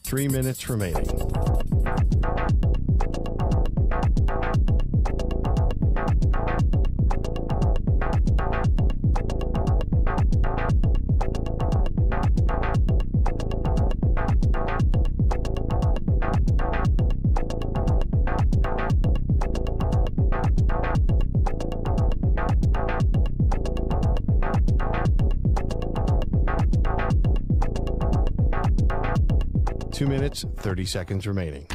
3 minutes remaining. Two minutes, 30 seconds remaining.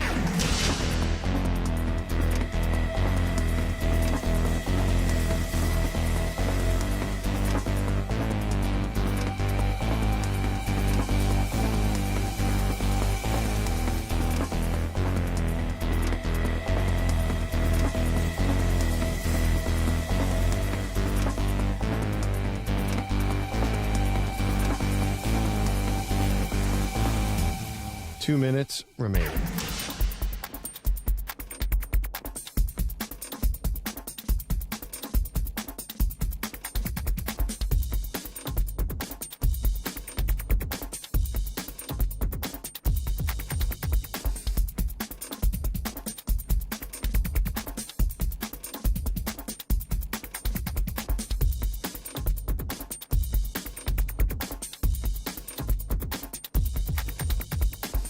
Two minutes remaining.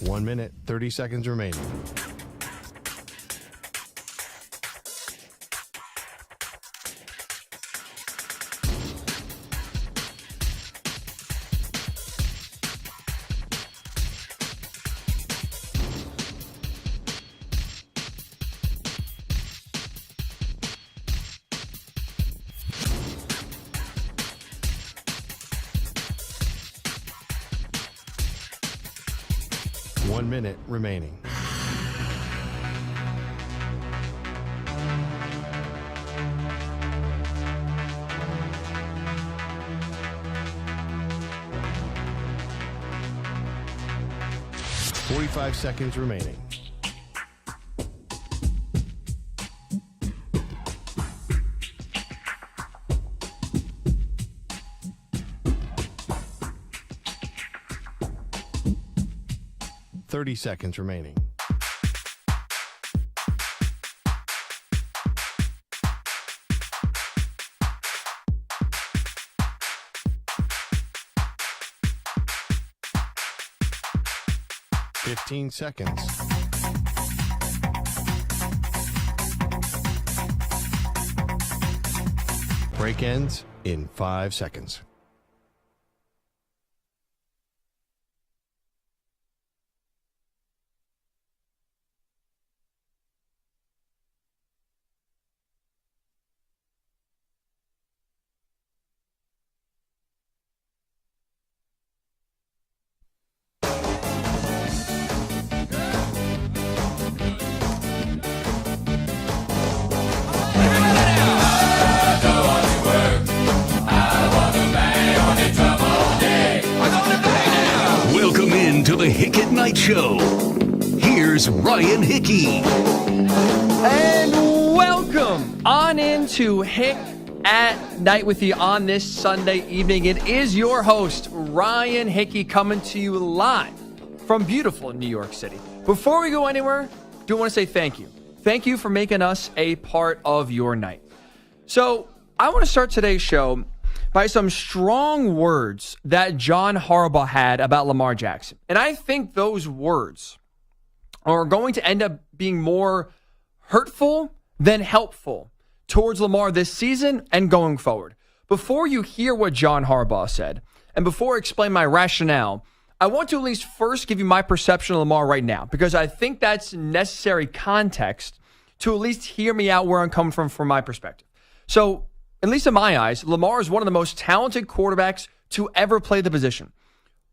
One minute, 30 seconds remaining. One minute remaining. Forty-five seconds remaining. Thirty seconds remaining. Fifteen seconds. Break ends in 5 seconds. To the Hick At Nite Show. Here's Ryan Hickey. And welcome on into Hick At Nite with you on this Sunday evening. It is your host, Ryan Hickey, coming to you live from beautiful New York City. Before we go anywhere, I do want to say thank you. Thank you for making us a part of your night. So I want to start today's show by some strong words that John Harbaugh had about Lamar Jackson. And I think those words are going to end up being more hurtful than helpful towards Lamar this season and going forward. Before you hear what John Harbaugh said, and before I explain my rationale, I want to at least first give you my perception of Lamar right now, because I think that's necessary context to at least hear me out where I'm coming from my perspective. So, at least in my eyes, Lamar is one of the most talented quarterbacks to ever play the position.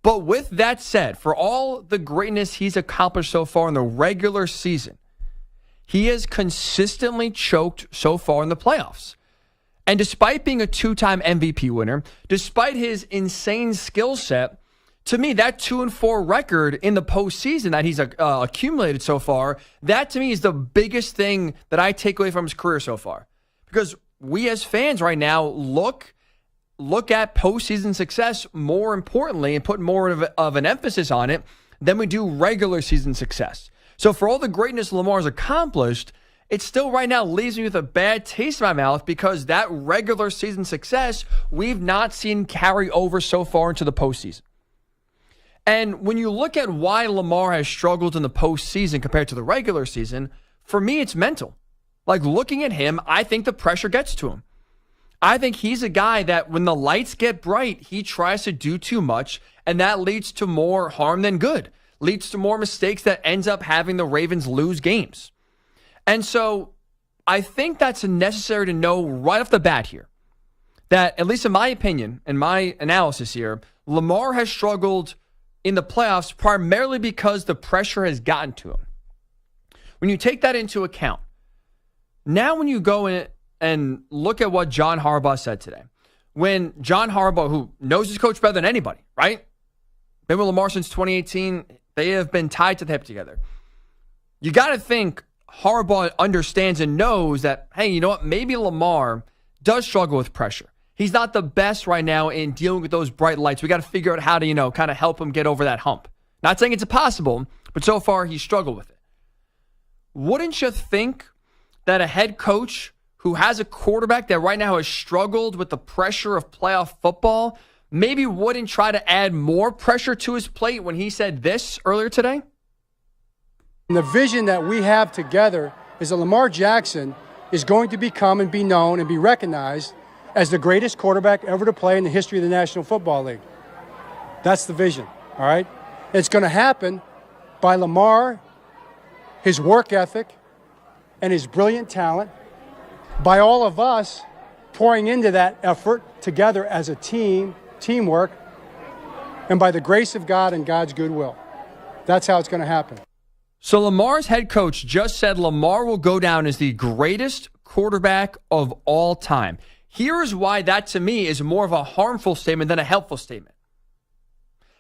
But with that said, for all the greatness he's accomplished so far in the regular season, he has consistently choked so far in the playoffs. And despite being a two-time MVP winner, despite his insane skill set, to me, that 2-4 record in the postseason that he's accumulated so far, that to me is the biggest thing that I take away from his career so far. Because we as fans right now look at postseason success more importantly and put more of an emphasis on it than we do regular season success. So for all the greatness Lamar's accomplished, it still right now leaves me with a bad taste in my mouth because that regular season success we've not seen carry over so far into the postseason. And when you look at why Lamar has struggled in the postseason compared to the regular season, for me, it's mental. Like looking at him, I think the pressure gets to him. I think he's a guy that when the lights get bright, he tries to do too much, and that leads to more harm than good. Leads to more mistakes that ends up having the Ravens lose games. And so I think that's necessary to know right off the bat here that, at least in my opinion and my analysis here, Lamar has struggled in the playoffs primarily because the pressure has gotten to him. When you take that into account, now when you go in and look at what John Harbaugh said today, when John Harbaugh, who knows his coach better than anybody, right? Been with Lamar since 2018. They have been tied to the hip together. You got to think Harbaugh understands and knows that, hey, you know what? Maybe Lamar does struggle with pressure. He's not the best right now in dealing with those bright lights. We got to figure out how to, kind of help him get over that hump. Not saying it's impossible, but so far he's struggled with it. Wouldn't you think that a head coach who has a quarterback that right now has struggled with the pressure of playoff football maybe wouldn't try to add more pressure to his plate when he said this earlier today? And the vision that we have together is that Lamar Jackson is going to become and be known and be recognized as the greatest quarterback ever to play in the history of the National Football League. That's the vision, all right? It's going to happen by Lamar, his work ethic, and his brilliant talent, by all of us pouring into that effort together as a team, teamwork, and by the grace of God and God's goodwill. That's how it's going to happen. So Lamar's head coach just said Lamar will go down as the greatest quarterback of all time. Here's why that to me is more of a harmful statement than a helpful statement.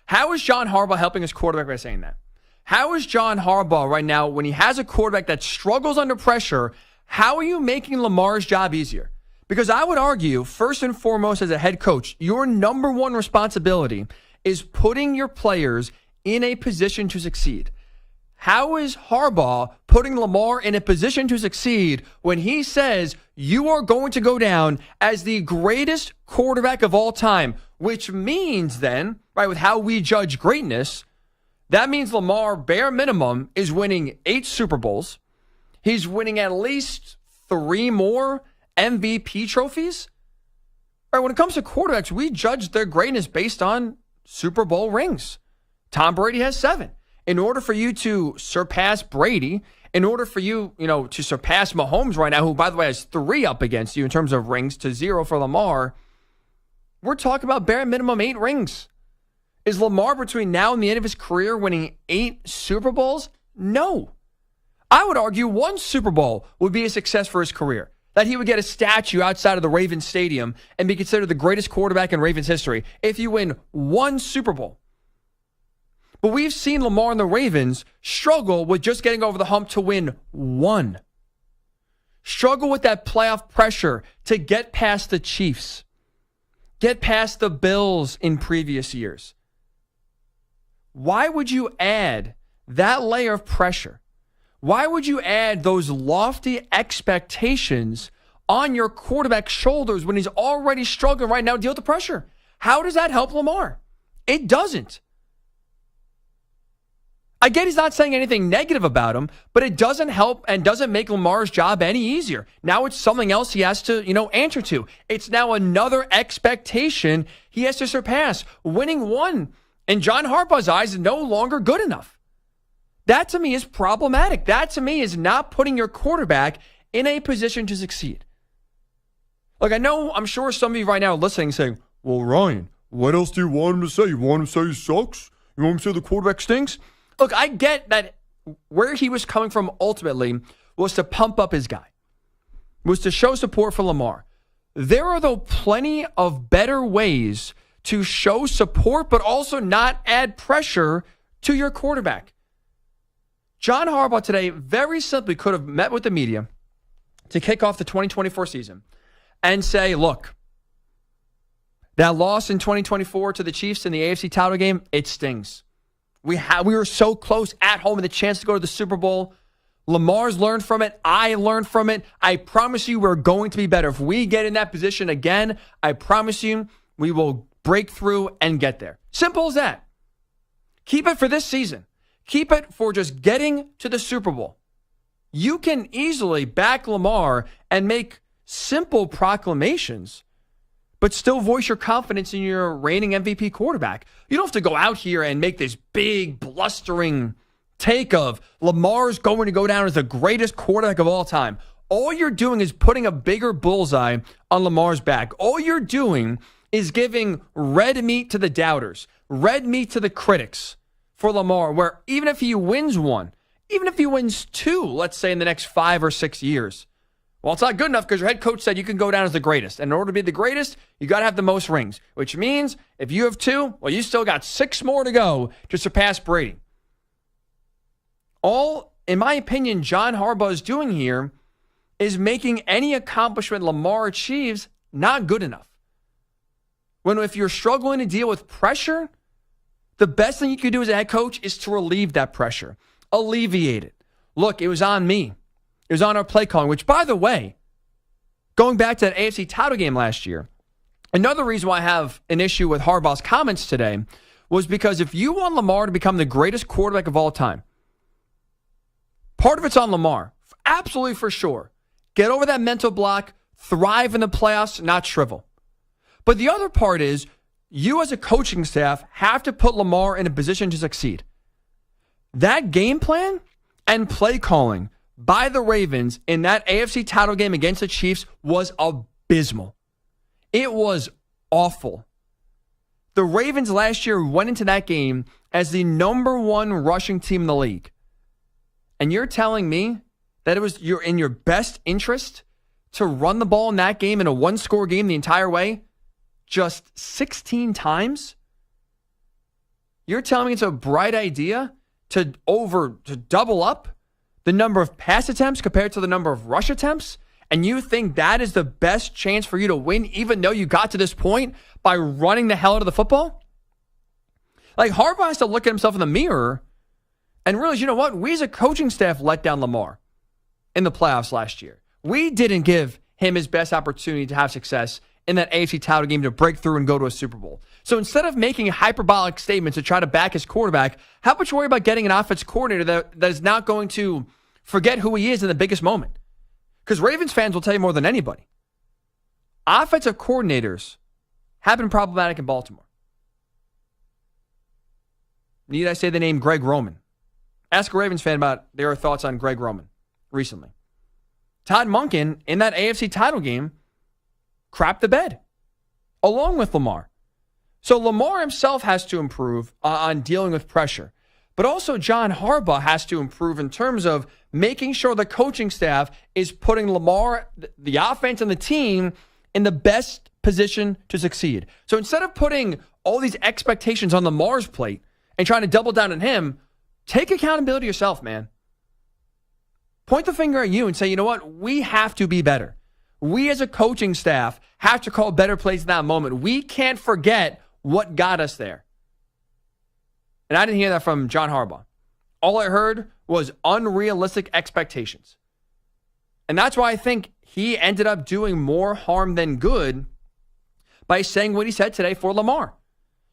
How is John Harbaugh helping his quarterback by saying that? How is John Harbaugh right now, when he has a quarterback that struggles under pressure, how are you making Lamar's job easier? Because I would argue, first and foremost as a head coach, your number one responsibility is putting your players in a position to succeed. How is Harbaugh putting Lamar in a position to succeed when he says you are going to go down as the greatest quarterback of all time, which means then, right, with how we judge greatness, that means Lamar, bare minimum, is winning 8 Super Bowls. He's winning at least 3 more MVP trophies. Right, when it comes to quarterbacks, we judge their greatness based on Super Bowl rings. Tom Brady has 7. In order for you to surpass Brady, in order for you, to surpass Mahomes right now, who, by the way, has 3 up against you in terms of rings to 0 for Lamar, we're talking about bare minimum 8 rings. Is Lamar between now and the end of his career winning 8 Super Bowls? No. I would argue 1 Super Bowl would be a success for his career. That he would get a statue outside of the Ravens Stadium and be considered the greatest quarterback in Ravens history if you win 1 Super Bowl. But we've seen Lamar and the Ravens struggle with just getting over the hump to win 1. Struggle with that playoff pressure to get past the Chiefs. Get past the Bills in previous years. Why would you add that layer of pressure? Why would you add those lofty expectations on your quarterback's shoulders when he's already struggling right now to deal with the pressure? How does that help Lamar? It doesn't. I get he's not saying anything negative about him, but it doesn't help and doesn't make Lamar's job any easier. Now it's something else he has to, answer to. It's now another expectation he has to surpass. Winning 1 in John Harbaugh's eyes is no longer good enough. That to me is problematic. That to me is not putting your quarterback in a position to succeed. Like, I'm sure some of you right now are listening saying, well, Ryan, what else do you want him to say? You want him to say he sucks? You want him to say the quarterback stinks? Look, I get that where he was coming from ultimately was to pump up his guy, was to show support for Lamar. There are, though, plenty of better ways to show support, but also not add pressure to your quarterback. John Harbaugh today very simply could have met with the media to kick off the 2024 season and say, look, that loss in 2024 to the Chiefs in the AFC title game, it stings. We were so close at home with the chance to go to the Super Bowl. Lamar's learned from it. I learned from it. I promise you we're going to be better. If we get in that position again, I promise you we will break through and get there. Simple as that. Keep it for this season. Keep it for just getting to the Super Bowl. You can easily back Lamar and make simple proclamations, but still voice your confidence in your reigning MVP quarterback. You don't have to go out here and make this big, blustering take of Lamar's going to go down as the greatest quarterback of all time. All you're doing is putting a bigger bullseye on Lamar's back. All you're doing is giving red meat to the doubters, red meat to the critics for Lamar, where even if he wins one, even if he wins two, let's say in the next 5 or 6 years, well, it's not good enough because your head coach said you can go down as the greatest. And in order to be the greatest, you got to have the most rings, which means if you have 2, well, you still got 6 more to go to surpass Brady. All, in my opinion, John Harbaugh is doing here is making any accomplishment Lamar achieves not good enough. When if you're struggling to deal with pressure, the best thing you can do as a head coach is to relieve that pressure, alleviate it. Look, it was on me. It was on our play calling, which, by the way, going back to that AFC title game last year, another reason why I have an issue with Harbaugh's comments today was because if you want Lamar to become the greatest quarterback of all time, part of it's on Lamar, absolutely for sure. Get over that mental block, thrive in the playoffs, not shrivel. But the other part is you as a coaching staff have to put Lamar in a position to succeed. That game plan and play calling by the Ravens in that AFC title game against the Chiefs was abysmal. It was awful. The Ravens last year went into that game as the number 1 rushing team in the league. And you're telling me that it was in your best interest to run the ball in that game in a 1-score game the entire way just 16 times? You're telling me it's a bright idea to double up the number of pass attempts compared to the number of rush attempts? And you think that is the best chance for you to win, even though you got to this point by running the hell out of the football? Like, Harbaugh has to look at himself in the mirror and realize, you know what? We as a coaching staff let down Lamar in the playoffs last year. We didn't give him his best opportunity to have success in that AFC title game to break through and go to a Super Bowl. So instead of making hyperbolic statements to try to back his quarterback, how about you worry about getting an offense coordinator that is not going to forget who he is in the biggest moment? Because Ravens fans will tell you more than anybody. Offensive coordinators have been problematic in Baltimore. Need I say the name Greg Roman? Ask a Ravens fan about their thoughts on Greg Roman recently. Todd Monken, in that AFC title game, crapped the bed, along with Lamar. So Lamar himself has to improve on dealing with pressure. But also John Harbaugh has to improve in terms of making sure the coaching staff is putting Lamar, the offense, and the team in the best position to succeed. So instead of putting all these expectations on Lamar's plate and trying to double down on him, take accountability yourself, man. Point the finger at you and say, you know what? We have to be better. We as a coaching staff have to call better plays in that moment. We can't forget what got us there. And I didn't hear that from John Harbaugh. All I heard was unrealistic expectations. And that's why I think he ended up doing more harm than good by saying what he said today for Lamar.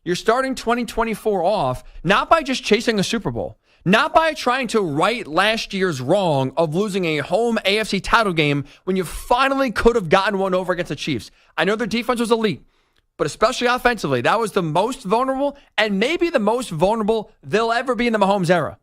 You're starting 2024 off not by just chasing a Super Bowl, not by trying to right last year's wrong of losing a home AFC title game when you finally could have gotten one over against the Chiefs. I know their defense was elite, but especially offensively, that was the most vulnerable and maybe the most vulnerable they'll ever be in the Mahomes era.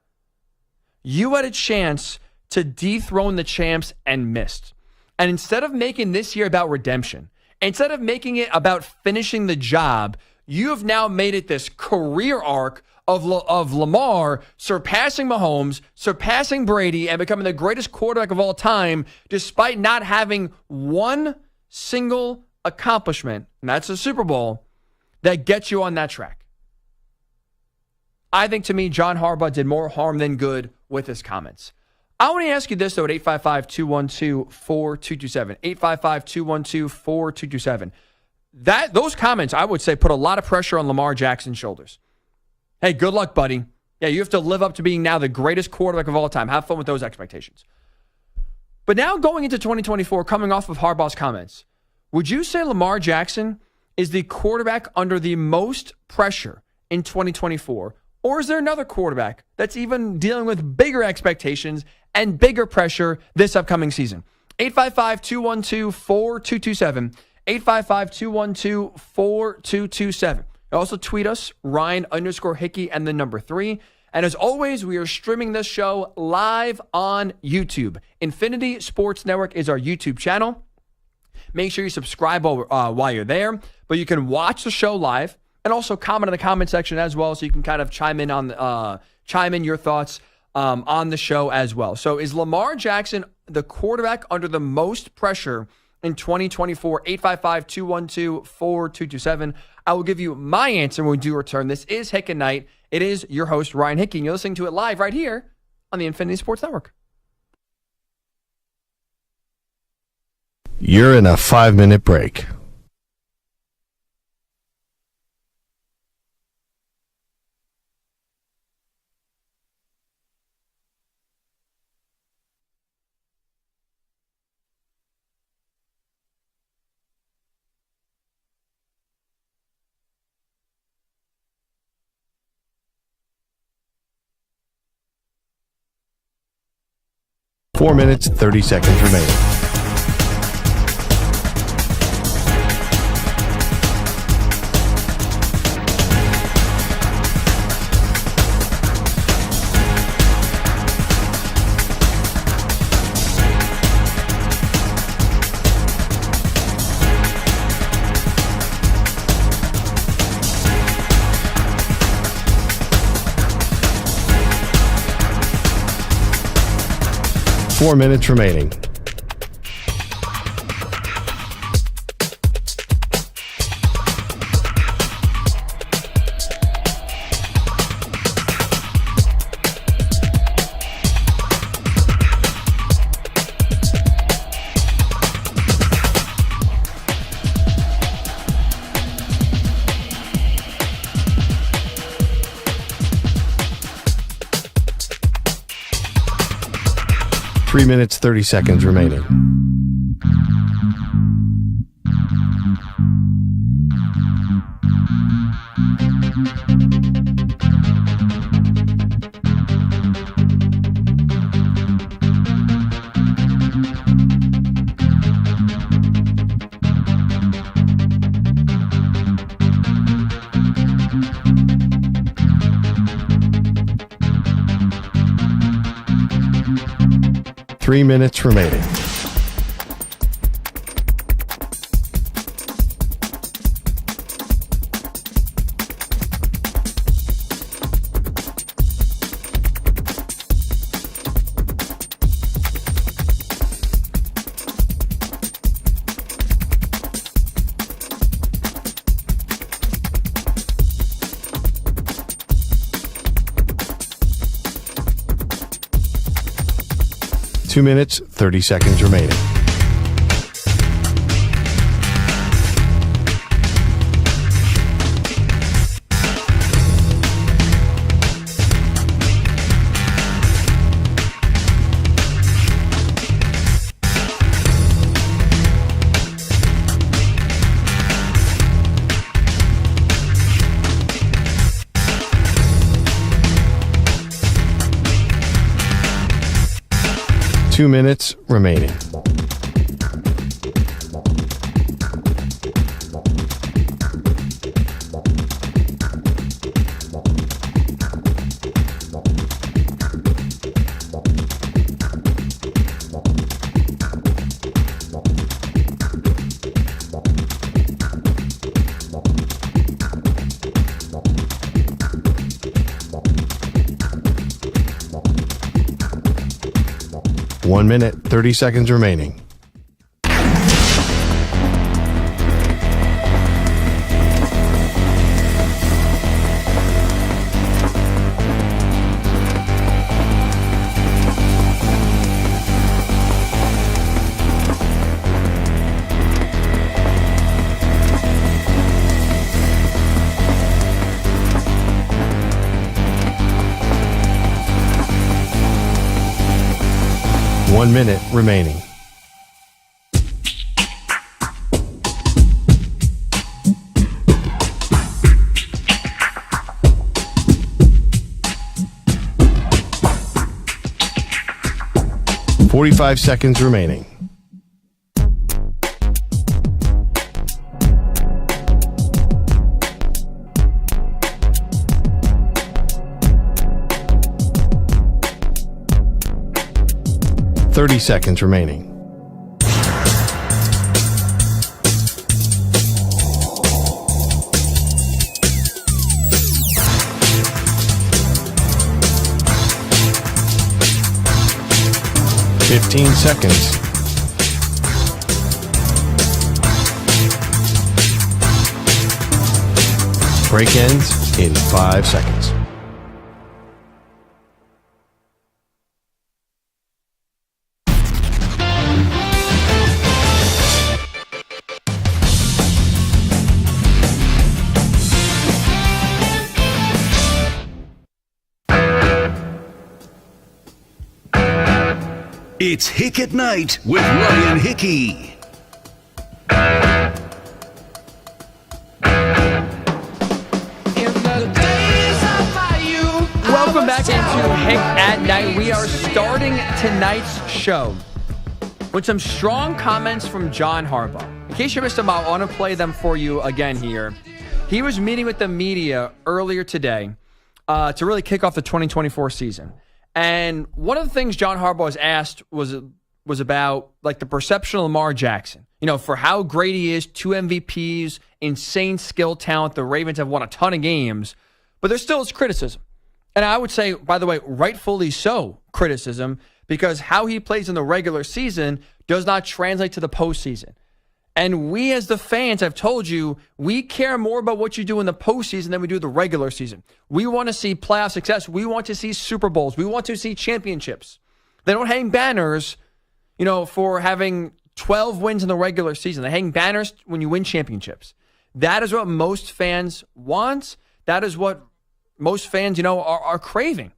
You had a chance to dethrone the champs and missed. And instead of making this year about redemption, instead of making it about finishing the job, you have now made it this career arc of Lamar surpassing Mahomes, surpassing Brady, and becoming the greatest quarterback of all time, despite not having one single accomplishment, and that's a Super Bowl, that gets you on that track. I think, to me, John Harbaugh did more harm than good with his comments. I want to ask you this, though, at 855-212-4227. 855-212-4227. Those comments, I would say, put a lot of pressure on Lamar Jackson's shoulders. Hey, good luck, buddy. Yeah, you have to live up to being now the greatest quarterback of all time. Have fun with those expectations. But now going into 2024, coming off of Harbaugh's comments, would you say Lamar Jackson is the quarterback under the most pressure in 2024? Or is there another quarterback that's even dealing with bigger expectations and bigger pressure this upcoming season? 855-212-4227. 855-212-4227. Also tweet us, Ryan_Hickey and the number 3. And as always, we are streaming this show live on YouTube. Infinity Sports Network is our YouTube channel. Make sure you subscribe while you're there. But you can watch the show live and also comment in the comment section as well, so you can kind of chime in your thoughts on the show as well. So is Lamar Jackson the quarterback under the most pressure in 2024? 855-212-4227. I will give you my answer when we do return. This is Hick At Nite. It is your host, Ryan Hickey, and you're listening to it live right here on the Infinity Sports Network. You're in a 5-minute break. Four minutes, 30 seconds remaining. Four minutes remaining. Three minutes, 30 seconds remaining. Three minutes remaining. Two minutes, 30 seconds remaining. Two minutes remaining. One minute, 30 seconds remaining. 1 minute remaining. "45 seconds remaining. 30 seconds remaining. "15 seconds. Break ends in 5 seconds. It's Hick at Night with Ryan Hickey. Welcome back into Hick at Night. We are starting tonight's show with some strong comments from John Harbaugh. In case you missed them, I want to play them for you again here. He was meeting with the media earlier today to really kick off the 2024 season. And one of the things John Harbaugh was asked was about like the perception of Lamar Jackson. You know, for how great he is, 2 MVPs, insane skill talent. The Ravens have won a ton of games, but there still is criticism. And I would say, by the way, rightfully so, criticism, because how he plays in the regular season does not translate to the postseason. And we as the fans, I've told you, we care more about what you do in the postseason than we do the regular season. We want to see playoff success. We want to see Super Bowls. We want to see championships. They don't hang banners, you know, for having 12 wins in the regular season. They hang banners when you win championships. That is what most fans want. That is what most fans, you know, are craving.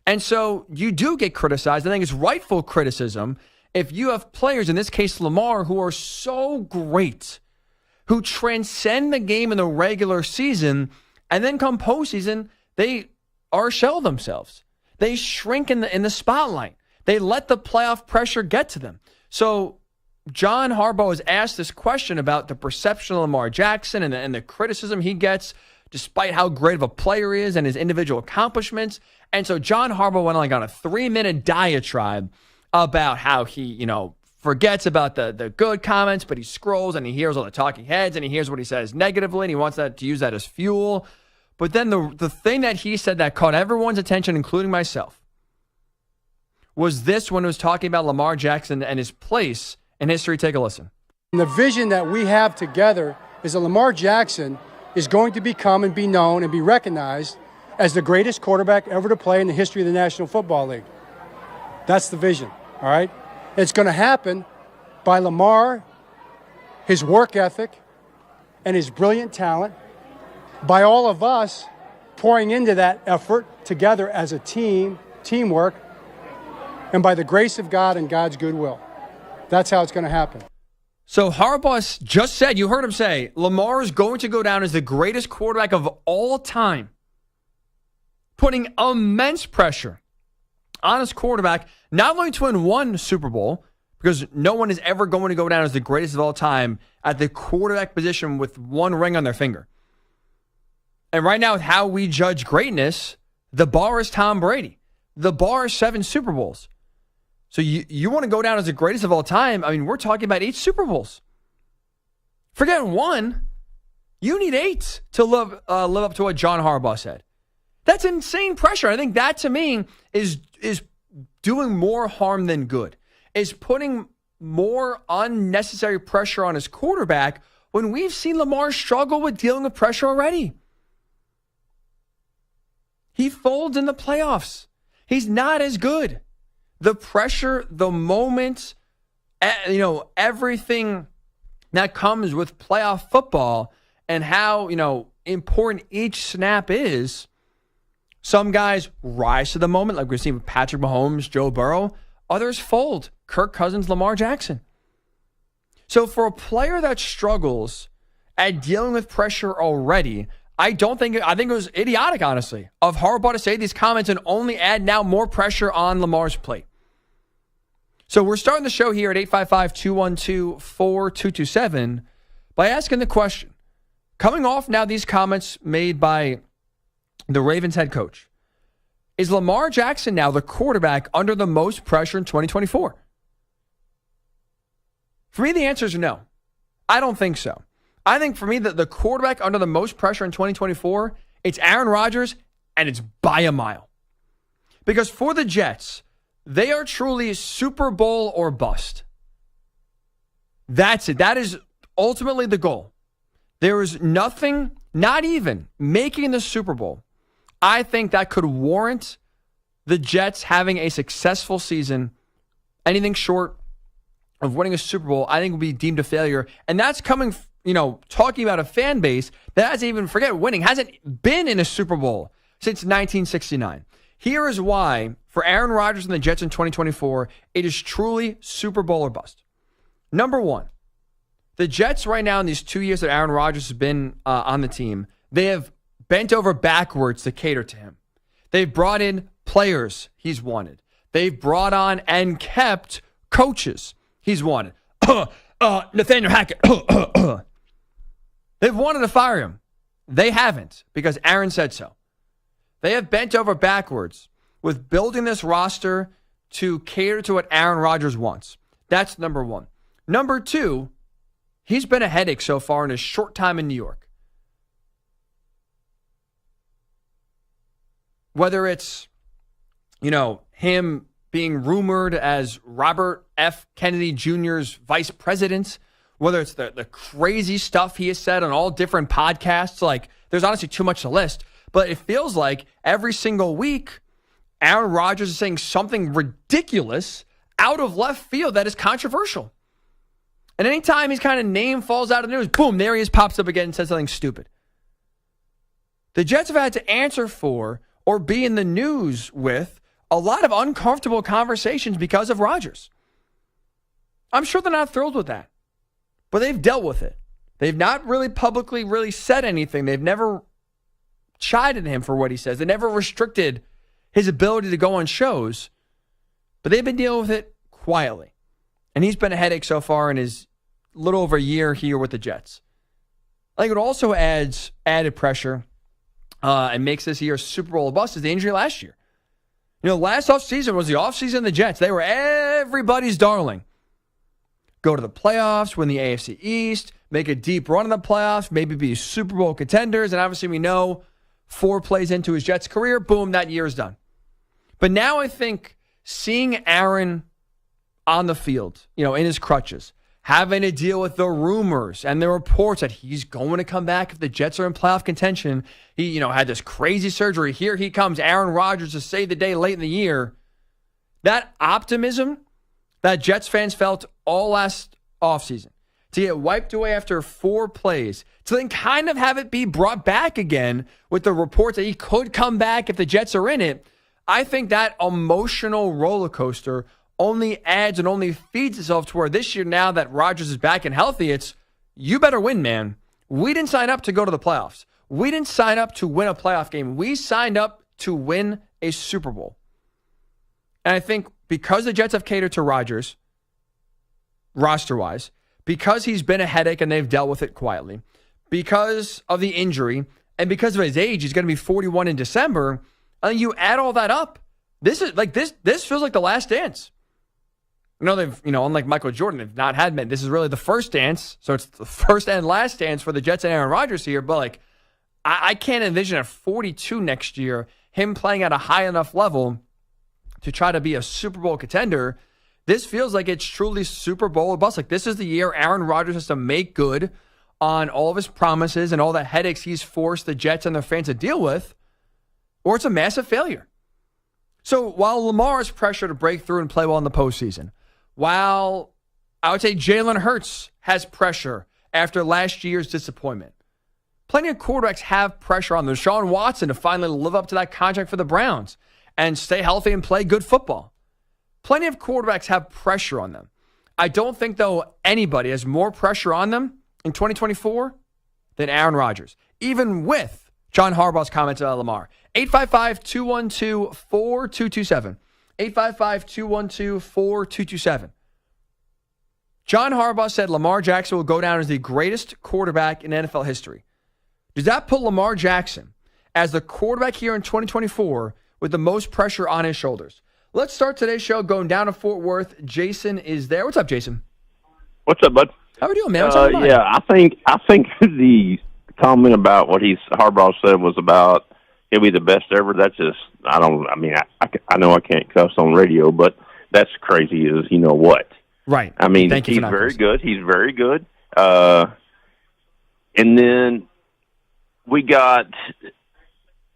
And so you do get criticized. I think it's rightful criticism if you have players, in this case Lamar, who are so great, who transcend the game in the regular season, and then come postseason, they are a shell of themselves. They shrink in the spotlight. They let the playoff pressure get to them. So John Harbaugh was asked this question about the perception of Lamar Jackson and the criticism he gets despite how great of a player he is and his individual accomplishments. And so John Harbaugh went on a 3-minute diatribe about how he, you know, forgets about the good comments, but he scrolls and he hears all the talking heads and he hears what he says negatively and he wants to use that as fuel. But then the thing that he said that caught everyone's attention, including myself, was this when he was talking about Lamar Jackson and his place in history. Take a listen. And the vision that we have together is that Lamar Jackson is going to become and be known and be recognized as the greatest quarterback ever to play in the history of the National Football League. That's the vision, all right? It's going to happen by Lamar, his work ethic, and his brilliant talent, by all of us pouring into that effort together as a team, teamwork, and by the grace of God and God's goodwill. That's how it's going to happen. So Harbaugh just said, you heard him say, Lamar is going to go down as the greatest quarterback of all time, putting immense pressure on his quarterback, not only to win one Super Bowl, because no one is ever going to go down as the greatest of all time at the quarterback position with one ring on their finger. And right now, with how we judge greatness, the bar is Tom Brady. The bar is 7 Super Bowls. So you want to go down as the greatest of all time? I mean, we're talking about 8 Super Bowls. Forget 1. You need 8 to live up to what John Harbaugh said. That's insane pressure. I think that, to me, is doing more harm than good. Is putting more unnecessary pressure on his quarterback when we've seen Lamar struggle with dealing with pressure already. He folds in the playoffs. He's not as good. The pressure, the moment, everything that comes with playoff football and how, important each snap is. Some guys rise to the moment, like we've seen with Patrick Mahomes, Joe Burrow. Others fold. Kirk Cousins, Lamar Jackson. So for a player that struggles at dealing with pressure already, I think it was idiotic, honestly, of Harbaugh to say these comments and only add now more pressure on Lamar's plate. So we're starting the show here at 855-212-4227 by asking the question, coming off now these comments made by the Ravens head coach, is Lamar Jackson now the quarterback under the most pressure in 2024? For me, the answer is no. I don't think so. I think for me, the quarterback under the most pressure in 2024, it's Aaron Rodgers, and it's by a mile. Because for the Jets, they are truly Super Bowl or bust. That's it. That is ultimately the goal. There is nothing, not even making the Super Bowl, I think that could warrant the Jets having a successful season. Anything short of winning a Super Bowl, I think would be deemed a failure. And that's coming, talking about a fan base that hasn't even, forget winning, hasn't been in a Super Bowl since 1969. Here is why, for Aaron Rodgers and the Jets in 2024, it is truly Super Bowl or bust. Number one, the Jets right now in these 2 years that Aaron Rodgers has been on the team, they have bent over backwards to cater to him. They've brought in players he's wanted. They've brought on and kept coaches he's wanted. Nathaniel Hackett. They've wanted to fire him. They haven't, because Aaron said so. They have bent over backwards with building this roster to cater to what Aaron Rodgers wants. That's number one. Number two, he's been a headache so far in his short time in New York. Whether it's, him being rumored as Robert F. Kennedy Jr.'s vice president, whether it's the crazy stuff he has said on all different podcasts, like there's honestly too much to list, but it feels like every single week, Aaron Rodgers is saying something ridiculous out of left field that is controversial. And anytime his kind of name falls out of the news, boom, there he is, pops up again and says something stupid. The Jets have had to answer for or be in the news with a lot of uncomfortable conversations because of Rodgers. I'm sure they're not thrilled with that, but they've dealt with it. They've not really publicly really said anything. They've never chided him for what he says. They never restricted his ability to go on shows, but they've been dealing with it quietly. And he's been a headache so far in his little over a year here with the Jets. I think it also adds added pressure and makes this year a Super Bowl bust is the injury last year. Last offseason was the offseason of the Jets. They were everybody's darling. Go to the playoffs, win the AFC East, make a deep run in the playoffs, maybe be Super Bowl contenders. And obviously we know 4 plays into his Jets career, boom, that year is done. But now I think seeing Aaron on the field, in his crutches, having to deal with the rumors and the reports that he's going to come back if the Jets are in playoff contention. He, had this crazy surgery. Here he comes, Aaron Rodgers, to save the day late in the year. That optimism that Jets fans felt all last offseason, to get wiped away after 4 plays, to then kind of have it be brought back again with the reports that he could come back if the Jets are in it, I think that emotional roller coaster only adds and only feeds itself to where this year, now that Rodgers is back and healthy, it's, you better win, man. We didn't sign up to go to the playoffs. We didn't sign up to win a playoff game. We signed up to win a Super Bowl. And I think because the Jets have catered to Rodgers, roster-wise, because he's been a headache and they've dealt with it quietly, because of the injury, and because of his age, he's going to be 41 in December, and you add all that up, this feels like the last dance. They've, unlike Michael Jordan, they've not had men. This is really the first dance. So it's the first and last dance for the Jets and Aaron Rodgers here. But I can't envision at 42 next year, him playing at a high enough level to try to be a Super Bowl contender. This feels like it's truly Super Bowl or bust. This is the year Aaron Rodgers has to make good on all of his promises and all the headaches he's forced the Jets and their fans to deal with, or it's a massive failure. So while Lamar is pressured to break through and play well in the postseason, while I would say Jalen Hurts has pressure after last year's disappointment, plenty of quarterbacks have pressure on them. Deshaun Watson to finally live up to that contract for the Browns and stay healthy and play good football. Plenty of quarterbacks have pressure on them. I don't think, though, anybody has more pressure on them in 2024 than Aaron Rodgers, even with John Harbaugh's comments about Lamar. 855-212-4227. 855-212-4227. John Harbaugh said Lamar Jackson will go down as the greatest quarterback in NFL history. Does that put Lamar Jackson as the quarterback here in 2024 with the most pressure on his shoulders? Let's start today's show going down to Fort Worth. Jason is there. What's up, Jason? What's up, bud? How are we doing, man? What's on your mind? Yeah, I think the comment about what Harbaugh said was about he'll be the best ever. That's just I know I can't cuss on radio, but that's crazy as you know what. Right. I mean, Thank you he's for not very cussing. good. He's very good. And then we got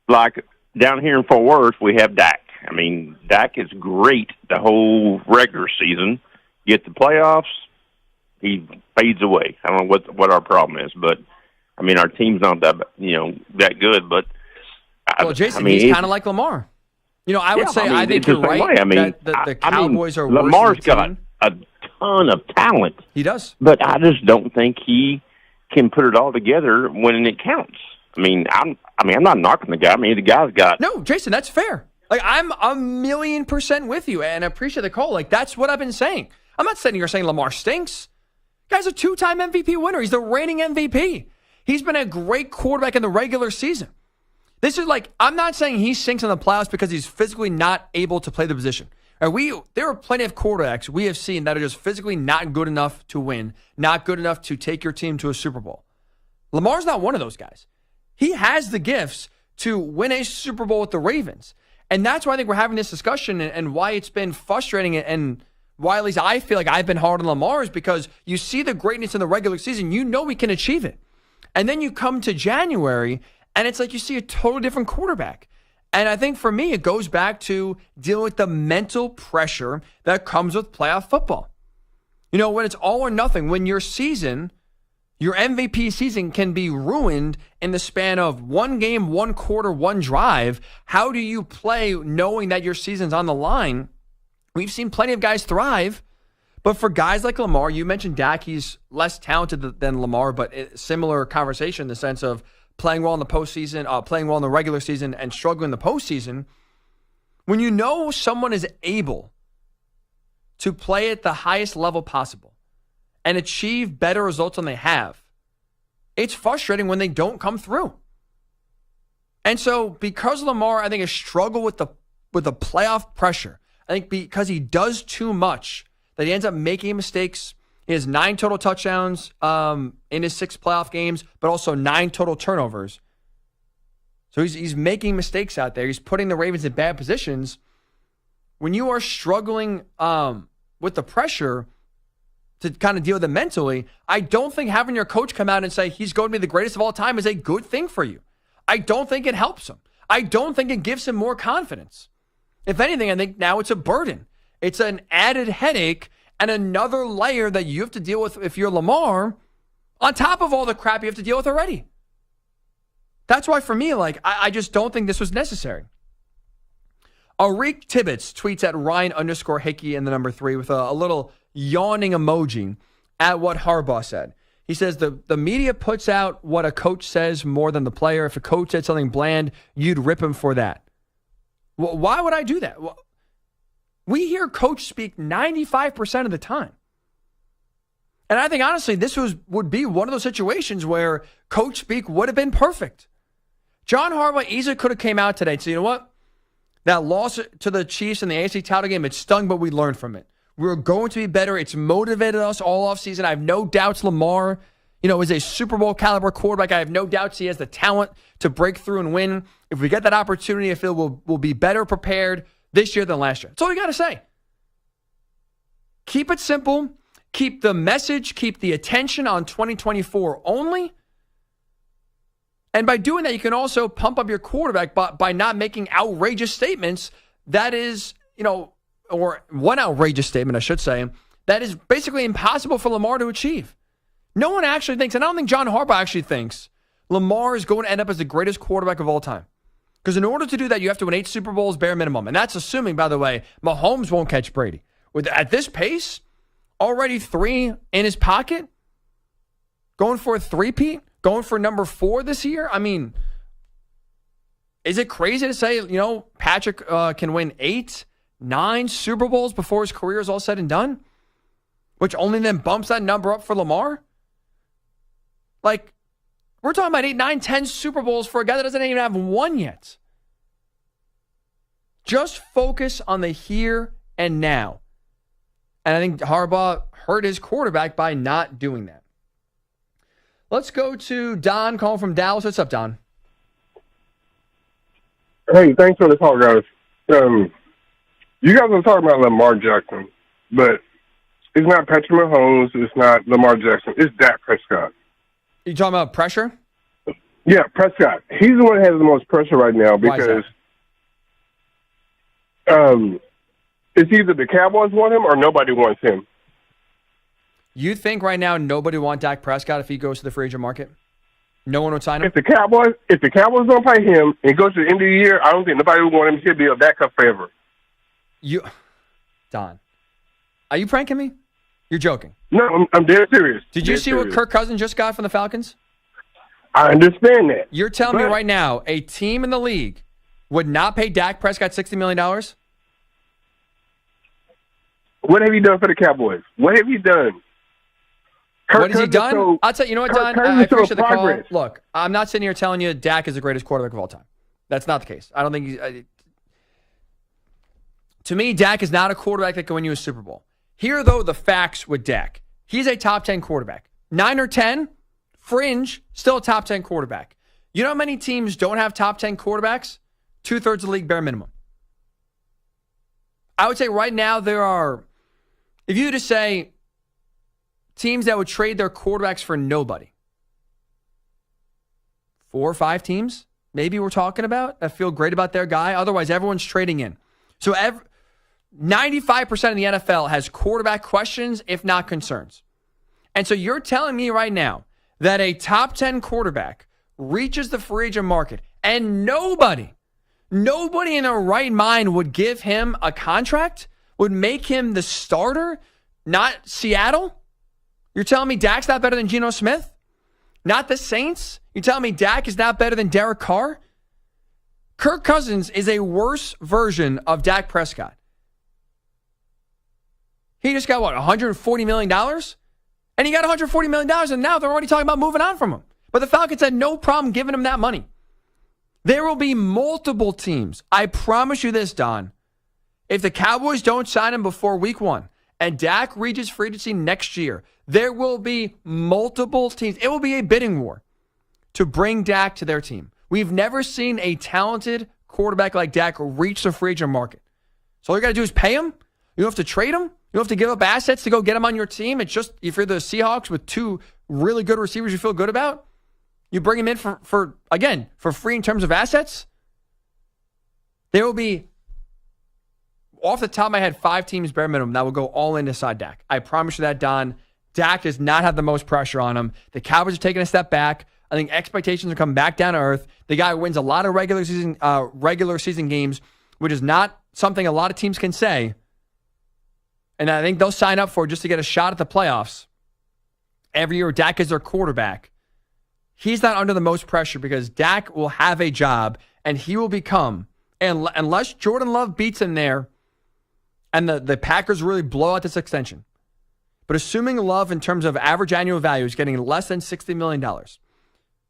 like down here in Fort Worth, we have Dak. I mean, Dak is great the whole regular season. Get the playoffs, he fades away. I don't know what our problem is, but I mean, our team's not that good. But Jason, he's kind of like Lamar. I would say I think you're right. That the Cowboys are worse. Lamar's than the got team. a ton of talent. He does, but I just don't think he can put it all together when it counts. I'm not knocking the guy. I mean, the guy's got no, Jason. That's fair. Like, I'm 1,000,000% with you, and I appreciate the call. Like, that's what I've been saying. I'm not sitting here saying Lamar stinks. Guy's a 2-time MVP winner. He's the reigning MVP. He's been a great quarterback in the regular season. This is like, I'm not saying he stinks in the playoffs because he's physically not able to play the position. There are plenty of quarterbacks we have seen that are just physically not good enough to win, not good enough to take your team to a Super Bowl. Lamar's not one of those guys. He has the gifts to win a Super Bowl with the Ravens. And that's why I think we're having this discussion and why it's been frustrating and why at least I feel like I've been hard on Lamar is because you see the greatness in the regular season. You know we can achieve it. And then you come to January and it's like you see a totally different quarterback. And I think for me, it goes back to dealing with the mental pressure that comes with playoff football. When it's all or nothing, when your season, your MVP season can be ruined in the span of one game, one quarter, one drive. How do you play knowing that your season's on the line? We've seen plenty of guys thrive, but for guys like Lamar, you mentioned Dak, he's less talented than Lamar, but similar conversation in the sense of playing well in the postseason, playing well in the regular season, and struggling in the postseason. When you know someone is able to play at the highest level possible and achieve better results than they have, it's frustrating when they don't come through. And so because Lamar, I think, has struggled with the playoff pressure, I think because he does too much, that he ends up making mistakes. He has 9 total touchdowns in his 6 playoff games, but also 9 total turnovers. So he's making mistakes out there. He's putting the Ravens in bad positions. When you are struggling with the pressure to kind of deal with it mentally, I don't think having your coach come out and say he's going to be the greatest of all time is a good thing for you. I don't think it helps him. I don't think it gives him more confidence. If anything, I think now it's a burden. It's an added headache and another layer that you have to deal with if you're Lamar on top of all the crap you have to deal with already. That's why for me, I just don't think this was necessary. Arik Tibbetts tweets at Ryan_Hickey and the number 3 with a little yawning emoji at what Harbaugh said. He says the media puts out what a coach says more than the player. If a coach said something bland, you'd rip him for that. Well, why would I do that? Well, we hear coach speak 95% of the time. And I think, honestly, this would be one of those situations where coach speak would have been perfect. John Harbaugh easily could have came out today and said, you know what? That loss to the Chiefs in the AFC title game, it stung, but we learned from it. We're going to be better. It's motivated us all offseason. I have no doubts Lamar, is a Super Bowl caliber quarterback. I have no doubts he has the talent to break through and win. If we get that opportunity, I feel we'll be better prepared this year than last year. That's all you got to say. Keep it simple. Keep the message, keep the attention on 2024 only. And by doing that, you can also pump up your quarterback by not making outrageous statements. That is, or one outrageous statement, I should say, that is basically impossible for Lamar to achieve. No one actually thinks, and I don't think John Harbaugh actually thinks, Lamar is going to end up as the greatest quarterback of all time. Because in order to do that, you have to win 8 Super Bowls bare minimum. And that's assuming, by the way, Mahomes won't catch Brady. At this pace, already 3 in his pocket, going for a 3-peat, going for number 4 this year. I mean, is it crazy to say, Patrick can win 8, 9 Super Bowls before his career is all said and done? Which only then bumps that number up for Lamar? Like, we're talking about 8, 9, 10 Super Bowls for a guy that doesn't even have one yet. Just focus on the here and now. And I think Harbaugh hurt his quarterback by not doing that. Let's go to Don calling from Dallas. What's up, Don? Hey, thanks for the call, guys. You guys are talking about Lamar Jackson, but it's not Patrick Mahomes. It's not Lamar Jackson. It's Dak Prescott. You talking about pressure? Yeah, Prescott. He's the one that has the most pressure right now because it's either the Cowboys want him or nobody wants him. You think right now nobody wants Dak Prescott if he goes to the free agent market? No one would sign him? If the Cowboys don't pay him and goes to the end of the year, I don't think nobody would want him to be a backup forever. Don, are you pranking me? You're joking. No, I'm dead serious. Did you see what Kirk Cousins just got from the Falcons? I understand that. You're telling me right now a team in the league would not pay Dak Prescott $60 million? What have you done for the Cowboys? What have you done? What has he done? I'll tell you, what, Don? I appreciate the call. Look, I'm not sitting here telling you Dak is the greatest quarterback of all time. That's not the case. I don't think to me, Dak is not a quarterback that can win you a Super Bowl. Here, though, the facts with Dak. He's a top 10 quarterback. 9 or 10, fringe, still a top 10 quarterback. You know how many teams don't have top 10 quarterbacks? 2/3 of the league, bare minimum. I would say right now there are, if you were to say teams that would trade their quarterbacks for nobody, 4 or 5 teams, maybe we're talking about, that feel great about their guy. Otherwise, everyone's trading in. So 95% of the NFL has quarterback questions, if not concerns. And so you're telling me right now that a top 10 quarterback reaches the free agent market and nobody in their right mind would give him a contract, would make him the starter, not Seattle? You're telling me Dak's not better than Geno Smith? Not the Saints? You're telling me Dak is not better than Derek Carr? Kirk Cousins is a worse version of Dak Prescott. He just got, $140 million? And he got $140 million, and now they're already talking about moving on from him. But the Falcons had no problem giving him that money. There will be multiple teams. I promise you this, Don. If the Cowboys don't sign him before week 1 and Dak reaches free agency next year, there will be multiple teams. It will be a bidding war to bring Dak to their team. We've never seen a talented quarterback like Dak reach the free agent market. So all you got to do is pay him. You don't have to trade him. You don't have to give up assets to go get him on your team. It's just, if you're the Seahawks with 2 really good receivers you feel good about, you bring him in for free in terms of assets. There will be, off the top of my head, 5 teams bare minimum that will go all in to side Dak. I promise you that, Don. Dak does not have the most pressure on him. The Cowboys are taking a step back. I think expectations are coming back down to earth. The guy wins a lot of regular season games, which is not something a lot of teams can say. And I think they'll sign up for just to get a shot at the playoffs. Every year, Dak is their quarterback. He's not under the most pressure because Dak will have a job and he will become, and unless Jordan Love beats him there and the Packers really blow out this extension, but assuming Love in terms of average annual value is getting less than $60 million,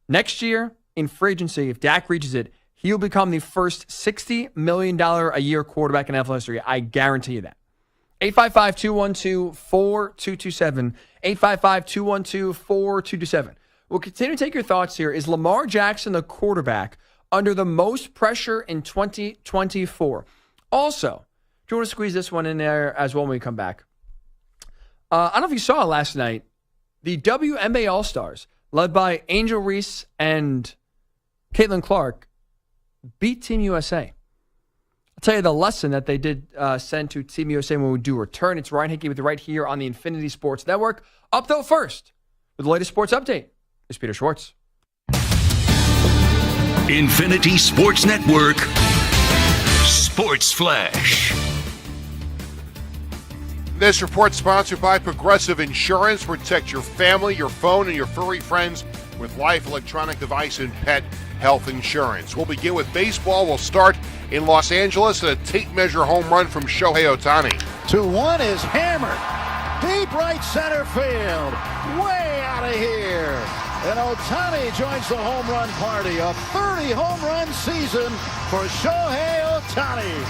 next year in free agency, if Dak reaches it, he'll become the first $60 million a year quarterback in NFL history. I guarantee you that. 855-212-4227. 855-212-4227. We'll continue to take your thoughts here. Is Lamar Jackson the quarterback under the most pressure in 2024? Also, do you want to squeeze this one in there as well when we come back? I don't know if you saw it last night. The WNBA All-Stars, led by Angel Reese and Caitlin Clark, beat Team USA. I'll tell you the lesson that they did send to Team USA when we do return. It's Ryan Hickey with you right here on the Infinity Sports Network. Up though first, with the latest sports update, is Peter Schwartz. Infinity Sports Network Sports Flash. This report sponsored by Progressive Insurance. Protect your family, your phone, and your furry friends with life, electronic device, and pet health insurance. We'll begin with baseball. We'll start in Los Angeles at a tape measure home run from Shohei Ohtani. 2-1 is hammered. Deep right center field. Way out of here. And Ohtani joins the home run party. A 30 home run season for Shohei Ohtani.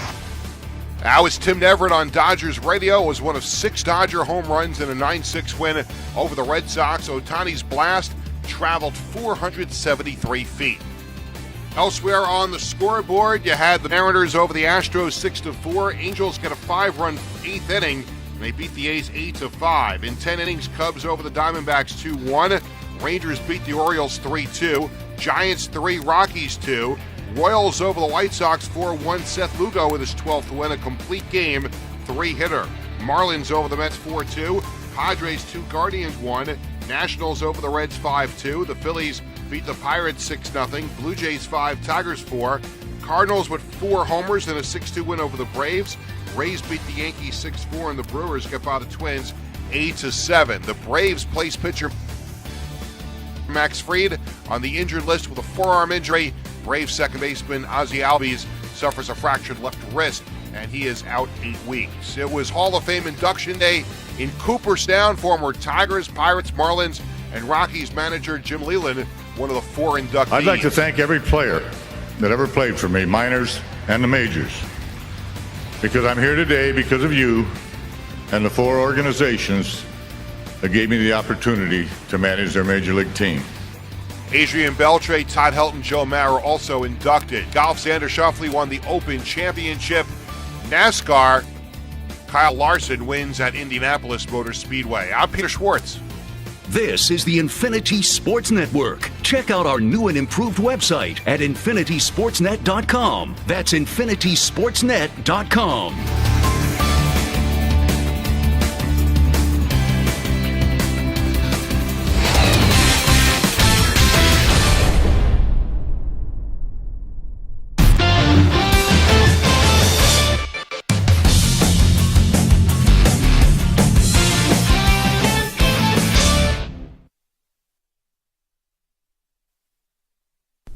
That was Tim Everett on Dodgers radio. It was one of 6 Dodger home runs in a 9-6 win over the Red Sox. Ohtani's blast traveled 473 feet. Elsewhere on the scoreboard, you had the Mariners over the Astros 6-4. Angels get a 5-run 8th inning. They beat the A's 8-5. In 10 innings, Cubs over the Diamondbacks 2-1. Rangers beat the Orioles 3-2. Giants 3, Rockies 2. Royals over the White Sox 4-1. Seth Lugo with his 12th win, a complete game 3-hitter. Marlins over the Mets 4-2. Padres 2, Guardians 1. Nationals over the Reds 5-2. The Phillies beat the Pirates 6-0. Blue Jays 5, Tigers 4. Cardinals with 4 homers and a 6-2 win over the Braves. Rays beat the Yankees 6-4, and the Brewers get by the Twins 8-7. The Braves place pitcher Max Fried on the injured list with a forearm injury. Braves second baseman Ozzie Albies suffers a fractured left wrist, and he is out 8 weeks. It was Hall of Fame induction day in Cooperstown. Former Tigers, Pirates, Marlins, and Rockies manager Jim Leyland, one of the 4 inductees. I'd like to thank every player that ever played for me, minors and the majors, because I'm here today because of you and the 4 organizations that gave me the opportunity to manage their major league team. Adrian Beltre, Todd Helton, Joe Mauer also inducted. Golf, Xander Schauffele won the Open Championship. NASCAR, Kyle Larson wins at Indianapolis Motor Speedway. I'm Peter Schwartz. This is the Infinity Sports Network. Check out our new and improved website at infinitysportsnet.com. That's infinitysportsnet.com.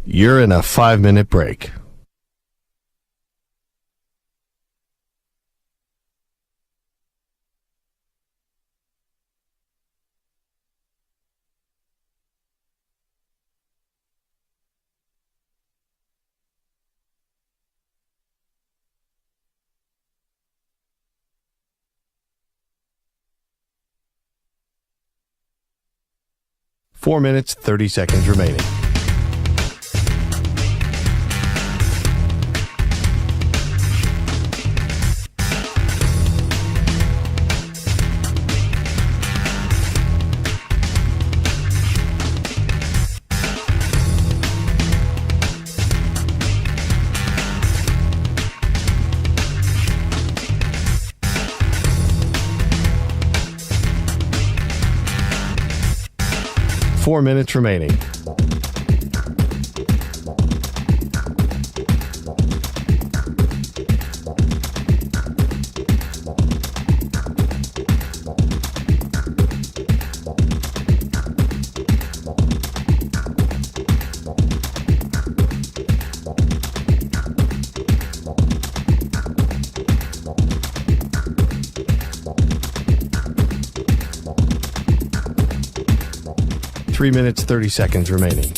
You're in a 5-minute break. Four minutes, 30 seconds remaining. Four minutes remaining. Three minutes, 30 seconds remaining.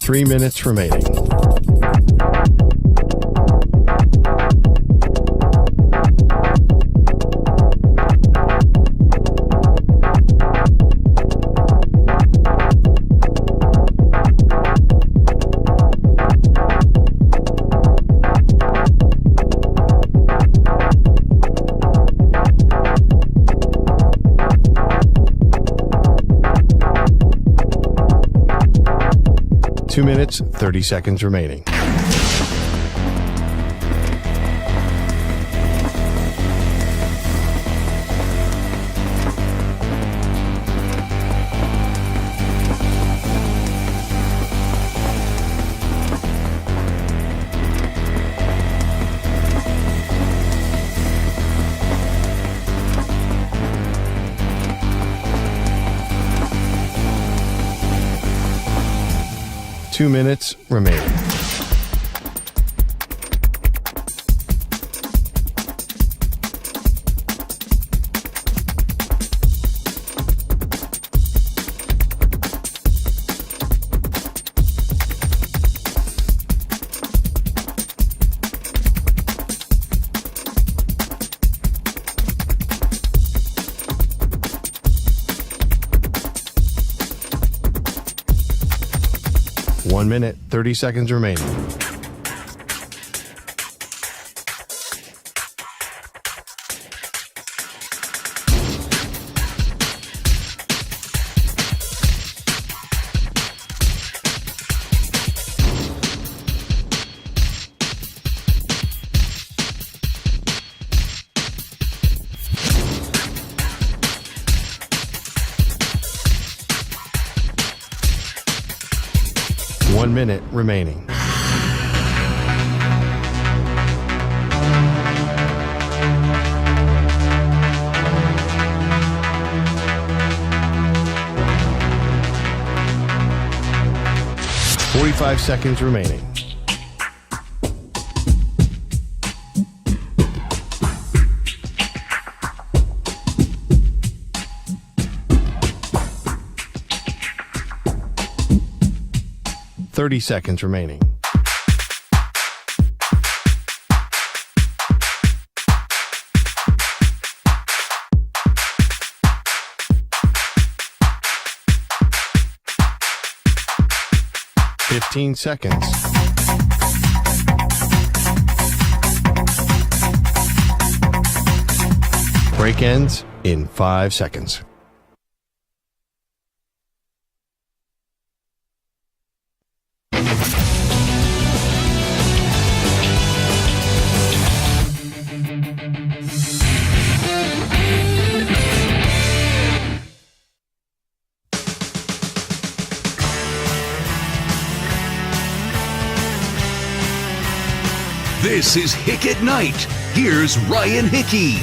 Three minutes remaining. 2 minutes, 30 seconds remaining. Two minutes remaining. One minute, 30 seconds remaining. One minute remaining. Forty-five seconds remaining. Thirty seconds remaining. Fifteen seconds. Break ends in 5 seconds. This is Hick at Night. Here's Ryan Hickey.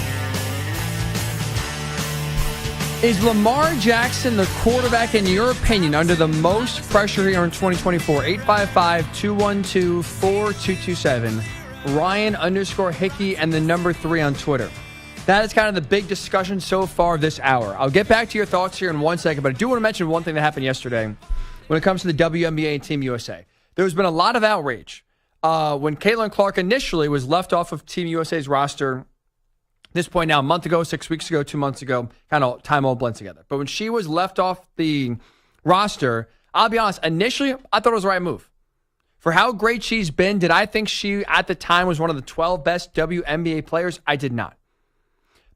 Is Lamar Jackson the quarterback, in your opinion, under the most pressure here in 2024? 855-212-4227. Ryan_Hickey and the number 3 on Twitter. That is kind of the big discussion so far this hour. I'll get back to your thoughts here in 1 second, but I do want to mention one thing that happened yesterday when it comes to the WNBA and Team USA. There's been a lot of outrage. When Caitlin Clark initially was left off of Team USA's roster, this point now, a month ago, 6 weeks ago, 2 months ago, kind of time all blends together. But when she was left off the roster, I'll be honest, initially, I thought it was the right move. For how great she's been, did I think she, at the time, was one of the 12 best WNBA players? I did not.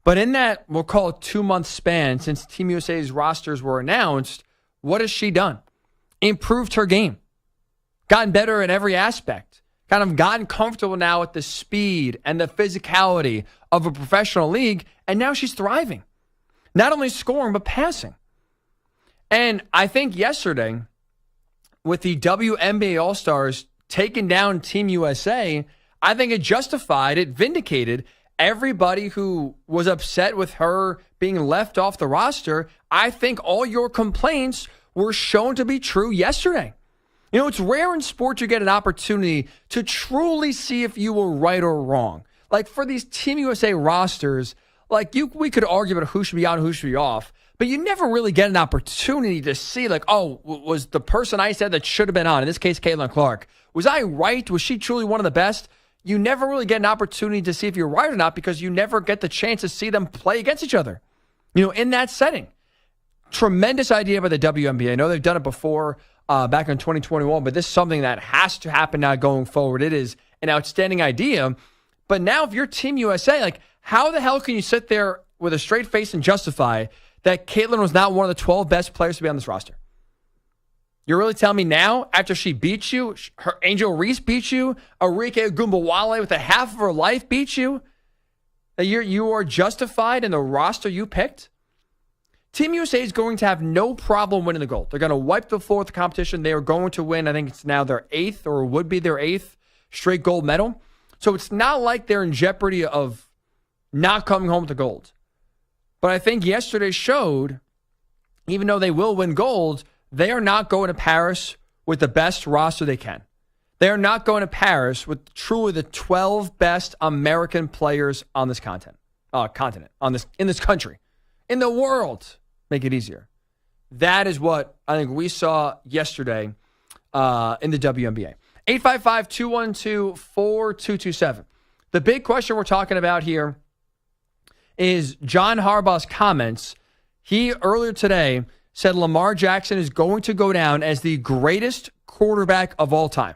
But in that, we'll call it 2-month span, since Team USA's rosters were announced, what has she done? Improved her game. Gotten better in every aspect. Kind of gotten comfortable now with the speed and the physicality of a professional league, and now she's thriving. Not only scoring, but passing. And I think yesterday, with the WNBA All-Stars taking down Team USA, I think it justified, it vindicated everybody who was upset with her being left off the roster. I think all your complaints were shown to be true yesterday. You know, it's rare in sports you get an opportunity to truly see if you were right or wrong. Like for these Team USA rosters, we could argue about who should be on and who should be off, but you never really get an opportunity to see was the person I said that should have been on, in this case, Caitlin Clark, was I right? Was she truly one of the best? You never really get an opportunity to see if you're right or not because you never get the chance to see them play against each other, in that setting. Tremendous idea by the WNBA. I know they've done it before. Back in 2021, but this is something that has to happen now going forward. It is an outstanding idea. But now if you're Team USA, how the hell can you sit there with a straight face and justify that Caitlin was not one of the 12 best players to be on this roster? You're really telling me now, after she beat you, her Angel Reese beat you, Arike Ogunbowale with a half of her life beat you, that you are justified in the roster you picked? Team USA is going to have no problem winning the gold. They're going to wipe the floor with the competition. They are going to win. I think it's now their 8th or would be their 8th straight gold medal. So it's not like they're in jeopardy of not coming home with the gold. But I think yesterday showed, even though they will win gold, they are not going to Paris with the best roster they can. They are not going to Paris with truly the 12 best American players on this continent, in this country, in the world. Make it easier. That is what I think we saw yesterday in the WNBA. 855-212-4227. The big question we're talking about here is John Harbaugh's comments. He earlier today said Lamar Jackson is going to go down as the greatest quarterback of all time.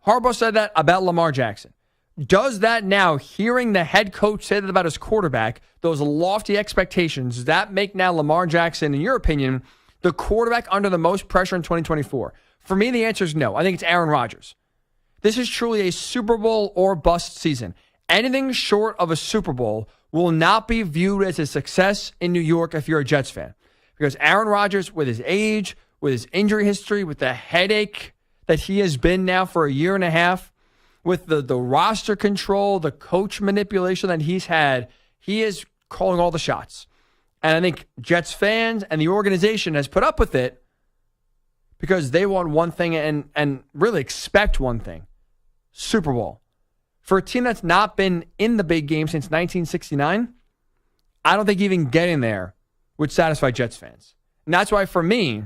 Harbaugh said that about Lamar Jackson. Does that now, hearing the head coach say that about his quarterback, those lofty expectations, does that make now Lamar Jackson, in your opinion, the quarterback under the most pressure in 2024? For me, the answer is no. I think it's Aaron Rodgers. This is truly a Super Bowl or bust season. Anything short of a Super Bowl will not be viewed as a success in New York if you're a Jets fan. Because Aaron Rodgers, with his age, with his injury history, with the headache that he has been now for a year and a half, with the roster control, the coach manipulation that he's had, he is calling all the shots. And I think Jets fans and the organization has put up with it because they want one thing and really expect one thing: Super Bowl. For a team that's not been in the big game since 1969, I don't think even getting there would satisfy Jets fans. And that's why, for me,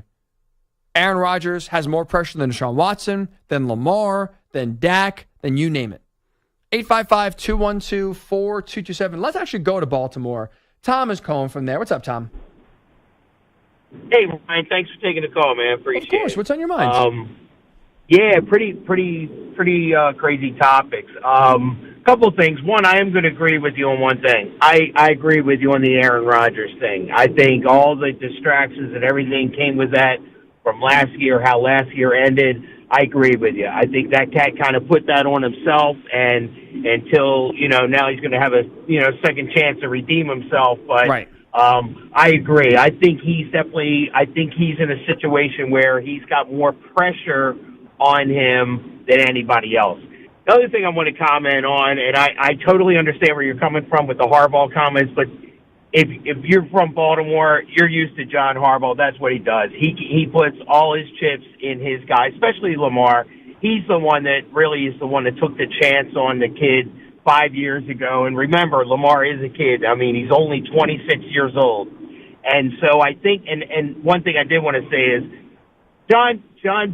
Aaron Rodgers has more pressure than Deshaun Watson, than Lamar, than Dak, than you name it. 855-212-4227. Let's actually go to Baltimore. Tom is calling from there. What's up, Tom? Hey, Ryan. Thanks for taking the call, man. Appreciate it. Of course. What's on your mind? Yeah, pretty crazy topics. Couple of things. One, I am going to agree with you on one thing. I agree with you on the Aaron Rodgers thing. I think all the distractions and everything came with that from last year, how last year ended. I agree with you. I think that cat kind of put that on himself, and until, now he's going to have a, second chance to redeem himself. But right. I agree. I think he's in a situation where he's got more pressure on him than anybody else. The other thing I want to comment on, and I totally understand where you're coming from with the Harbaugh comments, but if you're from Baltimore, you're used to John Harbaugh. That's what he does. He puts all his chips in his guy, especially Lamar. He's the one that really is the one that took the chance on the kid 5 years ago. And remember, Lamar is a kid. I mean, he's only 26 years old. And so I think, and one thing I did want to say is, John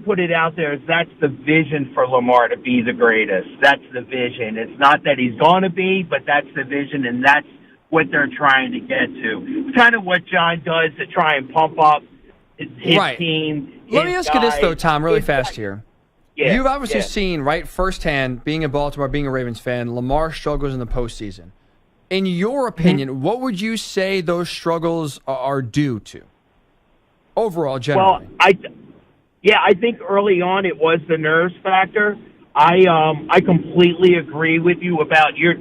put it out there as that's the vision for Lamar to be the greatest. That's the vision. It's not that he's going to be, but that's the vision, and that's what they're trying to get to. It's kind of what John does to try and pump up his team. Let me ask you this, though, Tom, really fast here. Yeah, You've obviously seen, right, firsthand, being in Baltimore, being a Ravens fan, Lamar struggles in the postseason. In your opinion, what would you say those struggles are due to? Overall, generally. Well, I think early on it was the nerves factor. I completely agree with you about you're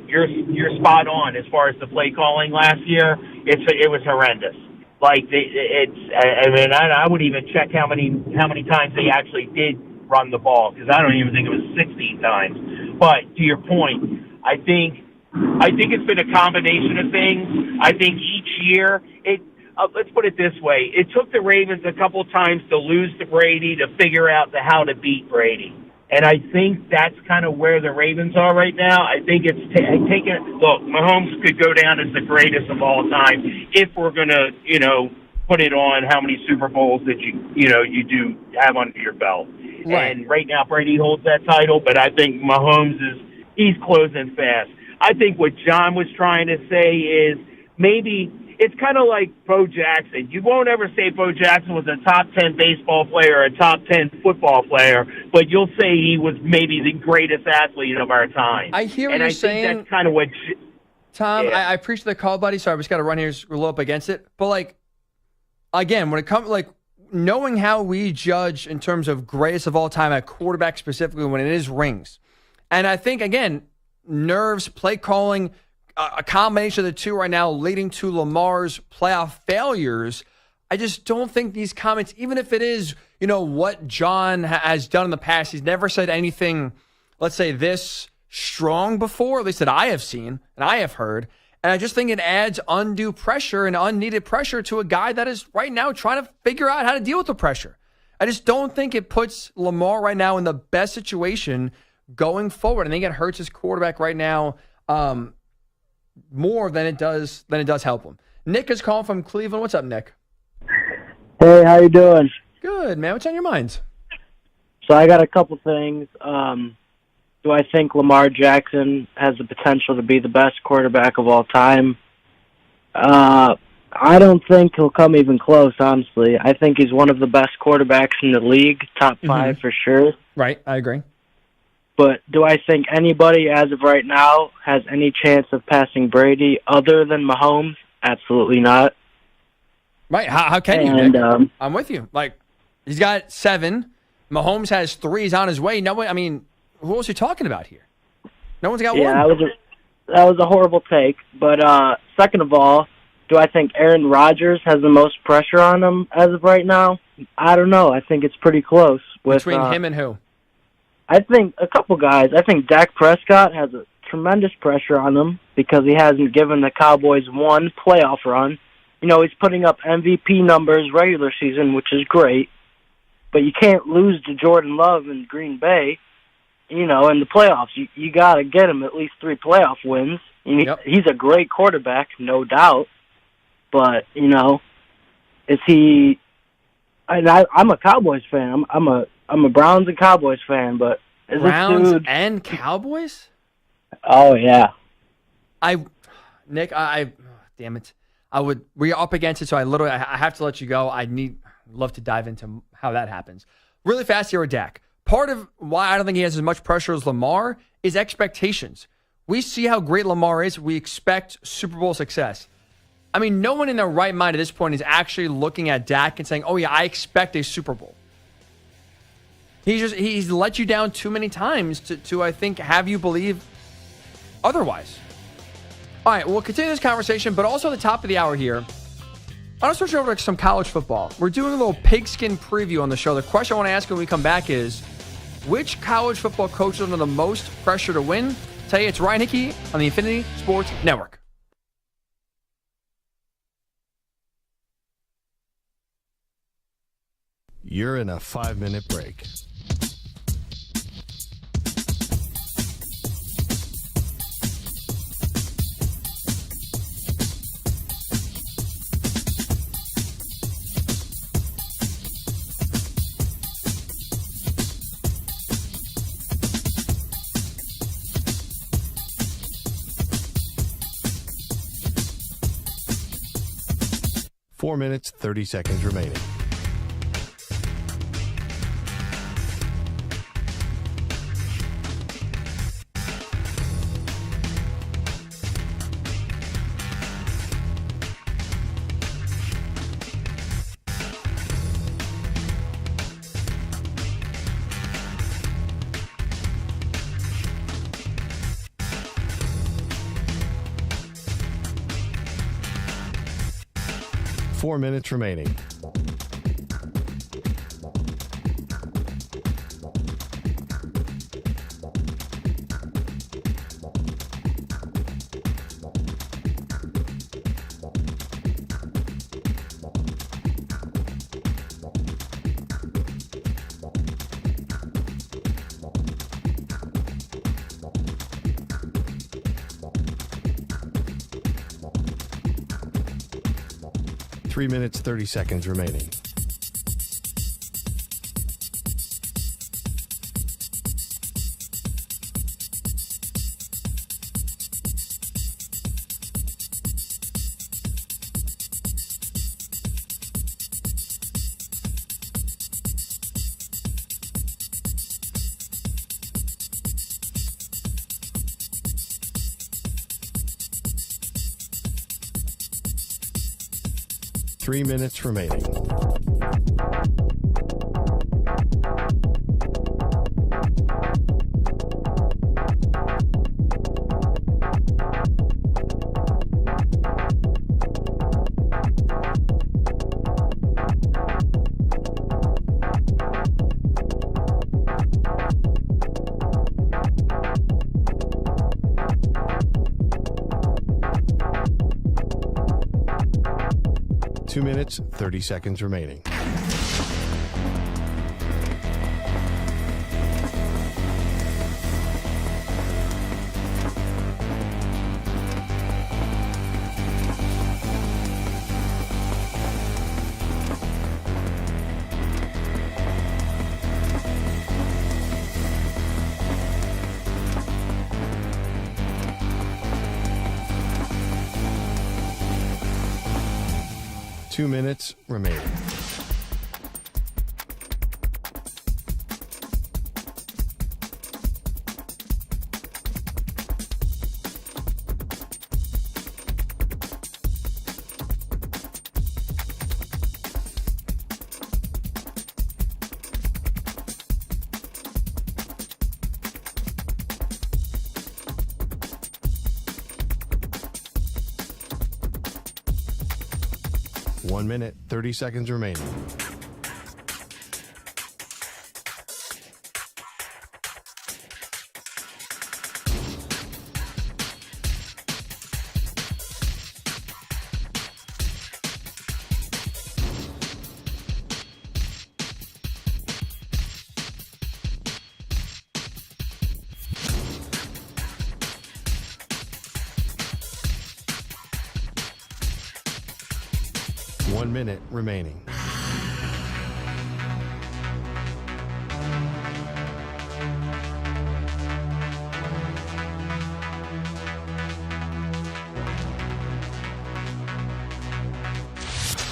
spot on as far as the play calling last year. It was horrendous. Like I would even check how many times they actually did run the ball, because I don't even think it was 16 times. But to your point, I think it's been a combination of things. I think each year let's put it this way. It took the Ravens a couple times to lose to Brady to figure out how to beat Brady. And I think that's kind of where the Ravens are right now. I think it's look, Mahomes could go down as the greatest of all time if we're going to, put it on how many Super Bowls that you do have under your belt. Right. And right now Brady holds that title, but I think Mahomes he's closing fast. I think what John was trying to say is maybe it's kind of like Bo Jackson. You won't ever say Bo Jackson was a top 10 baseball player or a top 10 football player, but you'll say he was maybe the greatest athlete of our time. I hear what you're saying. Think that's kind of what... Tom, I appreciate the call, buddy. Sorry, we just got to run here a little up against it. But, again, when it comes, knowing how we judge in terms of greatest of all time at quarterback specifically when it is rings. And I think, again, nerves, play calling, a combination of the two right now leading to Lamar's playoff failures. I just don't think these comments, even if it is, what John has done in the past, he's never said anything, let's say, this strong before, at least that I have seen and I have heard. And I just think it adds undue pressure and unneeded pressure to a guy that is right now trying to figure out how to deal with the pressure. I just don't think it puts Lamar right now in the best situation going forward. I think it hurts his quarterback right now more than it does help him. Nick is calling from Cleveland. What's up, Nick? Hey, how you doing? Good, man. What's on your mind? So I got a couple things. Do I think Lamar Jackson has the potential to be the best quarterback of all time? I don't think he'll come even close, honestly. I think he's one of the best quarterbacks in the league, top 5 for sure. Right, I agree. But do I think anybody, as of right now, has any chance of passing Brady other than Mahomes? Absolutely not. Right, how can you, Nick? I'm with you. Like, he's got 7. Mahomes has 3. He's on his way. No one, I mean, who else are you talking about here? No one's got one. Yeah, that was a horrible take. But second of all, do I think Aaron Rodgers has the most pressure on him as of right now? I don't know. I think it's pretty close. Between him and who? I think a couple guys. I think Dak Prescott has a tremendous pressure on him because he hasn't given the Cowboys one playoff run. He's putting up MVP numbers regular season, which is great, but you can't lose to Jordan Love in Green Bay. In the playoffs, you got to get him at least 3 playoff wins. Yep. He's a great quarterback, no doubt, but is he? I'm a Cowboys fan. I'm a Browns and Cowboys fan, but is Browns this dude... and Cowboys? Oh yeah. Nick, damn it. We're up against it, so I have to let you go. Love to dive into how that happens. Really fast here with Dak. Part of why I don't think he has as much pressure as Lamar is expectations. We see how great Lamar is. We expect Super Bowl success. I mean, no one in their right mind at this point is actually looking at Dak and saying, oh yeah, I expect a Super Bowl. He's let you down too many times to I think, have you believe otherwise. All right, we'll continue this conversation, but also at the top of the hour here, I want to switch over to some college football. We're doing a little pigskin preview on the show. The question I want to ask when we come back is, which college football coach is under the most pressure to win? Tell you, it's Ryan Hickey on the Infinity Sports Network. You're in a 5-minute break. Four minutes, 30 seconds remaining. Four minutes remaining. Three minutes, 30 seconds remaining. Three minutes remaining. 2 minutes, 30 seconds remaining. Two minutes remaining. One minute, 30 seconds remaining. One minute remaining.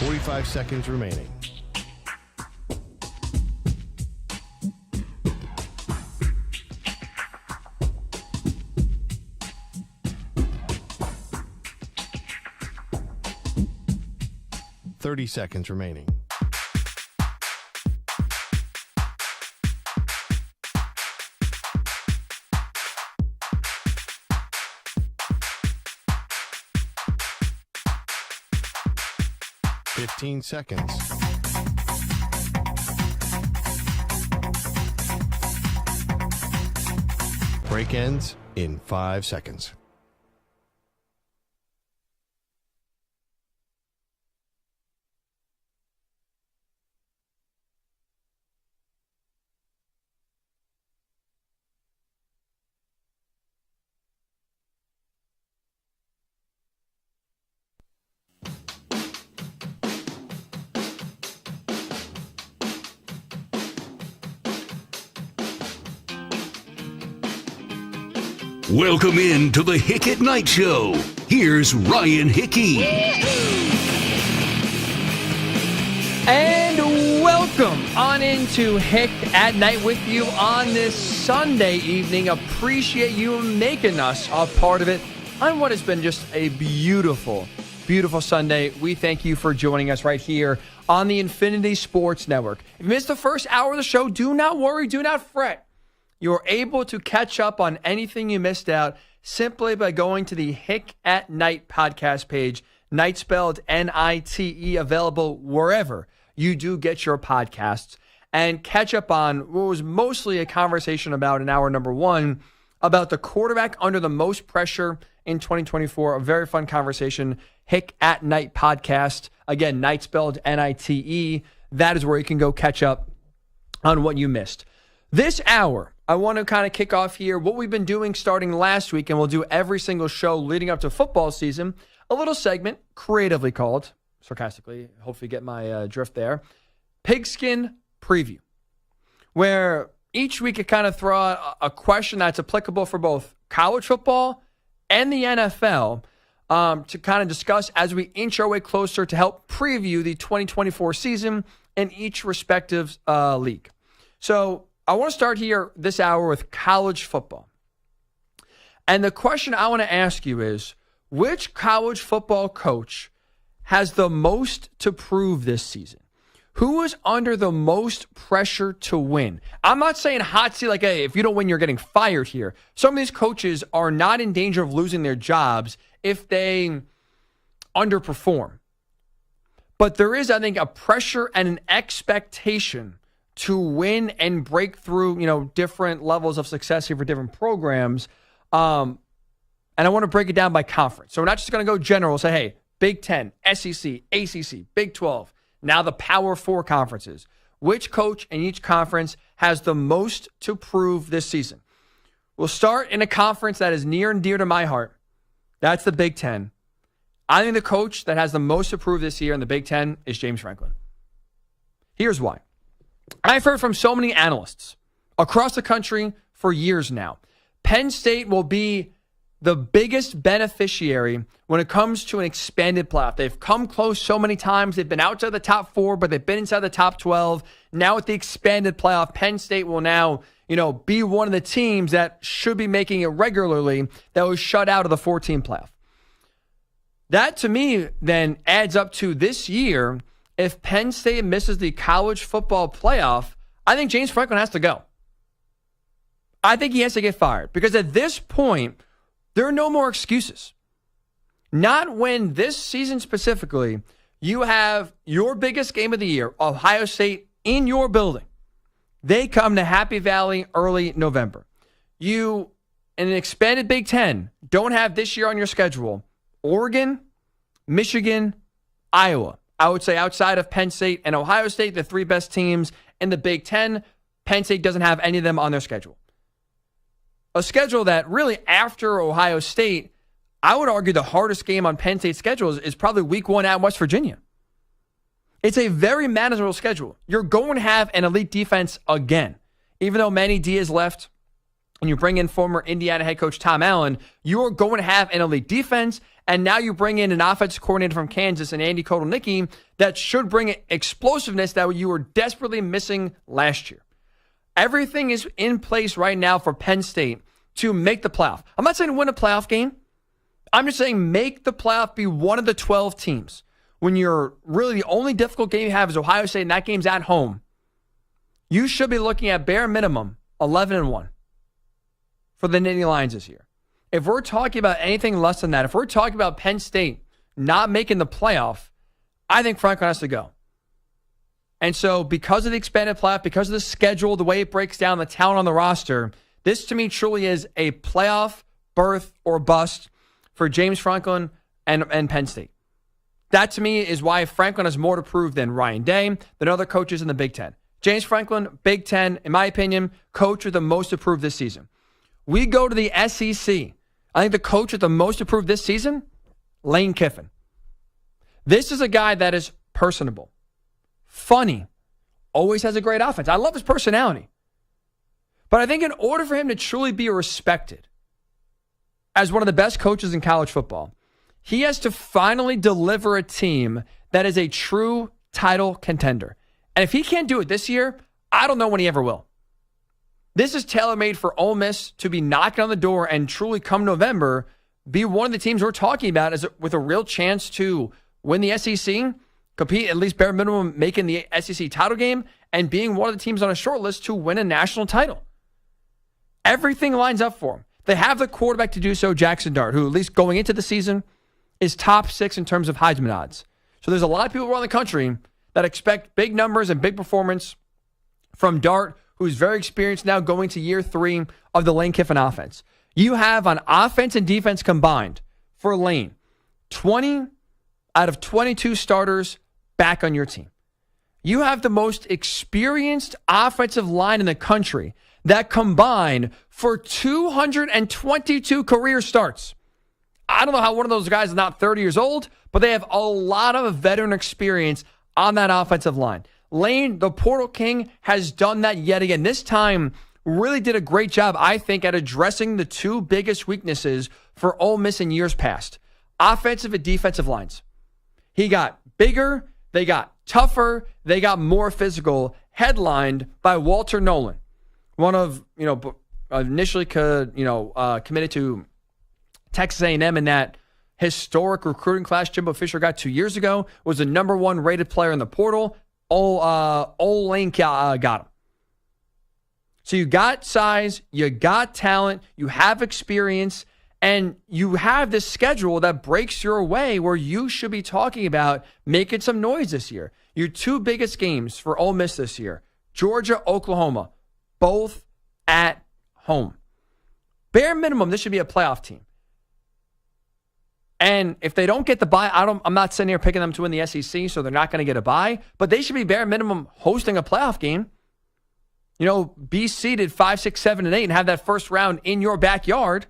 Forty-five seconds remaining. Thirty seconds remaining. Fifteen seconds. Break ends in 5 seconds. Welcome in to the Hick At Nite Show. Here's Ryan Hickey. And welcome on into Hick At Nite with you on this Sunday evening. Appreciate you making us a part of it on what has been just a beautiful, beautiful Sunday. We thank you for joining us right here on the Infinity Sports Network. If you missed the first hour of the show, do not worry, do not fret. You're able to catch up on anything you missed out simply by going to the Hick At Nite podcast page, Nite spelled N-I-T-E, available wherever you do get your podcasts, and catch up on what was mostly a conversation about in hour number one about the quarterback under the most pressure in 2024. A very fun conversation. Hick At Nite podcast. Again, Nite spelled N-I-T-E. That is where you can go catch up on what you missed. This hour, I want to kind of kick off here what we've been doing starting last week, and we'll do every single show leading up to football season. A little segment creatively called, sarcastically, hopefully get my drift there, Pigskin Preview, where each week I kind of throw out a question that's applicable for both college football and the NFL to kind of discuss as we inch our way closer to help preview the 2024 season in each respective league. So I want to start here this hour with college football. And the question I want to ask you is, which college football coach has the most to prove this season? Who is under the most pressure to win? I'm not saying hot seat like, hey, if you don't win, you're getting fired here. Some of these coaches are not in danger of losing their jobs if they underperform. But there is, I think, a pressure and an expectation to win and break through, different levels of success here for different programs. And I want to break it down by conference. So we're not just going to go general, say, hey, Big 10, SEC, ACC, Big 12, now the Power 4 conferences. Which coach in each conference has the most to prove this season? We'll start in a conference that is near and dear to my heart. That's the Big 10. I think the coach that has the most to prove this year in the Big 10 is James Franklin. Here's why. I've heard from so many analysts across the country for years now. Penn State will be the biggest beneficiary when it comes to an expanded playoff. They've come close so many times. They've been outside the top 4, but they've been inside the top 12. Now with the expanded playoff, Penn State will now, be one of the teams that should be making it regularly that was shut out of the 14 playoff. That, to me, then adds up to this year. If Penn State misses the college football playoff, I think James Franklin has to go. I think he has to get fired because at this point, there are no more excuses. Not when this season specifically, you have your biggest game of the year, Ohio State, in your building. They come to Happy Valley early November. You, in an expanded Big 10, don't have this year on your schedule Oregon, Michigan, Iowa. I would say outside of Penn State and Ohio State, the 3 best teams in the Big 10, Penn State doesn't have any of them on their schedule. A schedule that really after Ohio State, I would argue the hardest game on Penn State's schedule is probably week 1 at West Virginia. It's a very manageable schedule. You're going to have an elite defense again. Even though Manny Diaz left and you bring in former Indiana head coach Tom Allen, you're going to have an elite defense. And now you bring in an offensive coordinator from Kansas and Andy Kotelnicki that should bring explosiveness that you were desperately missing last year. Everything is in place right now for Penn State to make the playoff. I'm not saying win a playoff game. I'm just saying make the playoff, be one of the 12 teams. When you're really the only difficult game you have is Ohio State and that game's at home, you should be looking at bare minimum 11-1 for the Nittany Lions this year. If we're talking about anything less than that, if we're talking about Penn State not making the playoff, I think Franklin has to go. And so because of the expanded playoff, because of the schedule, the way it breaks down, the talent on the roster, this to me truly is a playoff berth or bust for James Franklin and Penn State. That to me is why Franklin has more to prove than Ryan Day, than other coaches in the Big Ten. James Franklin, Big Ten, in my opinion, coach with the most to prove this season. We go to the SEC. I think the coach with the most to prove this season, Lane Kiffin. This is a guy that is personable, funny, always has a great offense. I love his personality. But I think in order for him to truly be respected as one of the best coaches in college football, he has to finally deliver a team that is a true title contender. And if he can't do it this year, I don't know when he ever will. This is tailor-made for Ole Miss to be knocking on the door and truly come November, be one of the teams we're talking about with a real chance to win the SEC, compete at least bare minimum, making the SEC title game, and being one of the teams on a short list to win a national title. Everything lines up for him. They have the quarterback to do so, Jackson Dart, who at least going into the season is top 6 in terms of Heisman odds. So there's a lot of people around the country that expect big numbers and big performance from Dart, who's very experienced now going to year 3 of the Lane Kiffin offense. You have on offense and defense combined for Lane, 20 out of 22 starters back on your team. You have the most experienced offensive line in the country that combined for 222 career starts. I don't know how one of those guys is not 30 years old, but they have a lot of veteran experience on that offensive line. Lane, the Portal King, has done that yet again. This time, really did a great job, I think, at addressing the 2 biggest weaknesses for Ole Miss in years past. Offensive and defensive lines. He got bigger, they got tougher, they got more physical, headlined by Walter Nolan. One of, initially committed to Texas A&M in that historic recruiting class Jimbo Fisher got 2 years ago, was the number 1 rated player in the portal. Ole Lane got him. So you got size, you got talent, you have experience, and you have this schedule that breaks your way where you should be talking about making some noise this year. Your 2 biggest games for Ole Miss this year, Georgia, Oklahoma, both at home. Bare minimum, this should be a playoff team. And if they don't get the bye, I'm not sitting here picking them to win the SEC, so they're not going to get a bye. But they should be bare minimum hosting a playoff game. Be seeded 5, 6, 7, and 8 and have that first round in your backyard.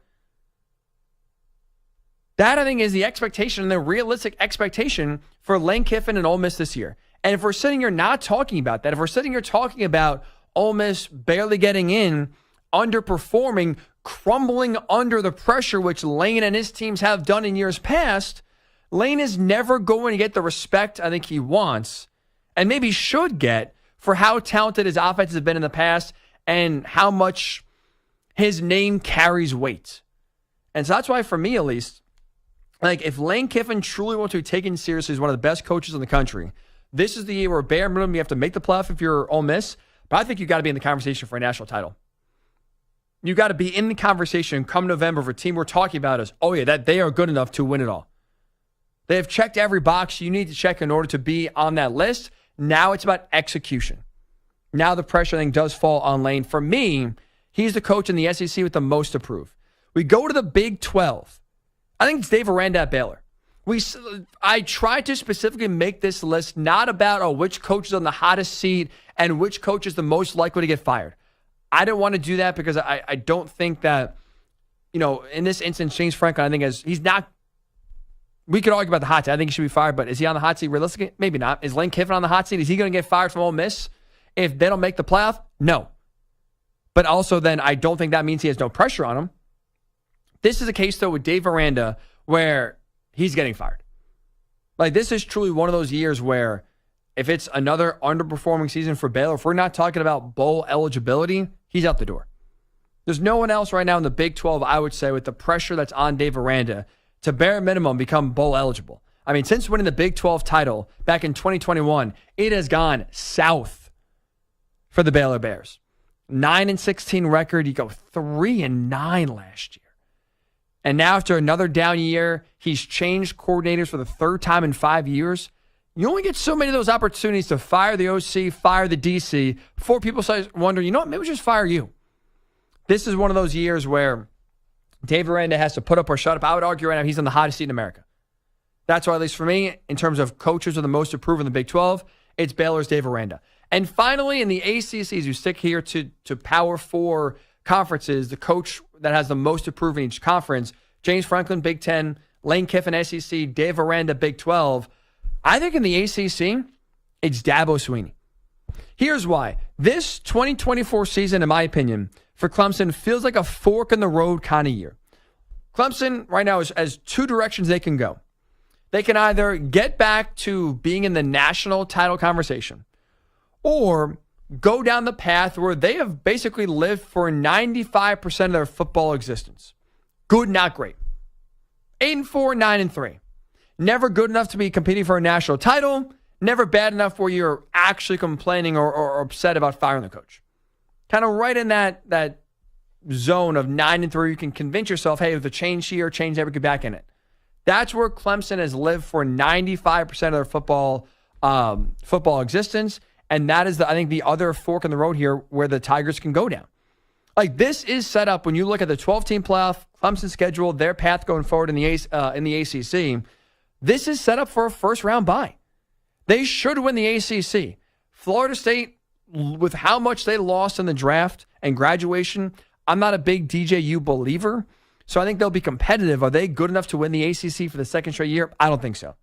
That, I think, is the expectation and the realistic expectation for Lane Kiffin and Ole Miss this year. And if we're sitting here not talking about that, if we're sitting here talking about Ole Miss barely getting in, underperforming, crumbling under the pressure, which Lane and his teams have done in years past, Lane is never going to get the respect I think he wants and maybe should get for how talented his offenses have been in the past and how much his name carries weight. And so that's why, for me at least, if Lane Kiffin truly wants to be taken seriously as one of the best coaches in the country, this is the year where bare minimum you have to make the playoff if you're Ole Miss, but I think you got to be in the conversation for a national title. You got to be in the conversation come November for a team we're talking about as, that they are good enough to win it all. They have checked every box you need to check in order to be on that list. Now it's about execution. Now the pressure, I think, does fall on Lane. For me, he's the coach in the SEC with the most to prove. We go to the Big 12. I think it's Dave Aranda at Baylor. I tried to specifically make this list not about which coach is on the hottest seat and which coach is the most likely to get fired. I didn't want to do that because I don't think that, in this instance, James Franklin, I think he's not. We could argue about the hot seat. I think he should be fired, but is he on the hot seat realistically? Maybe not. Is Lane Kiffin on the hot seat? Is he going to get fired from Ole Miss if they don't make the playoff? No. But also then I don't think that means he has no pressure on him. This is a case, though, with Dave Aranda where he's getting fired. This is truly one of those years where if it's another underperforming season for Baylor, if we're not talking about bowl eligibility, he's out the door. There's no one else right now in the Big 12, I would say, with the pressure that's on Dave Aranda to bare minimum become bowl eligible. I mean, since winning the Big 12 title back in 2021, it has gone south for the Baylor Bears. 9-16 record. You go 3-9 last year. And now after another down year, he's changed coordinators for the third time in 5 years. You only get so many of those opportunities to fire the OC, fire the DC, before people start wondering, maybe we just fire you. This is one of those years where Dave Aranda has to put up or shut up. I would argue right now he's on the hottest seat in America. That's why, at least for me, in terms of coaches are the most approved in the Big 12, it's Baylor's Dave Aranda. And finally, in the ACCs, you stick here to Power 4 conferences, the coach that has the most approved in each conference, James Franklin, Big 10, Lane Kiffin, SEC, Dave Aranda, Big 12. I think in the ACC, it's Dabo Swinney. Here's why. This 2024 season, in my opinion, for Clemson feels like a fork in the road kind of year. Clemson right now has two directions they can go. They can either get back to being in the national title conversation or go down the path where they have basically lived for 95% of their football existence. Good, not great. 8-4, 9-3. Never good enough to be competing for a national title. Never bad enough where you're actually complaining or upset about firing the coach. Kind of right in that zone of 9-3, you can convince yourself, hey, with a change here, change there, we get back in it. That's where Clemson has lived for 95% of their football existence. And that is, I think, the other fork in the road here where the Tigers can go down. This is set up when you look at the 12-team playoff, Clemson schedule, their path going forward in the ACC. This is set up for a first-round bye. They should win the ACC. Florida State, with how much they lost in the draft and graduation, I'm not a big DJU believer, so I think they'll be competitive. Are they good enough to win the ACC for the second straight year? I don't think so.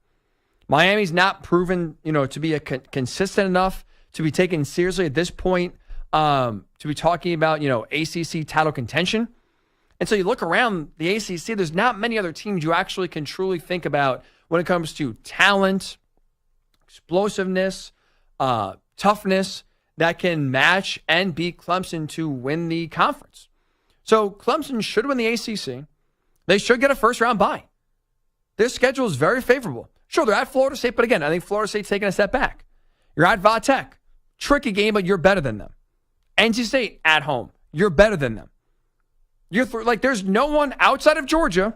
Miami's not proven, to be consistent enough to be taken seriously at this point, to be talking about, ACC title contention. And so you look around the ACC, there's not many other teams you actually can truly think about when it comes to talent, explosiveness, toughness that can match and beat Clemson to win the conference. So Clemson should win the ACC. They should get a first-round bye. Their schedule is very favorable. Sure, they're at Florida State, but again, I think Florida State's taking a step back. You're at Va Tech. Tricky game, but you're better than them. NC State at home. You're better than them. There's no one outside of Georgia.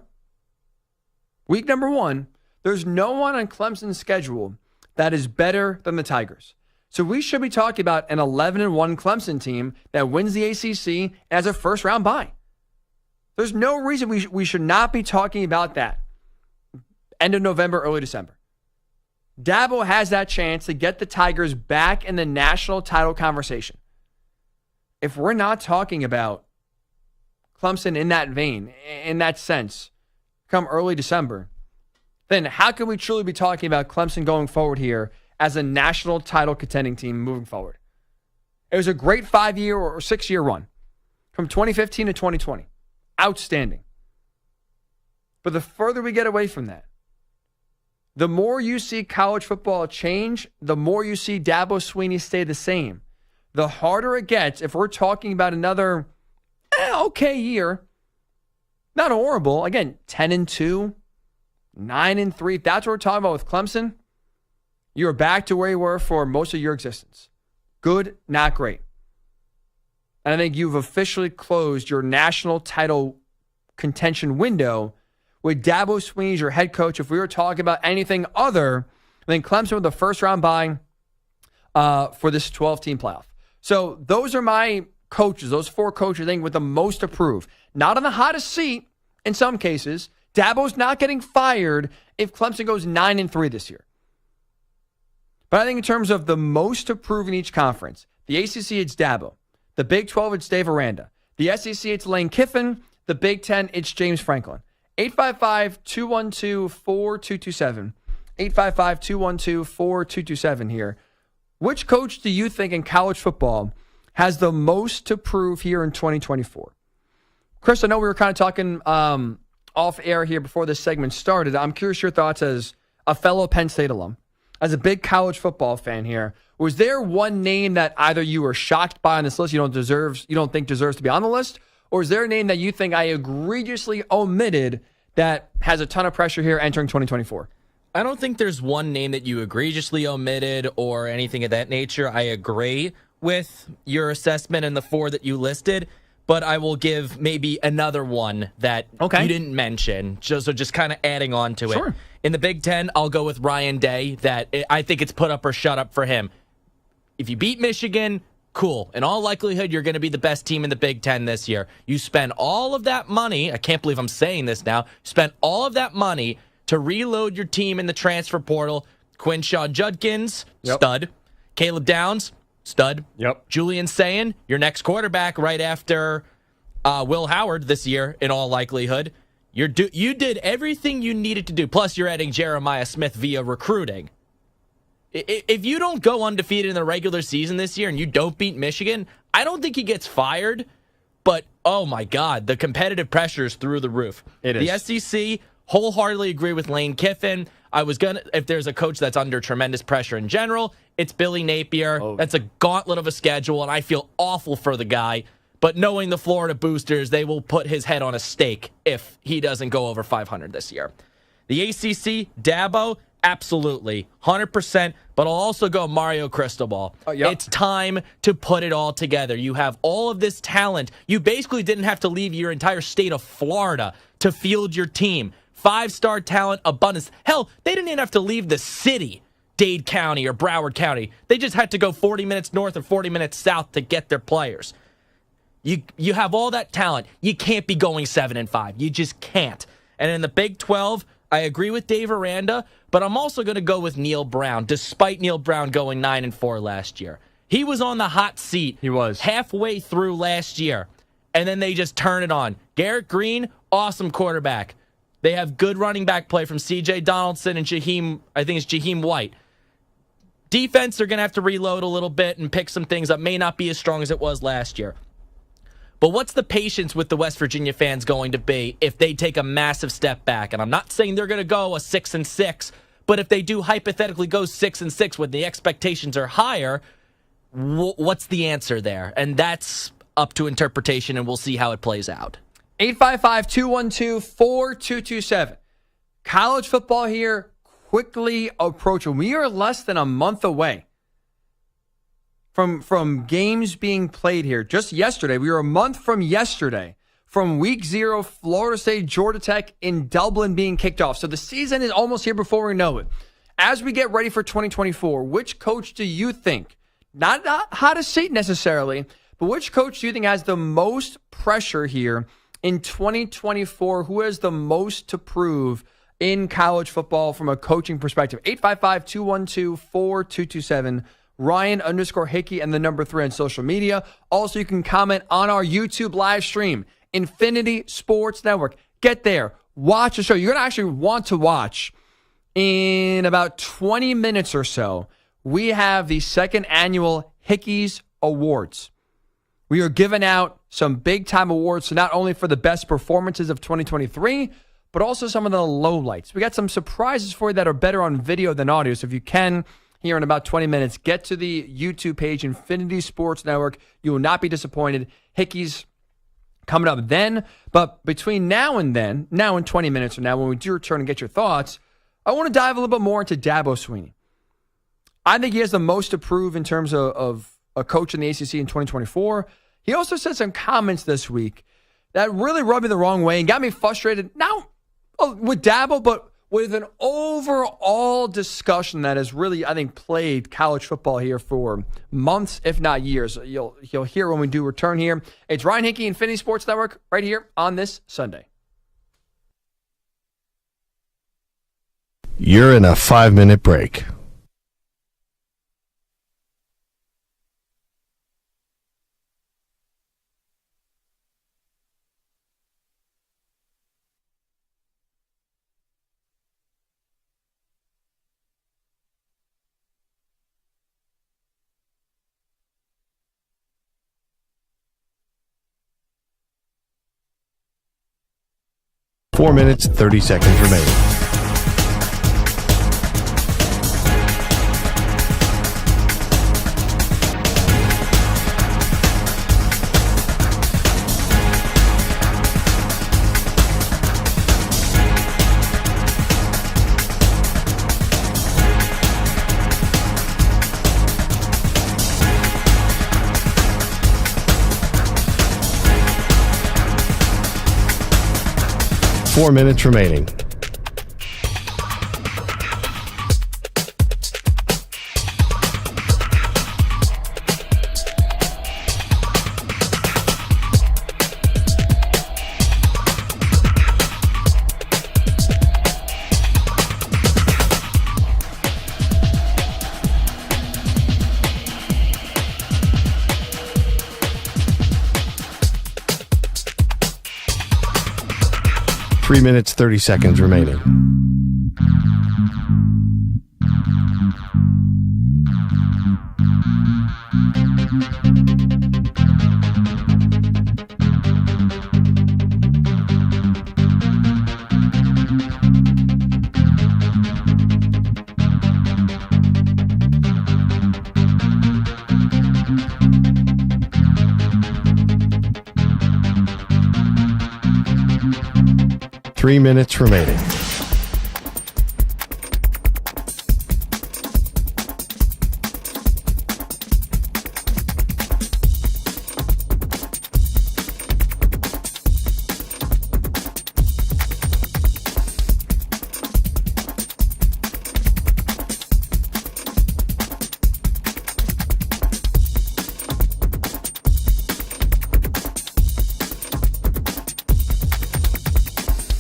Week number 1, there's no one on Clemson's schedule that is better than the Tigers. So we should be talking about an 11-1 Clemson team that wins the ACC as a first-round bye. There's no reason we should not be talking about that. end of November, early December. Dabo has that chance to get the Tigers back in the national title conversation. If we're not talking about Clemson in that vein, in that sense, come early December, then how can we truly be talking about Clemson going forward here as a national title contending team moving forward? It was a great 5-year or 6-year run from 2015 to 2020. Outstanding. But the further we get away from that, the more you see college football change, the more you see Dabo Swinney stay the same. The harder it gets if we're talking about another okay year. Not horrible. Again, 10-2, 9-3. If that's what we're talking about with Clemson, you're back to where you were for most of your existence. Good, not great. And I think you've officially closed your national title contention window with Dabo Swinney as your head coach. If we were talking about anything other than Clemson with the first round bye for this 12-team playoff. So those are my coaches, those 4 coaches, I think, with the most to prove. Not on the hottest seat in some cases. Dabo's not getting fired if Clemson goes 9-3 this year. But I think in terms of the most to prove in each conference, the ACC, it's Dabo. The Big 12, it's Dave Aranda. The SEC, it's Lane Kiffin. The Big 10, it's James Franklin. 855-212-4227. 855-212-4227 here. Which coach do you think in college football has the most to prove here in 2024? Chris, I know we were kind of talking off air here before this segment started. I'm curious your thoughts as a fellow Penn State alum, as a big college football fan here. Was there one name that either you were shocked by on this list, you don't think deserves to be on the list, or is there a name that you think I egregiously omitted that has a ton of pressure here entering 2024? I don't think there's one name that you egregiously omitted or anything of that nature. I agree with your assessment and the 4 that you listed, but I will give maybe another one that you didn't mention, just kind of adding on to it. In the Big Ten, I'll go with Ryan Day. I think it's put up or shut up for him. If you beat Michigan, cool. In all likelihood, you're going to be the best team in the Big Ten this year. You spend all of that money. I can't believe I'm saying this now. Spent all of that money to reload your team in the transfer portal. Quinshaw Judkins, stud. Caleb Downs, stud. Julian Sayin, your next quarterback right after Will Howard this year, in all likelihood. You did everything you needed to do. Plus, you're adding Jeremiah Smith via recruiting. If you don't go undefeated in the regular season this year and you don't beat Michigan, I don't think he gets fired. But, oh, my God, the competitive pressure is through the roof. It is. The SEC, wholeheartedly agree with Lane Kiffin. If there's a coach that's under tremendous pressure in general, it's Billy Napier. That's a gauntlet of a schedule, and I feel awful for the guy. But knowing the Florida Boosters, they will put his head on a stake if he doesn't go over 500 this year. The ACC, Dabo, absolutely, 100%. But I'll also go Mario Cristobal. It's time to put it all together. You have all of this talent. You basically didn't have to leave your entire state of Florida to field your team. 5-star talent, abundance. Hell, they didn't even have to leave the city, Dade County or Broward County. They just had to go 40 minutes north or 40 minutes south to get their players. You have all that talent. You can't be going 7-5. You just can't. And in the Big 12, I agree with Dave Aranda, but I'm also going to go with Neil Brown, despite Neil Brown going 9-4 last year. He was on the hot seat. He was halfway through last year, and then they just turn it on. Garrett Green, awesome quarterback. They have good running back play from C.J. Donaldson and Jaheim White. Defense, they're going to have to reload a little bit and pick some things up. May not be as strong as it was last year. But what's the patience with the West Virginia fans going to be if they take a massive step back? And I'm not saying they're going to go a 6-6, but if they do hypothetically go 6-6 when the expectations are higher, what's the answer there? And that's up to interpretation, and we'll see how it plays out. 855-212-4227. College football here quickly approaching. We are less than a month away from games being played here. Just yesterday, we were a month from yesterday, from week 0, Florida State, Georgia Tech in Dublin being kicked off. So the season is almost here before we know it. As we get ready for 2024, which coach do you think, not hottest seat necessarily, but which coach do you think has the most pressure here in 2024? Who has the most to prove in college football from a coaching perspective. 855-212-4227. Ryan_Hickey and the number 3 on social media. Also, you can comment on our YouTube live stream, Infinity Sports Network. Get there. Watch the show. You're going to actually want to watch in about 20 minutes or so. We have the second annual Hickey's Awards. We are giving out some big-time awards, so not only for the best performances of 2023, but also some of the lowlights. We got some surprises for you that are better on video than audio, so if you can, here in about 20 minutes, get to the YouTube page, Infinity Sports Network. You will not be disappointed. Hickey's coming up then, but between now and then, now and 20 minutes from now, when we do return and get your thoughts, I want to dive a little bit more into Dabo Swinney. I think he has the most to prove in terms of a coach in the ACC in 2024. He also said some comments this week that really rubbed me the wrong way and got me frustrated, not with Dabo, but with an overall discussion that has really, I think, plagued college football here for months, if not years. You'll hear when we do return here. It's Ryan Hickey, Infinity Sports Network, right here on this Sunday. You're in a 5-minute break. Four minutes, 30 seconds remaining. Four minutes remaining. Three minutes, 30 seconds remaining. Three minutes remaining.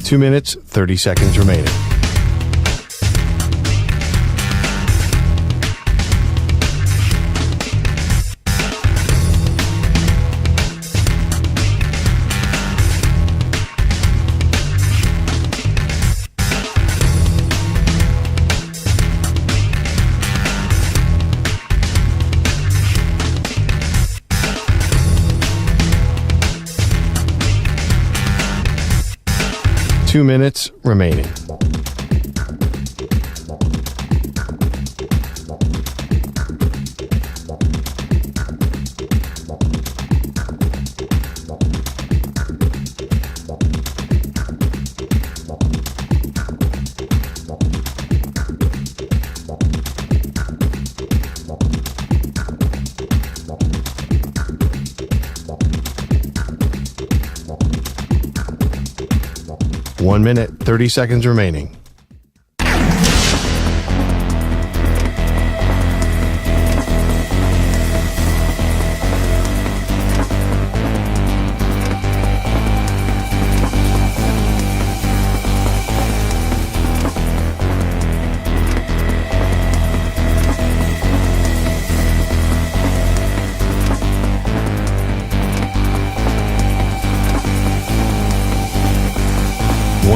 Two minutes, 30 seconds remaining. Two minutes remaining. One minute, 30 seconds remaining.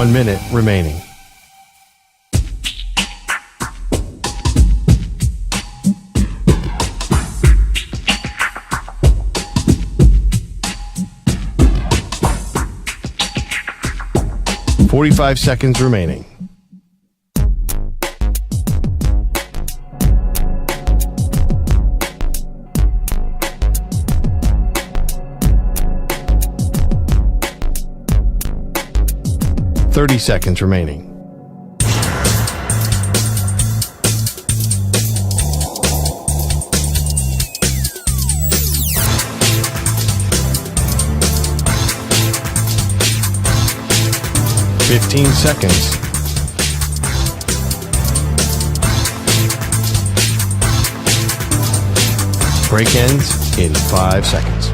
1 minute remaining. "45 seconds remaining. "30 seconds remaining. "15 seconds. Break ends in 5 seconds.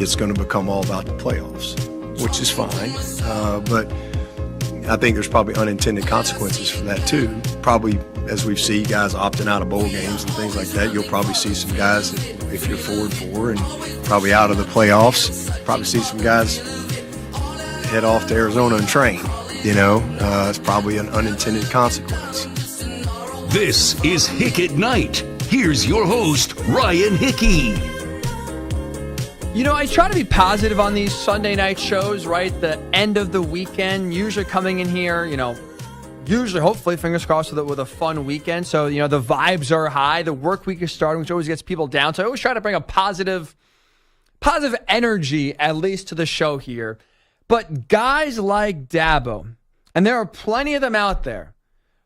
It's going to become all about the playoffs, which is fine. But I think there's probably unintended consequences for that too. Probably, as we've seen guys opting out of bowl games and things like that, you'll probably see some guys, that, if you're 4-4 and probably out of the playoffs, probably see some guys head off to Arizona and train. It's probably an unintended consequence. This is Hick at Night. Here's your host, Ryan Hickey. I try to be positive on these Sunday night shows, right? The end of the weekend, usually coming in here, usually, hopefully, fingers crossed, with a fun weekend. So, the vibes are high. The work week is starting, which always gets people down. So I always try to bring a positive energy, at least, to the show here. But guys like Dabo, and there are plenty of them out there,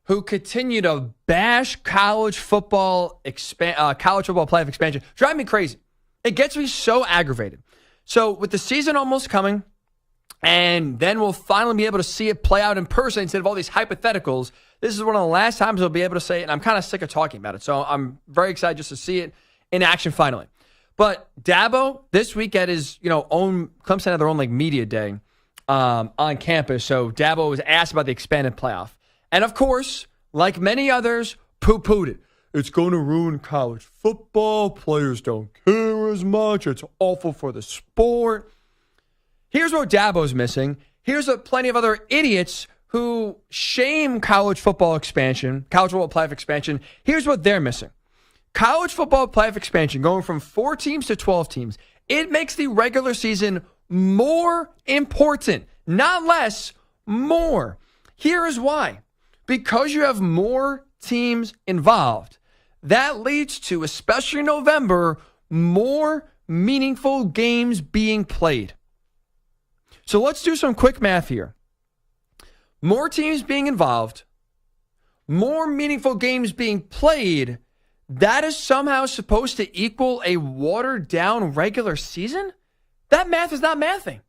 who continue to bash college football playoff expansion, drive me crazy. It gets me so aggravated. So with the season almost coming, and then we'll finally be able to see it play out in person instead of all these hypotheticals, this is one of the last times we'll be able to say it, and I'm kind of sick of talking about it. So I'm very excited just to see it in action finally. But Dabo, this week at his own, Clemson had their own media day on campus. So Dabo was asked about the expanded playoff. And of course, like many others, poo-pooed it. It's going to ruin college football. Players don't care as much. It's awful for the sport. Here's what Dabo's missing. Here's plenty of other idiots who shame college football playoff expansion. Here's what they're missing. College football playoff expansion, going from 4 teams to 12 teams, it makes the regular season more important, not less, more. Here is why. Because you have more teams involved, that leads to, especially in November, more meaningful games being played. So let's do some quick math here. More teams being involved, more meaningful games being played, that is somehow supposed to equal a watered-down regular season? That math is not mathing.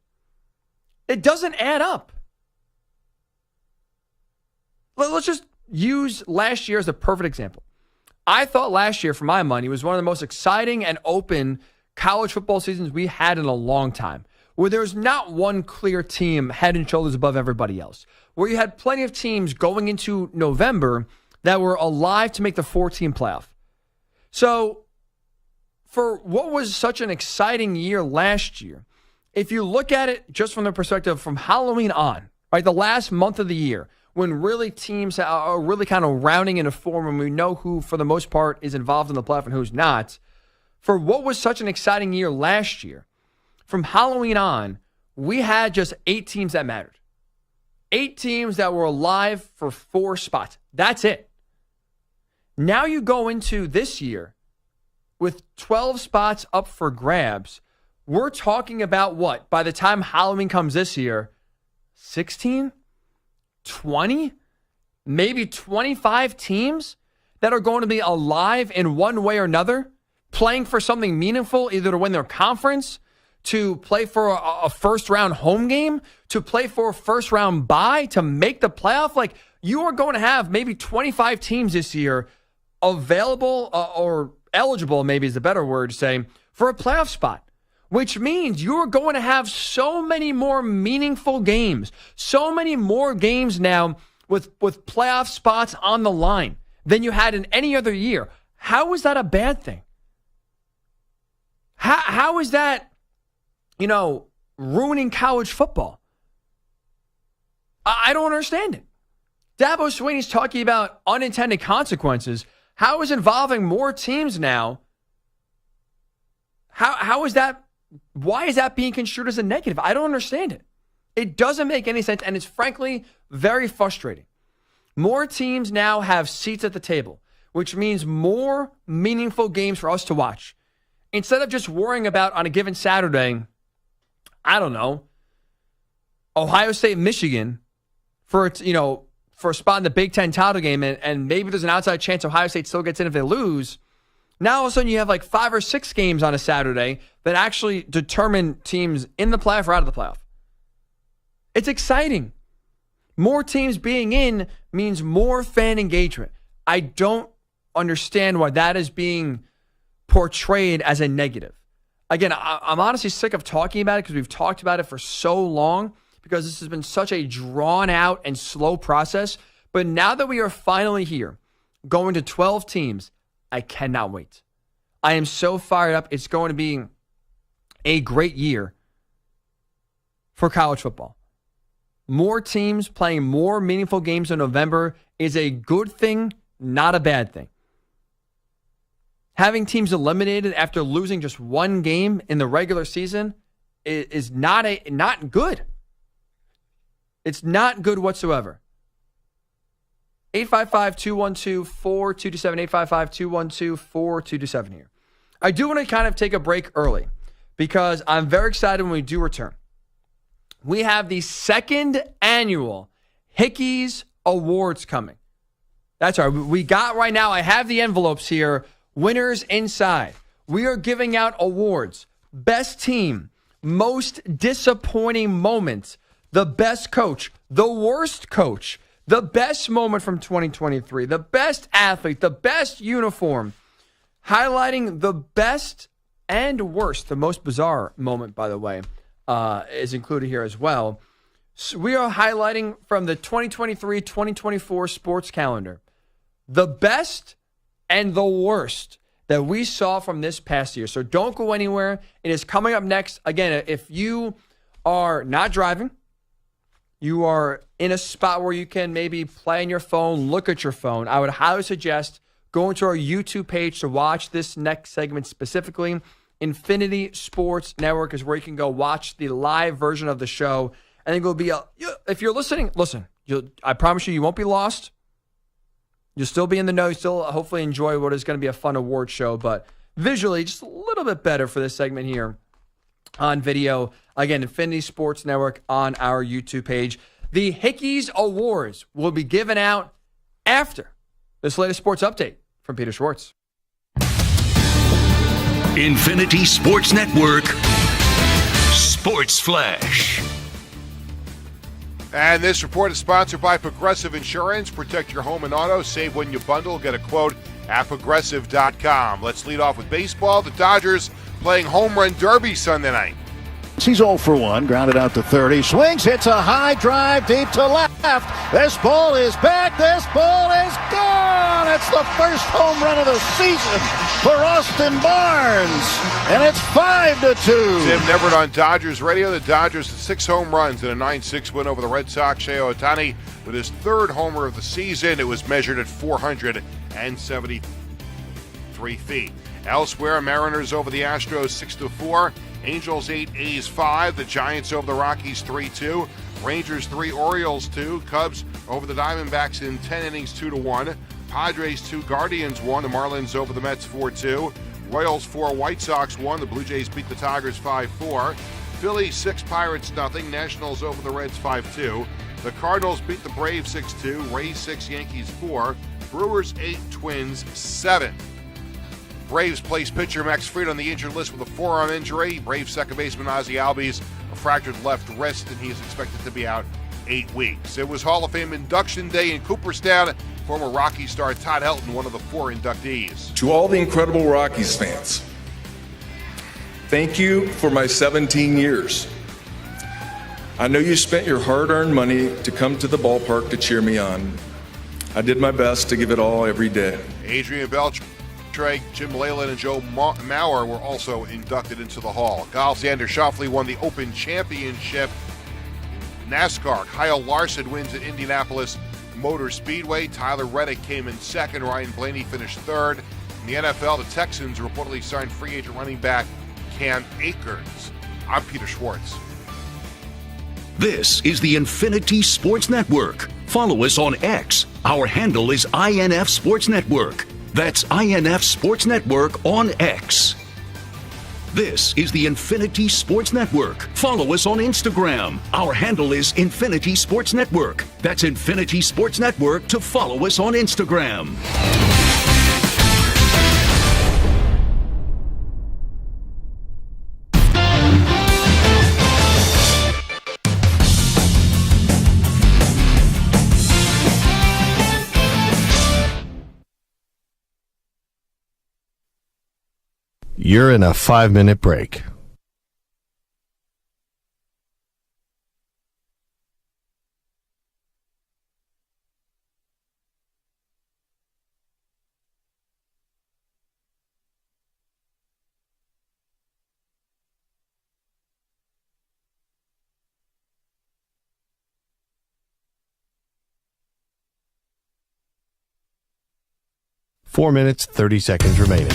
It doesn't add up. Let's just use last year as a perfect example. I thought last year, for my money, was one of the most exciting and open college football seasons we had in a long time, where there's not one clear team head and shoulders above everybody else, where you had plenty of teams going into November that were alive to make the 4-team playoff. So for what was such an exciting year last year, if you look at it just from the perspective from Halloween on, right, the last month of the year, when really teams are really kind of rounding into form and we know who, for the most part, is involved in the playoff and who's not, for what was such an exciting year last year, from Halloween on, we had just 8 teams that mattered. 8 teams that were alive for 4 spots. That's it. Now you go into this year with 12 spots up for grabs. We're talking about what? By the time Halloween comes this year, 16? 20, maybe 25 teams that are going to be alive in one way or another, playing for something meaningful, either to win their conference, to play for a first-round home game, to play for a first-round bye, to make the playoff. Like, you are going to have maybe 25 teams this year available or eligible, maybe is the better word to say, for a playoff spot, which means you're going to have so many more meaningful games, so many more games now with playoff spots on the line than you had in any other year. How is that a bad thing? How is that, ruining college football? I don't understand it. Dabo Swinney's talking about unintended consequences. How is involving more teams now? How is that? Why is that being construed as a negative? I don't understand it. It doesn't make any sense, and it's frankly very frustrating. More teams now have seats at the table, which means more meaningful games for us to watch. Instead of just worrying about on a given Saturday, I don't know, Ohio State, Michigan for a spot in the Big Ten title game, and maybe there's an outside chance Ohio State still gets in if they lose. Now all of a sudden you have like 5 or 6 games on a Saturday that actually determine teams in the playoff or out of the playoff. It's exciting. More teams being in means more fan engagement. I don't understand why that is being portrayed as a negative. Again, I'm honestly sick of talking about it because we've talked about it for so long, because this has been such a drawn out and slow process. But now that we are finally here, going to 12 teams, I cannot wait. I am so fired up. It's going to be a great year for college football. More teams playing more meaningful games in November is a good thing, not a bad thing. Having teams eliminated after losing just one game in the regular season is not good. It's not good whatsoever. 855-212-4227, 855-212-4227 here. I do want to kind of take a break early because I'm very excited when we do return. We have the 2nd annual Hickey's Awards coming. That's right. We got right now, I have the envelopes here. Winners inside. We are giving out awards. Best team, most disappointing moment, the best coach, the worst coach, the best moment from 2023, the best athlete, the best uniform, highlighting the best and worst. The most bizarre moment, by the way, is included here as well. So we are highlighting from the 2023-2024 sports calendar the best and the worst that we saw from this past year. So don't go anywhere. It is coming up next. Again, if you are not driving, you are in a spot where you can maybe play on your phone, look at your phone, I would highly suggest going to our YouTube page to watch this next segment specifically. Infinity Sports Network is where you can go watch the live version of the show. I think it will be, if you're listening, listen, I promise you won't be lost. You'll still be in the know. You still hopefully enjoy what is going to be a fun award show, but visually just a little bit better for this segment here on video. Again, Infinity Sports Network on our YouTube page. The Hickey's Awards will be given out after this latest sports update from Peter Schwartz. Infinity Sports Network Sports Flash. And this report is sponsored by Progressive Insurance. Protect your home and auto. Save when you bundle. Get a quote at Progressive.com. Let's lead off with baseball. The Dodgers playing home run derby Sunday night. He's 0 for 1, grounded out to 30. Swings, hits a high drive deep to left. This ball is back. This ball is gone. It's the first home run of the season for Austin Barnes. And it's 5-2. Tim Neverett on Dodgers radio. The Dodgers 6 home runs in a 9-6 win over the Red Sox. Shohei Ohtani with his 3rd homer of the season. It was measured at 473 feet. Elsewhere, Mariners over the Astros 6-4. Angels 8, A's 5. The Giants over the Rockies 3-2. Rangers 3, Orioles 2. Cubs over the Diamondbacks in 10 innings 2-1. Padres 2, Guardians 1. The Marlins over the Mets 4-2. Royals 4, White Sox 1. The Blue Jays beat the Tigers 5-4. Phillies 6, Pirates 0. Nationals over the Reds 5-2. The Cardinals beat the Braves 6-2. Rays 6, Yankees 4. Brewers 8, Twins 7. Braves placed pitcher Max Fried on the injured list with a forearm injury. Braves second baseman Ozzie Albies a fractured left wrist, and he is expected to be out 8 weeks. It was Hall of Fame induction day in Cooperstown. Former Rocky star Todd Helton, one of the 4 inductees. To all the incredible Rockies fans, Thank you for my 17 years. I know you spent your hard-earned money to come to the ballpark to cheer me on. I did my best to give it all every day. Adrian Beltre, Jim Leyland, and Joe Mauer were also inducted into the Hall. Golf, Xander Schauffele won the Open Championship. NASCAR, Kyle Larson wins at Indianapolis Motor Speedway. Tyler Reddick came in second. Ryan Blaney finished third. In the NFL, the Texans reportedly signed free agent running back Cam Akers. I'm Peter Schwartz. This is the Infinity Sports Network. Follow us on X. Our handle is INF Sports Network. That's INF Sports Network on X. This is the Infinity Sports Network. Follow us on Instagram. Our handle is Infinity Sports Network. That's Infinity Sports Network to follow us on Instagram. You're in a 5-minute break. Four minutes, 30 seconds remaining.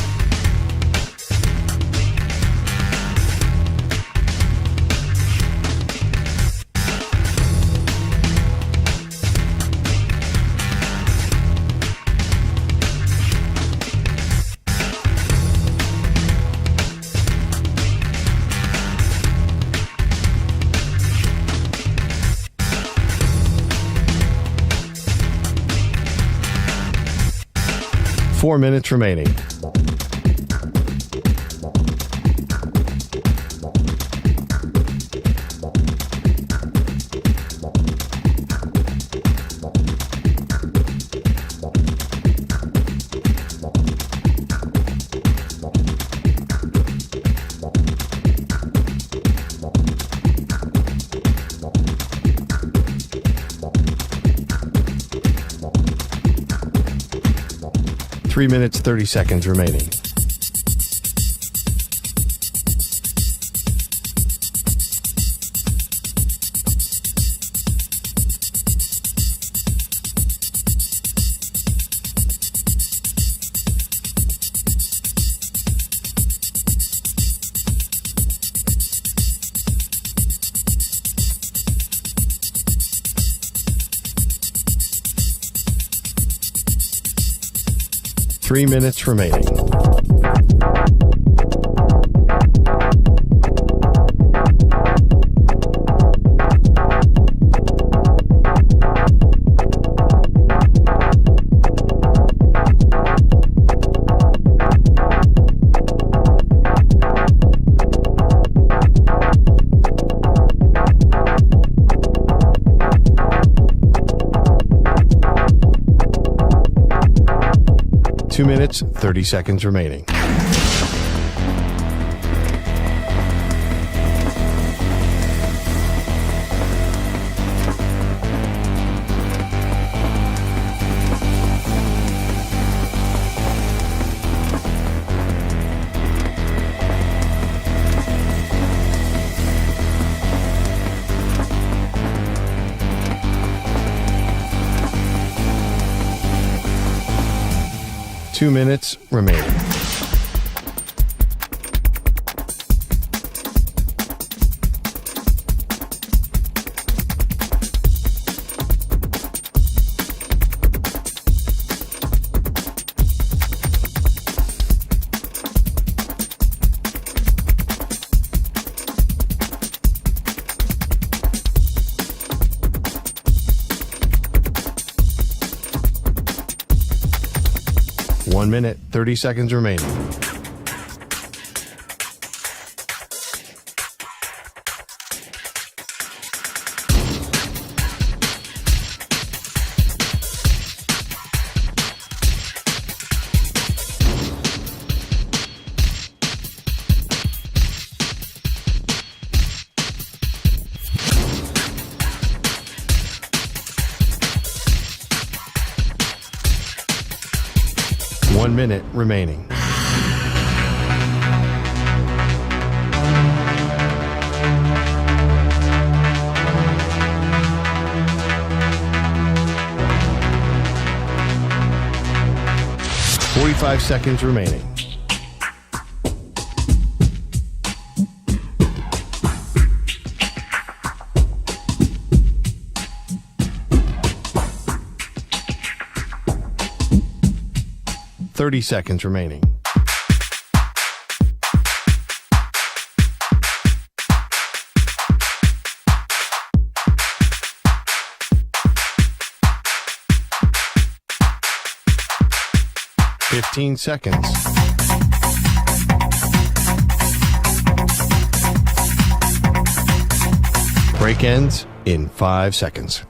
Four minutes remaining. Three minutes, 30 seconds remaining. Three minutes remaining. Two minutes, 30 seconds remaining. Two minutes remaining. One minute, 30 seconds remaining. 1 minute remaining. Five seconds remaining. Seconds remaining. Seconds. Break ends in 5 seconds.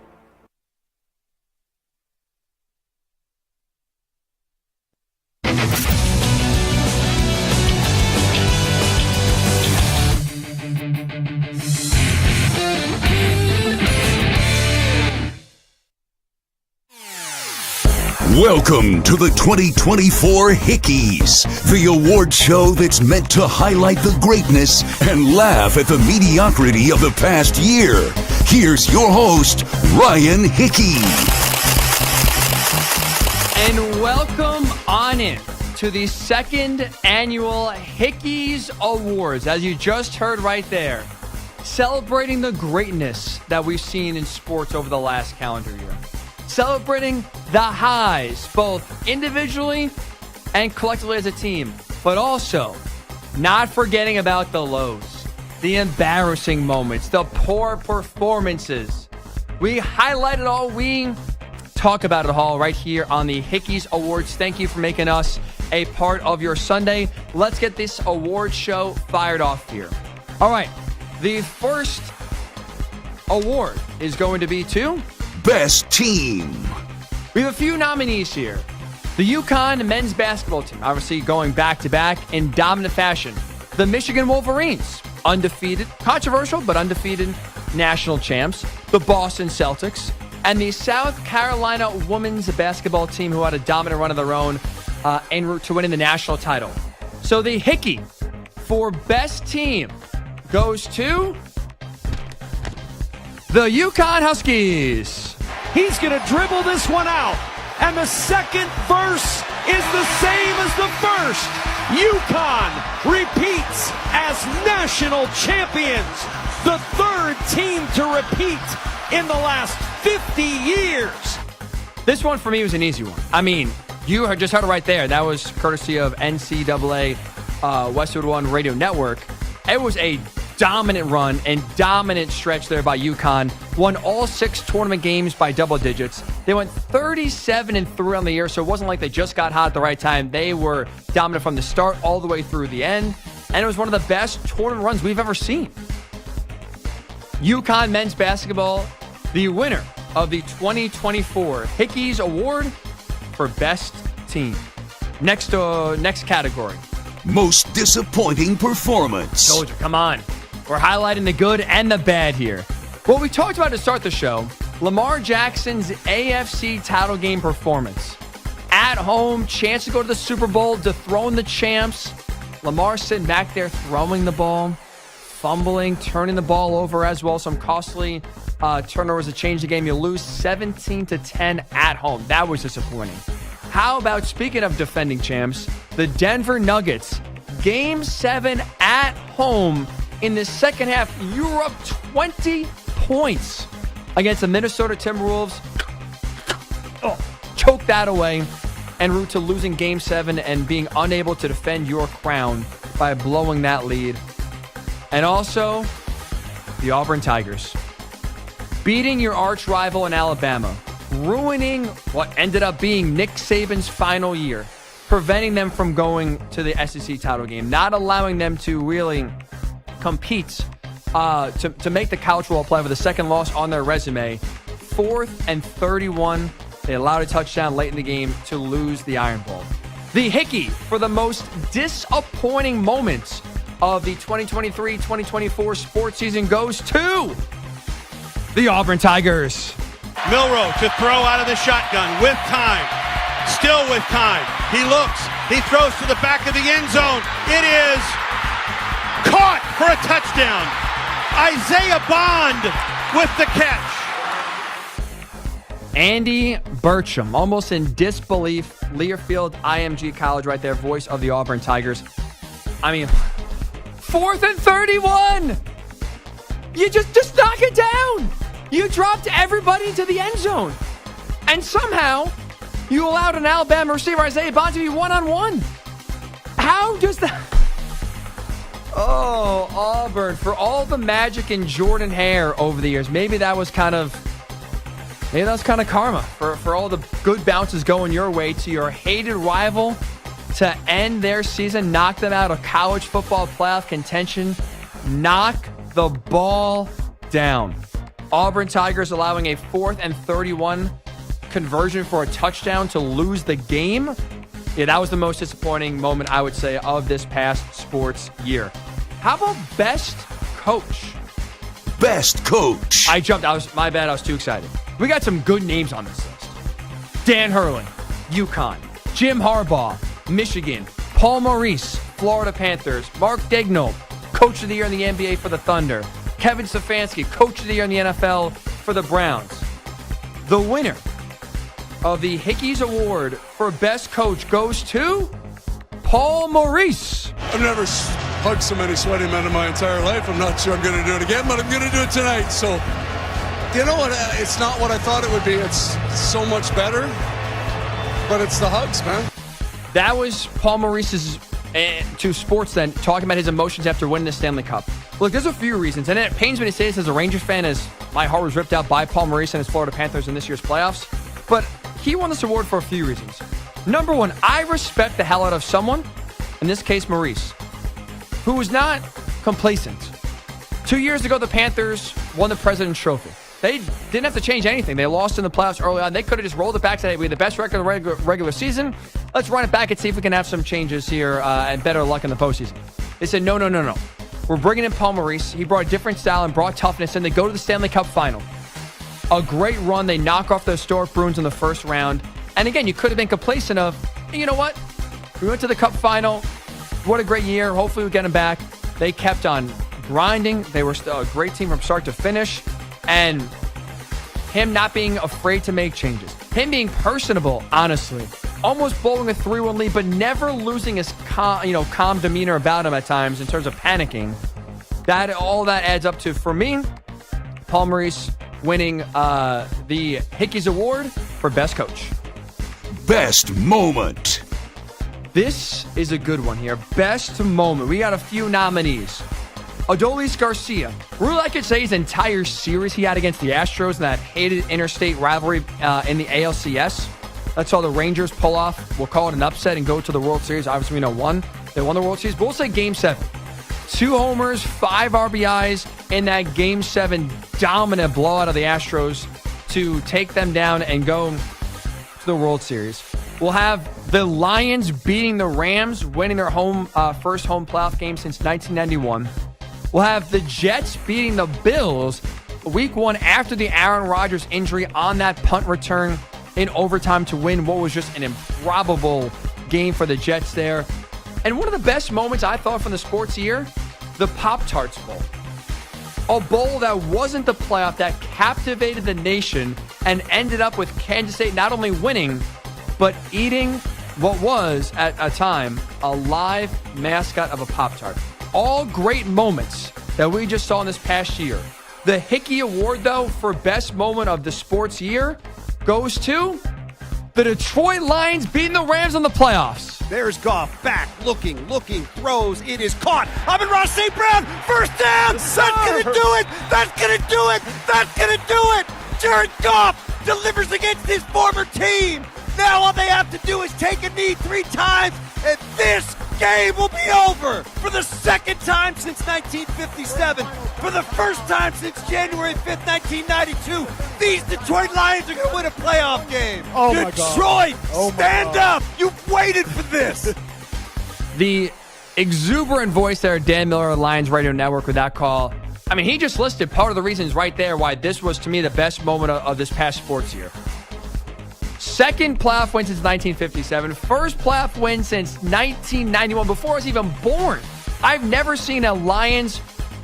Welcome to the 2024 Hickeys, the award show that's meant to highlight the greatness and laugh at the mediocrity of the past year. Here's your host, Ryan Hickey. And welcome on in to the second annual Hickeys Awards. As you just heard right there, celebrating the greatness that we've seen in sports over the last calendar year. Celebrating the highs, both individually and collectively as a team, but also not forgetting about the lows, the embarrassing moments, the poor performances. We highlight it all. We talk about it all right here on the Hickeys Awards. Thank you for making us a part of your Sunday. Let's get this award show fired off here. All right, the first award is going to be to Best Team. We have a few nominees here. The UConn men's basketball team, obviously going back-to-back in dominant fashion. The Michigan Wolverines, undefeated, controversial, but undefeated national champs. The Boston Celtics. And the South Carolina women's basketball team, who had a dominant run of their own en route to winning the national title. So the Hickey for Best Team goes to the UConn Huskies. He's going to dribble this one out. And the second verse is the same as the first. UConn repeats as national champions. The third team to repeat in the last 50 years. This one for me was an easy one. I mean, you just heard it right there. That was courtesy of NCAA Westwood One Radio Network. It was a dominant run and dominant stretch there by UConn. Won all 6 tournament games by double digits. They went 37-3 on the year, so it wasn't like they just got hot at the right time. They were dominant from the start all the way through the end, and it was one of the best tournament runs we've ever seen. UConn men's basketball, the winner of the 2024 Hickeys Award for Best Team. Next category. Most disappointing performance. Soldier, come on. We're highlighting the good and the bad here. What we talked about to start the show, Lamar Jackson's AFC title game performance. At home, chance to go to the Super Bowl, dethrone the champs. Lamar sitting back there throwing the ball, fumbling, turning the ball over as well. Some costly turnovers to change the game. You lose 17-10 at home. That was disappointing. How about, speaking of defending champs, the Denver Nuggets, Game 7 at home. In the second half, you were up 20 points against the Minnesota Timberwolves. Choke that away en route to losing Game 7 and being unable to defend your crown by blowing that lead. And also, the Auburn Tigers. Beating your arch rival in Alabama. Ruining what ended up being Nick Saban's final year. Preventing them from going to the SEC title game. Not allowing them to really compete to make the college football play with a second loss on their resume. 4th and 31. They allowed a touchdown late in the game to lose the Iron Bowl. The Hickey for the most disappointing moments of the 2023-2024 sports season goes to the Auburn Tigers. Milroe to throw out of the shotgun with time. Still with time. He looks. He throws to the back of the end zone. It is caught for a touchdown. Isaiah Bond with the catch. Andy Burcham, almost in disbelief. Learfield IMG College right there, voice of the Auburn Tigers. I mean, 4th and 31. You just knock it down. You dropped everybody into the end zone. And somehow, you allowed an Alabama receiver, Isaiah Bond, to be one-on-one. How does that... Oh, Auburn, for all the magic in Jordan Hare over the years, maybe that was kind of karma for all the good bounces going your way to your hated rival to end their season, knock them out of college football playoff contention, knock the ball down. Auburn Tigers allowing a 4th and 31 conversion for a touchdown to lose the game. Yeah, that was the most disappointing moment, I would say, of this past sports year. How about best coach? Best coach. I jumped. My bad. I was too excited. We got some good names on this list. Dan Hurley, UConn. Jim Harbaugh, Michigan. Paul Maurice, Florida Panthers. Mark Daigneault, Coach of the Year in the NBA for the Thunder. Kevin Stefanski, Coach of the Year in the NFL for the Browns. The winner of the Hickey's Award for Best Coach goes to Paul Maurice. I've never hugged so many sweaty men in my entire life. I'm not sure I'm going to do it again, but I'm going to do it tonight. So, you know what? It's not what I thought it would be. It's so much better, but it's the hugs, man. That was Paul Maurice's, to Sports Then, talking about his emotions after winning the Stanley Cup. Look, there's a few reasons, and it pains me to say this as a Rangers fan, as my heart was ripped out by Paul Maurice and his Florida Panthers in this year's playoffs. But he won this award for a few reasons. Number one, I respect the hell out of someone, in this case Maurice, who was not complacent. 2 years ago, the Panthers won the President's Trophy. They didn't have to change anything. They lost in the playoffs early on. They could have just rolled it back, said, hey, we had the best record in the regular season. Let's run it back and see if we can have some changes here and better luck in the postseason. They said, no. We're bringing in Paul Maurice. He brought a different style and brought toughness, and they go to the Stanley Cup final. A great run. They knock off the historic Bruins in the first round. And again, you could have been complacent of, hey, you know what? We went to the Cup final. What a great year. Hopefully we get him back. They kept on grinding. They were still a great team from start to finish. And him not being afraid to make changes. Him being personable, honestly. Almost blowing a 3-1 lead, but never losing his calm demeanor about him at times in terms of panicking. All that adds up to, for me, Paul Maurice winning the Hickey's Award for Best Coach. Best moment. This is a good one here. Best moment. We got a few nominees. Adolis Garcia. Really, I could say his entire series he had against the Astros in that hated interstate rivalry in the ALCS. That's all the Rangers pull off. We'll call it an upset and go to the World Series. Obviously, we know they won the World Series. But we'll say Game 7. 2 homers, 5 RBIs in that Game 7 dominant blowout of the Astros to take them down and go to the World Series. We'll have the Lions beating the Rams, winning their first home playoff game since 1991. We'll have the Jets beating the Bills week 1 after the Aaron Rodgers injury on that punt return in overtime to win what was just an improbable game for the Jets there. And one of the best moments I thought from the sports year, the Pop-Tarts Bowl. A bowl that wasn't the playoff, that captivated the nation and ended up with Kansas State not only winning, but eating what was, at a time, a live mascot of a Pop-Tart. All great moments that we just saw in this past year. The Hickey Award, though, for best moment of the sports year goes to the Detroit Lions beating the Rams in the playoffs. There's Goff back, looking, throws. It is caught. Amon-Ra St. Brown, first down. Yes, that's going to do it. That's going to do it. Jared Goff delivers against his former team. Now all they have to do is take a knee 3 times, and this game will be over. For the second time since 1957, for the first time since January 5th, 1992, these Detroit Lions are going to win a playoff game. Oh Detroit, stand up. You've waited for this. The exuberant voice there, Dan Miller of Lions Radio Network with that call. I mean, he just listed part of the reasons right there why this was, to me, the best moment of this past sports year. Second playoff win since 1957. First playoff win since 1991, before I was even born. I've never seen a Lions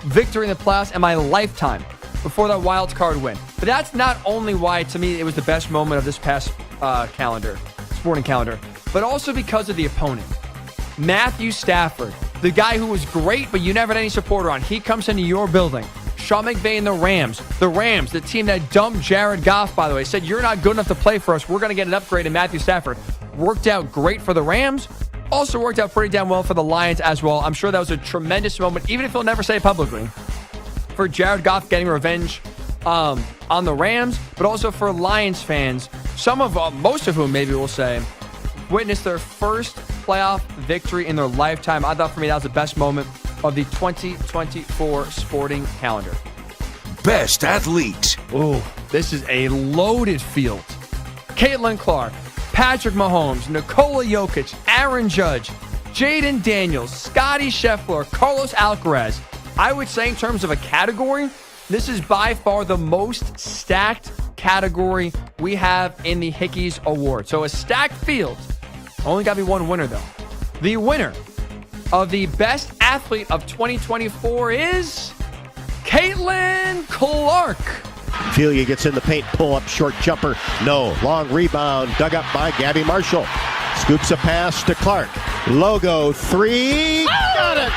victory in the playoffs in my lifetime before that wild card win. But that's not only why, to me, it was the best moment of this past sporting calendar, but also because of the opponent. Matthew Stafford, the guy who was great, but you never had any supporter on. He comes into your building. Sean McVay and the Rams, the team that dumped Jared Goff, by the way, said, you're not good enough to play for us. We're going to get an upgrade in Matthew Stafford. Worked out great for the Rams. Also worked out pretty damn well for the Lions as well. I'm sure that was a tremendous moment, even if he'll never say it publicly, for Jared Goff getting revenge on the Rams, but also for Lions fans, most of whom maybe will say, witnessed their first playoff victory in their lifetime. I thought for me that was the best moment of the 2024 sporting calendar. Best athlete. Ooh, this is a loaded field. Caitlin Clark, Patrick Mahomes, Nikola Jokic, Aaron Judge, Jaden Daniels, Scottie Scheffler, Carlos Alcaraz. I would say in terms of a category, this is by far the most stacked category we have in the Hickey's Award. So a stacked field. Only got to be one winner, though. The winner of the best athlete of 2024 is Caitlin Clark. Ophelia gets in the paint, pull up, short jumper. No. Long rebound, dug up by Gabby Marshall. Scoops a pass to Clark. Logo three. Got it.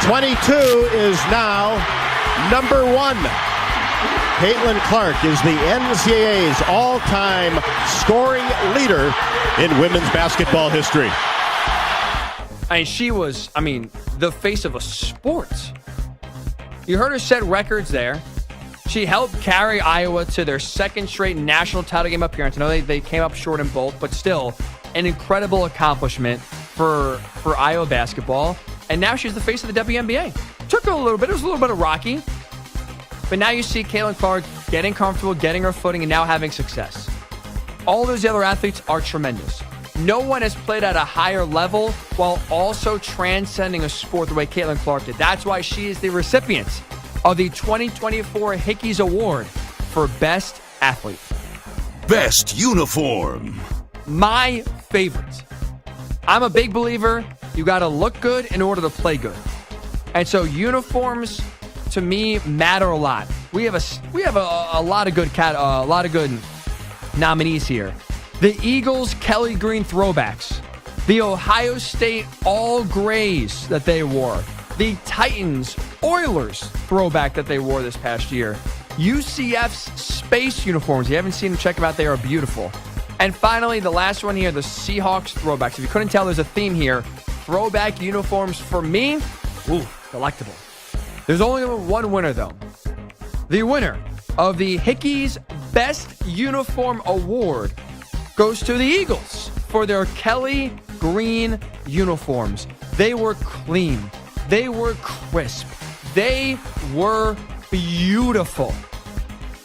22 is now number 1. Caitlin Clark is the NCAA's all-time scoring leader in women's basketball history. She was, the face of a sport. You heard her set records there. She helped carry Iowa to their second straight national title game appearance. I know they came up short in both, but still an incredible accomplishment for Iowa basketball. And now she's the face of the WNBA. Took her a little bit. It was a little bit of rocky. But now you see Caitlin Clark getting comfortable, getting her footing, and now having success. All those other athletes are tremendous. No one has played at a higher level while also transcending a sport the way Caitlin Clark did. That's why she is the recipient of the 2024 Hickey's Award for Best Athlete. Best uniform. My favorite. I'm a big believer you got to look good in order to play good. And so uniforms, to me, matter a lot. We have a lot of good nominees here. The Eagles Kelly Green throwbacks, the Ohio State all grays that they wore, the Titans Oilers throwback that they wore this past year, UCF's space uniforms. If you haven't seen them, check them out. They are beautiful. And finally, the last one here, the Seahawks throwbacks. If you couldn't tell, there's a theme here. Throwback uniforms for me, delectable. There's only one winner, though. The winner of the Hickey's Best Uniform Award goes to the Eagles for their Kelly Green uniforms. They were clean. They were crisp. They were beautiful.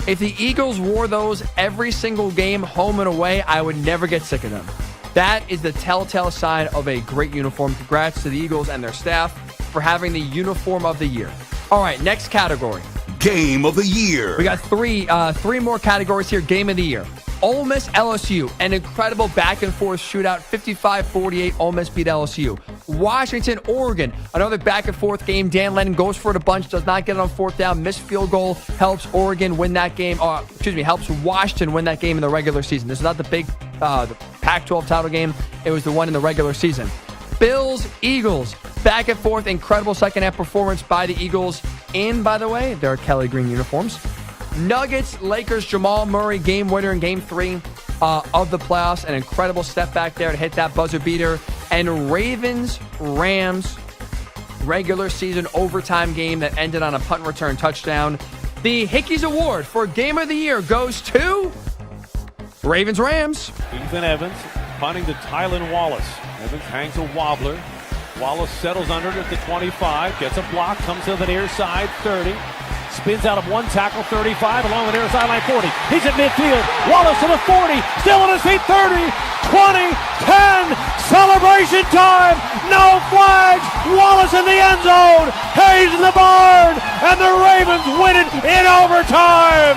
If the Eagles wore those every single game, home and away, I would never get sick of them. That is the telltale sign of a great uniform. Congrats to the Eagles and their staff for having the uniform of the year. All right, next category. Game of the year. We got three more categories here. Game of the year. Ole Miss LSU, an incredible back-and-forth shootout, 55-48. Ole Miss beat LSU. Washington, Oregon, another back-and-forth game. Dan Lennon goes for it a bunch, does not get it on fourth down. Missed field goal, helps Oregon win that game. Helps Washington win that game in the regular season. This is not the big the Pac-12 title game. It was the one in the regular season. Bills, Eagles, back-and-forth, incredible second-half performance by the Eagles in, by the way, their Kelly Green uniforms. Nuggets, Lakers, Jamal Murray, game winner in Game 3 of the playoffs. An incredible step back there to hit that buzzer beater. And Ravens, Rams, regular season overtime game that ended on a punt and return touchdown. The Hickey's Award for Game of the Year goes to Ravens, Rams. Ethan Evans punting to Tylan Wallace. Evans hangs a wobbler. Wallace settles under it at the 25, gets a block, comes to the near side, 30. Spins out of one tackle, 35, along the near sideline, 40. He's at midfield. Wallace to the 40. Still on his feet, 30, 20, 10. Celebration time. No flags. Wallace in the end zone. Hayes in the barn. And the Ravens win it in overtime.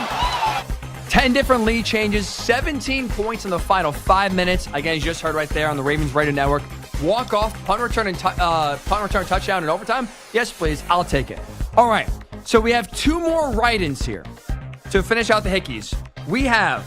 10 different lead changes, 17 points in the final 5 minutes. Again, you just heard right there on the Ravens Radio Network. Walk-off, punt return touchdown in overtime. Yes, please. I'll take it. All right. So we have 2 more write-ins here to finish out the Hickeys. We have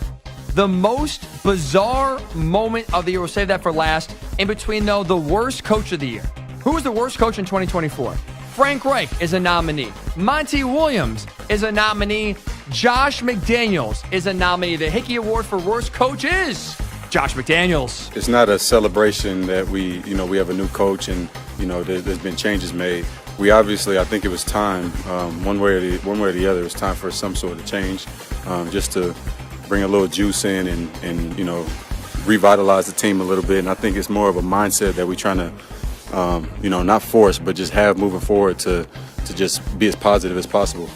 the most bizarre moment of the year. We'll save that for last. In between, though, the worst coach of the year. Who was the worst coach in 2024? Frank Reich is a nominee. Monty Williams is a nominee. Josh McDaniels is a nominee. The Hickey Award for worst coach is Josh McDaniels. It's not a celebration that we have a new coach and, there's been changes made. We obviously, I think it was time, one way or the other, it was time for some sort of change, just to bring a little juice in and revitalize the team a little bit. And I think it's more of a mindset that we're trying to, not force, but just have moving forward to just be as positive as possible.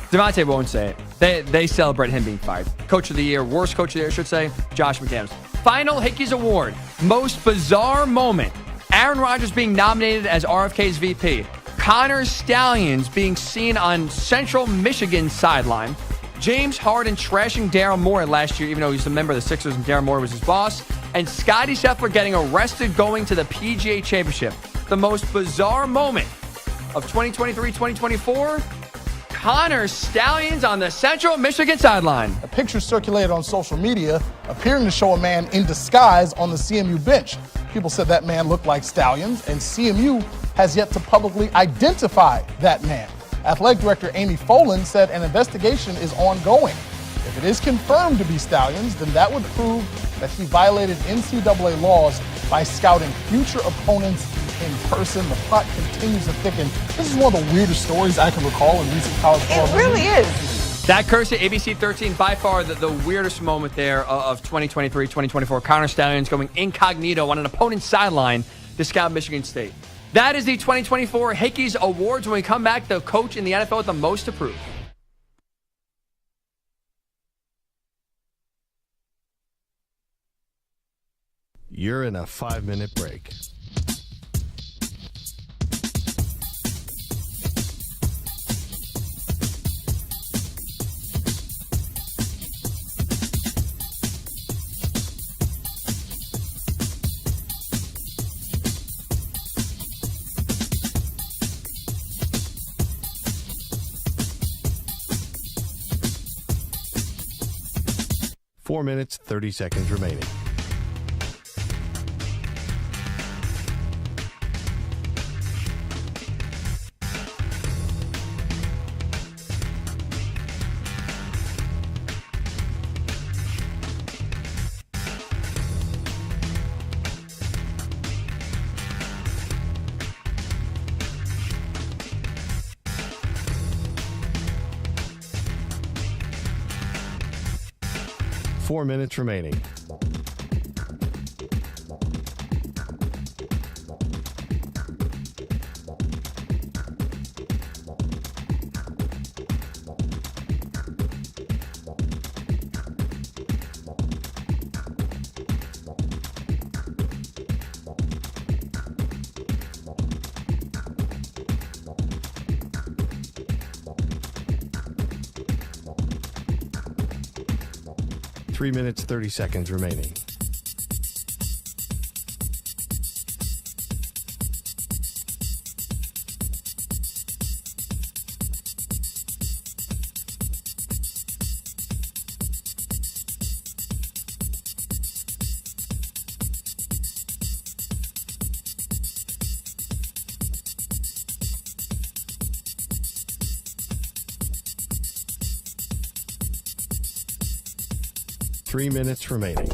Devontae won't say it. They celebrate him being fired. Coach of the year, worst coach of the year, I should say, Josh McDaniels. Final Hickey's Award, most bizarre moment. Aaron Rodgers being nominated as RFK's VP. Connor Stallions being seen on Central Michigan's sideline. James Harden trashing Daryl Morey last year, even though he's a member of the Sixers and Daryl Morey was his boss. And Scottie Scheffler getting arrested going to the PGA Championship. The most bizarre moment of 2023-2024, Connor Stallions on the Central Michigan sideline. A picture circulated on social media appearing to show a man in disguise on the CMU bench. People said that man looked like Stallions, and CMU has yet to publicly identify that man. Athletic Director Amy Folan said an investigation is ongoing. If it is confirmed to be Stallions, then that would prove that he violated NCAA laws by scouting future opponents in person. The plot continues to thicken. This is one of the weirdest stories I can recall in recent college football. It really is. That Kirsty, ABC 13, by far the weirdest moment there of 2023-2024. Connor Stallions going incognito on an opponent's sideline to scout Michigan State. That is the 2024 Hickey's Awards. When we come back, the coach in the NFL with the most to prove. You're in a 5-minute break. Four minutes, 30 seconds remaining. Four minutes remaining. Three minutes, 30 seconds remaining. Three minutes remaining.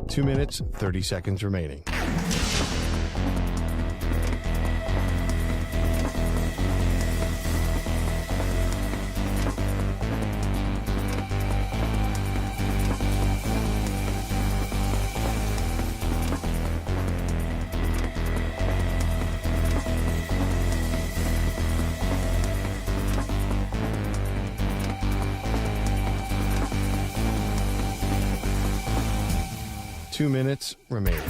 Two minutes, 30 seconds remaining. 2 minutes remaining.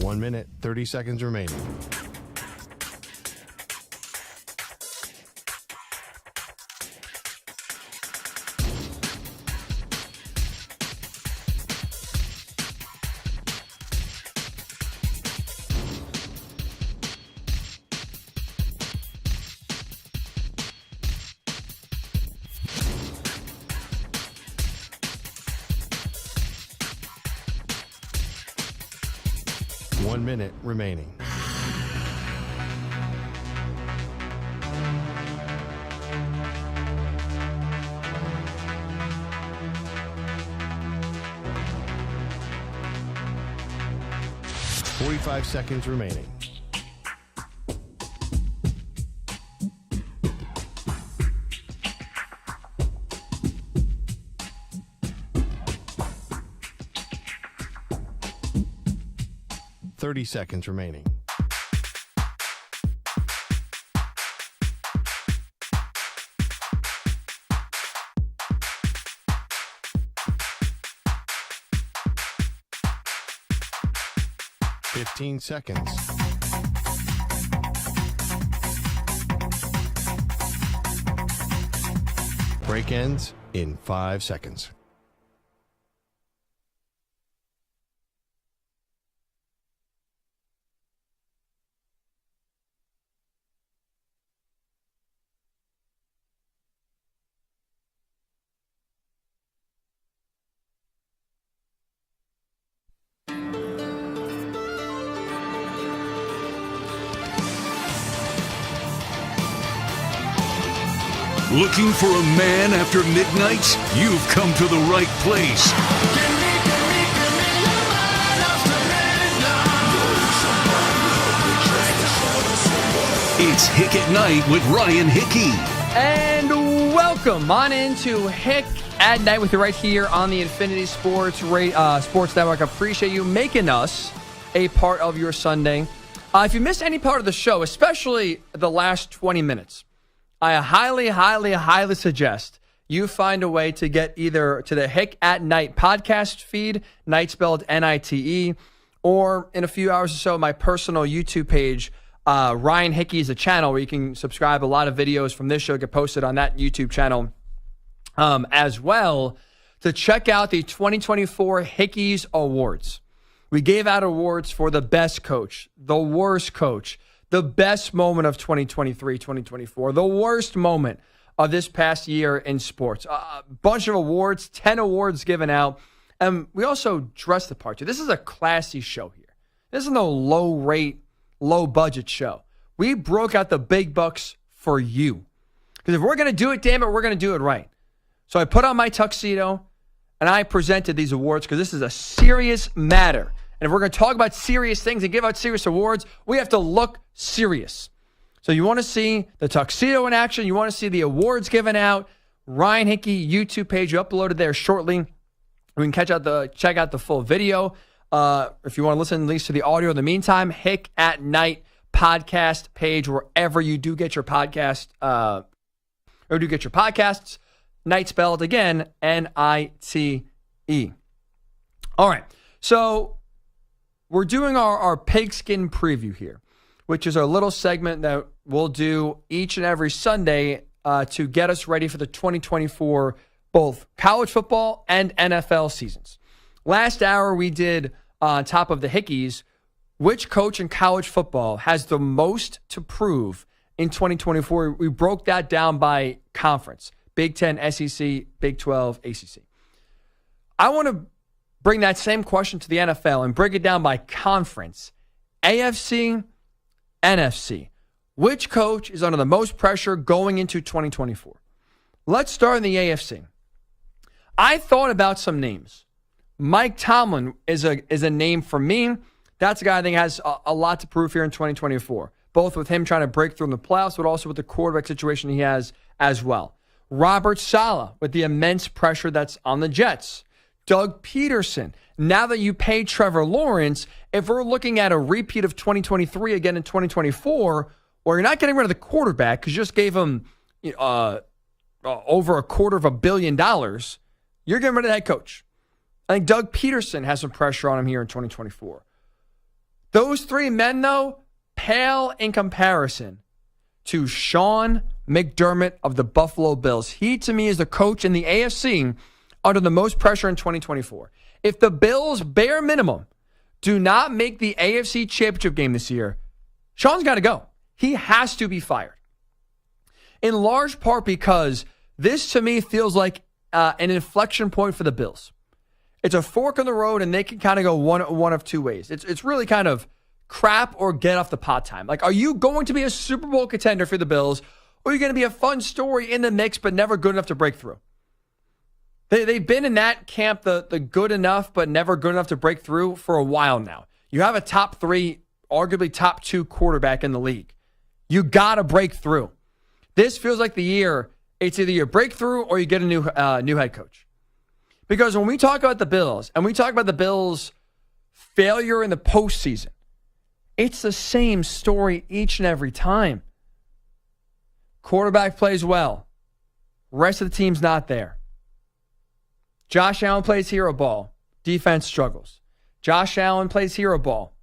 One minute, 30 seconds remaining. One minute remaining. Forty-five seconds remaining. Seconds remaining. Fifteen seconds. Break ends in 5 seconds. Looking for a man after midnight? You've come to the right place. It's Hick at Night with Ryan Hickey. And welcome on into Hick at Night with you right here on the Infinity Sports Network. I appreciate you making us a part of your Sunday. If you missed any part of the show, especially the last 20 minutes, I highly suggest you find a way to get either to the Hick at Night podcast feed, night spelled N-I-T-E, or in a few hours or so, my personal YouTube page, Ryan Hickey is a channel where you can subscribe. A lot of videos from this show get posted on that YouTube channel as well, to check out the 2024 Hickey's Awards. We gave out awards for the best coach, the worst coach, the best moment of 2023, 2024, the worst moment of this past year in sports. A bunch of awards, 10 awards given out. And we also dressed the part. This is a classy show here. This is no low-rate, low-budget show. We broke out the big bucks for you. Because if we're going to do it, damn it, we're going to do it right. So I put on my tuxedo, and I presented these awards because this is a serious matter. And if we're going to talk about serious things and give out serious awards, we have to look serious. So you want to see the tuxedo in action. You want to see the awards given out. Ryan Hickey YouTube page, you uploaded there shortly. We can check out the full video. If you want to listen at least to the audio in the meantime, Hick at Night podcast page, wherever you do get your podcast, Night spelled again, N-I-T-E. All right. So we're doing our Pigskin Preview here, which is our little segment that we'll do each and every Sunday to get us ready for the 2024 both college football and NFL seasons. Last hour we did, on top of the Hickeys, which coach in college football has the most to prove in 2024. We broke that down by conference: Big 10, SEC, Big 12, ACC. I want to bring that same question to the NFL and break it down by conference: AFC, NFC. Which coach is under the most pressure going into 2024? Let's start in the AFC. I thought about some names. Mike Tomlin is a name for me That's a guy I think has a lot to prove here in 2024, both with him trying to break through in the playoffs, but also with the quarterback situation he has as well. Robert Saleh with the immense pressure that's on the Jets. Doug Peterson. Now that you pay Trevor Lawrence, if we're looking at a repeat of 2023 again in 2024, where you're not getting rid of the quarterback because you just gave him over $250 million, you're getting rid of the head coach. I think Doug Peterson has some pressure on him here in 2024. Those three men, though, pale in comparison to Sean McDermott of the Buffalo Bills. He, to me, is the coach in the AFC under the most pressure in 2024. If the Bills, bare minimum, do not make the AFC Championship game this year, Sean's got to go. He has to be fired. In large part because this, to me, feels like an inflection point for the Bills. It's a fork in the road, and they can kind of go one of two ways. It's really kind of crap or get off the pot time. Like, are you going to be a Super Bowl contender for the Bills, or are you going to be a fun story in the mix but never good enough to break through? They've been in that camp, the good enough but never good enough to break through for a while now. You have a top 3, arguably top 2 quarterback in the league. You got to break through. This feels like the year, it's either you break through or you get a new head coach. Because when we talk about the Bills, and we talk about the Bills' failure in the postseason, it's the same story each and every time. Quarterback plays well. Rest of the team's not there. Josh Allen plays hero ball. Defense struggles. Josh Allen plays hero ball.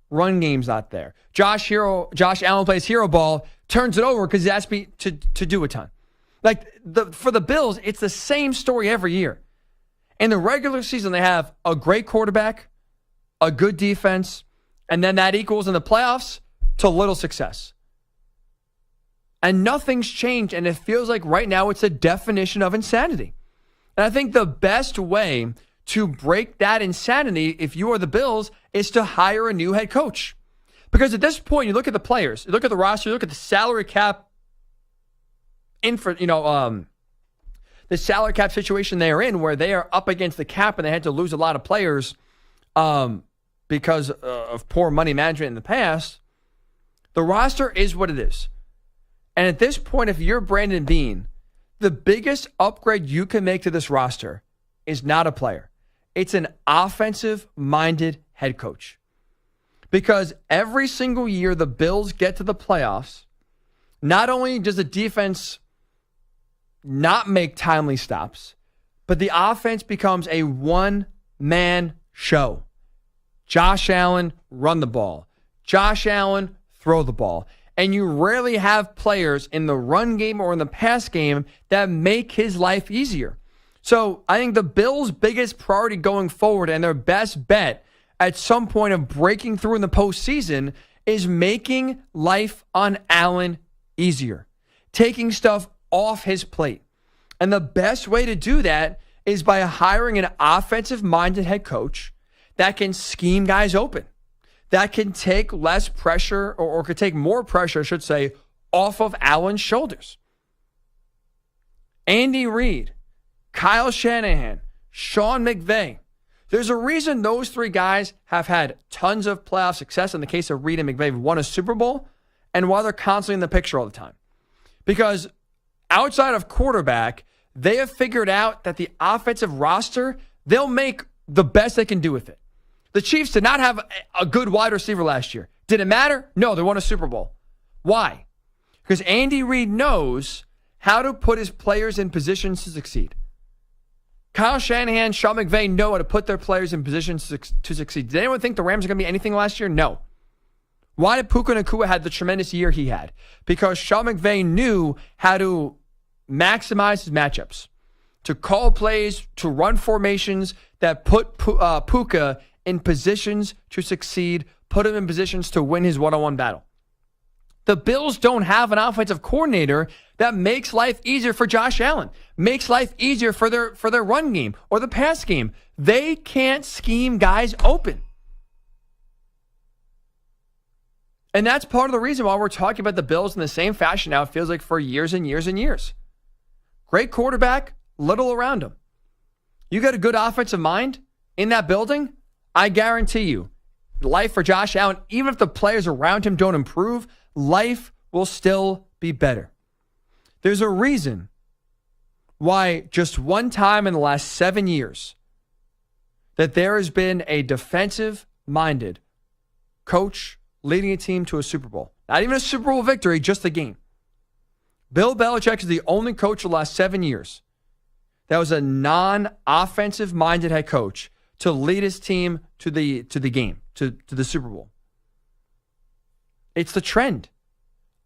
Run game's not there. Josh Allen plays hero ball, turns it over because he asked me to do a ton. For the Bills, it's the same story every year. In the regular season, they have a great quarterback, a good defense, and then that equals in the playoffs to little success. And nothing's changed, and it feels like right now it's a definition of insanity. And I think the best way to break that insanity, if you are the Bills, is to hire a new head coach. Because at this point, you look at the players, you look at the roster, you look at the salary cap, the salary cap situation they are in, where they are up against the cap and they had to lose a lot of players because of poor money management in the past. The roster is what it is. And at this point, if you're Brandon Beane, the biggest upgrade you can make to this roster is not a player. It's an offensive-minded head coach. Because every single year the Bills get to the playoffs, not only does the defense not make timely stops, but the offense becomes a one-man show. Josh Allen, run the ball. Josh Allen, throw the ball. And you rarely have players in the run game or in the pass game that make his life easier. So I think the Bills' biggest priority going forward and their best bet at some point of breaking through in the postseason is making life on Allen easier, taking stuff off his plate. And the best way to do that is by hiring an offensive-minded head coach that can scheme guys open, that can take less pressure or could take more pressure, I should say, off of Allen's shoulders. Andy Reid, Kyle Shanahan, Sean McVay. There's a reason those three guys have had tons of playoff success. In the case of Reid and McVay, won a Super Bowl, and why they're constantly in the picture all the time. Because outside of quarterback, they have figured out that the offensive roster, they'll make the best they can do with it. The Chiefs did not have a good wide receiver last year. Did it matter? No, they won a Super Bowl. Why? Because Andy Reid knows how to put his players in positions to succeed. Kyle Shanahan, Sean McVay know how to put their players in positions to succeed. Did anyone think the Rams are going to be anything last year? No. Why did Puka Nacua have the tremendous year he had? Because Sean McVay knew how to maximize his matchups, to call plays, to run formations that put Puka in positions to succeed, put him in positions to win his one-on-one battle. The Bills don't have an offensive coordinator that makes life easier for Josh Allen, makes life easier for their run game or the pass game. They can't scheme guys open. And that's part of the reason why we're talking about the Bills in the same fashion now, it feels like, for years and years and years. Great quarterback, little around him. You got a good offensive mind in that building, I guarantee you, life for Josh Allen, even if the players around him don't improve, life will still be better. There's a reason why just one time in the last 7 years that there has been a defensive-minded coach leading a team to a Super Bowl. Not even a Super Bowl victory, just a game. Bill Belichick is the only coach of the last 7 years that was a non-offensive-minded head coach to lead his team to the game, to the Super Bowl. It's the trend.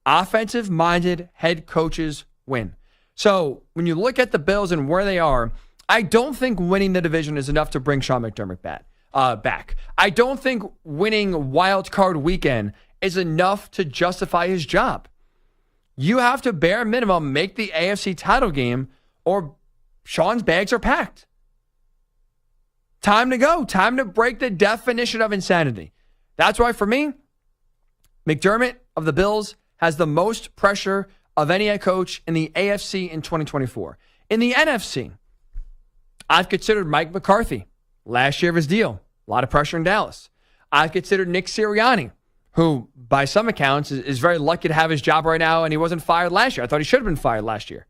Offensive-minded head coaches win. So when you look at the Bills and where they are, I don't think winning the division is enough to bring Sean McDermott back. I don't think winning wild card weekend is enough to justify his job. You have to bare minimum make the AFC title game or Sean's bags are packed. Time to go. Time to break the definition of insanity. That's why for me, McDermott of the Bills has the most pressure of any head coach in the AFC in 2024. In the NFC, I've considered Mike McCarthy, last year of his deal. A lot of pressure in Dallas. I've considered Nick Sirianni, who by some accounts is very lucky to have his job right now, and he wasn't fired last year. I thought he should have been fired last year.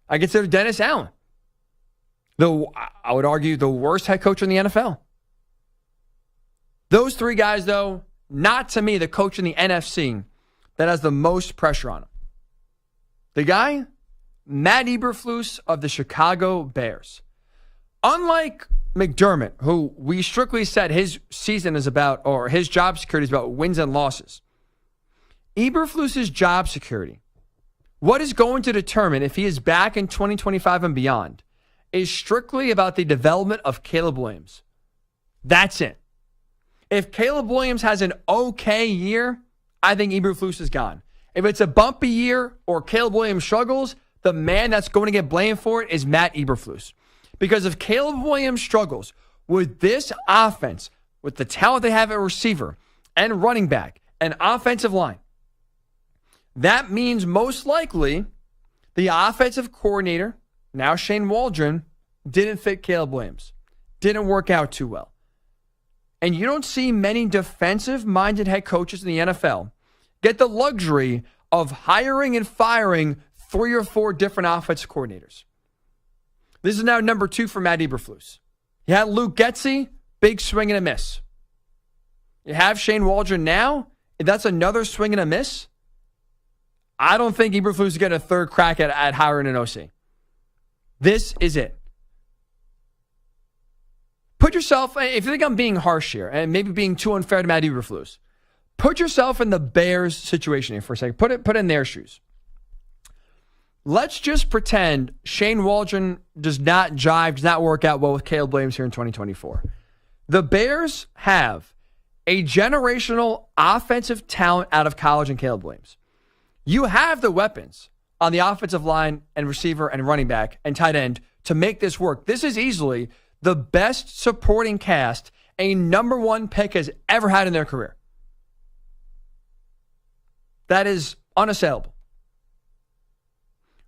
I consider Dennis Allen, though I would argue the worst head coach in the NFL. Those three guys, though, not to me the coach in the NFC that has the most pressure on him. The guy, Matt Eberflus of the Chicago Bears. Unlike McDermott, who we strictly said his season is about, or his job security is about wins and losses, Eberflus's job security, what is going to determine if he is back in 2025 and beyond, is strictly about the development of Caleb Williams. That's it. If Caleb Williams has an okay year, I think Eberflus is gone. If it's a bumpy year or Caleb Williams struggles, the man that's going to get blamed for it is Matt Eberflus. Because if Caleb Williams struggles with this offense, with the talent they have at receiver and running back and offensive line, that means most likely the offensive coordinator, now Shane Waldron, didn't fit Caleb Williams. Didn't work out too well. And you don't see many defensive-minded head coaches in the NFL get the luxury of hiring and firing 3 or 4 different offensive coordinators. This is now number 2 for Matt Eberflus. You had Luke Getsy, big swing and a miss. You have Shane Waldron now, if that's another swing and a miss, I don't think Eberflus is getting a third crack at hiring an OC. This is it. Put yourself, if you think I'm being harsh here and maybe being too unfair to Matt Eberflus, put yourself in the Bears situation here for a second. Put in their shoes. Let's just pretend Shane Waldron does not jive, does not work out well with Caleb Williams here in 2024. The Bears have a generational offensive talent out of college in Caleb Williams. You have the weapons on the offensive line and receiver and running back and tight end to make this work. This is easily the best supporting cast a number 1 pick has ever had in their career. That is unassailable.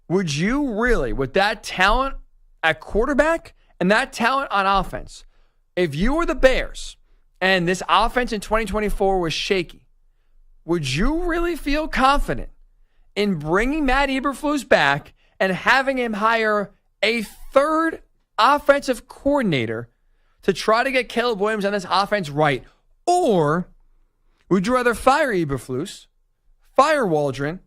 Would you really, with that talent at quarterback and that talent on offense, if you were the Bears and this offense in 2024 was shaky, would you really feel confident in bringing Matt Eberflus back and having him hire a third offensive coordinator to try to get Caleb Williams on this offense right? Or would you rather fire Eberflus, fire Waldron,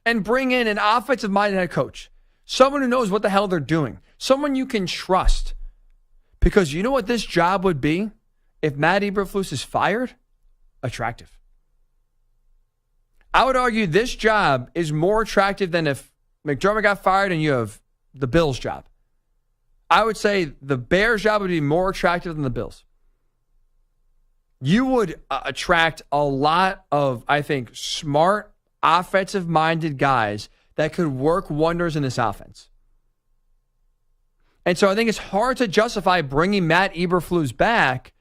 and bring in an offensive-minded head coach, someone who knows what the hell they're doing, someone you can trust? Because you know what this job would be if Matt Eberflus is fired? Attractive. I would argue this job is more attractive than if McDermott got fired and you have the Bills job. I would say the Bears job would be more attractive than the Bills. You would attract a lot of, I think, smart, offensive-minded guys that could work wonders in this offense. And so I think it's hard to justify bringing Matt Eberflus back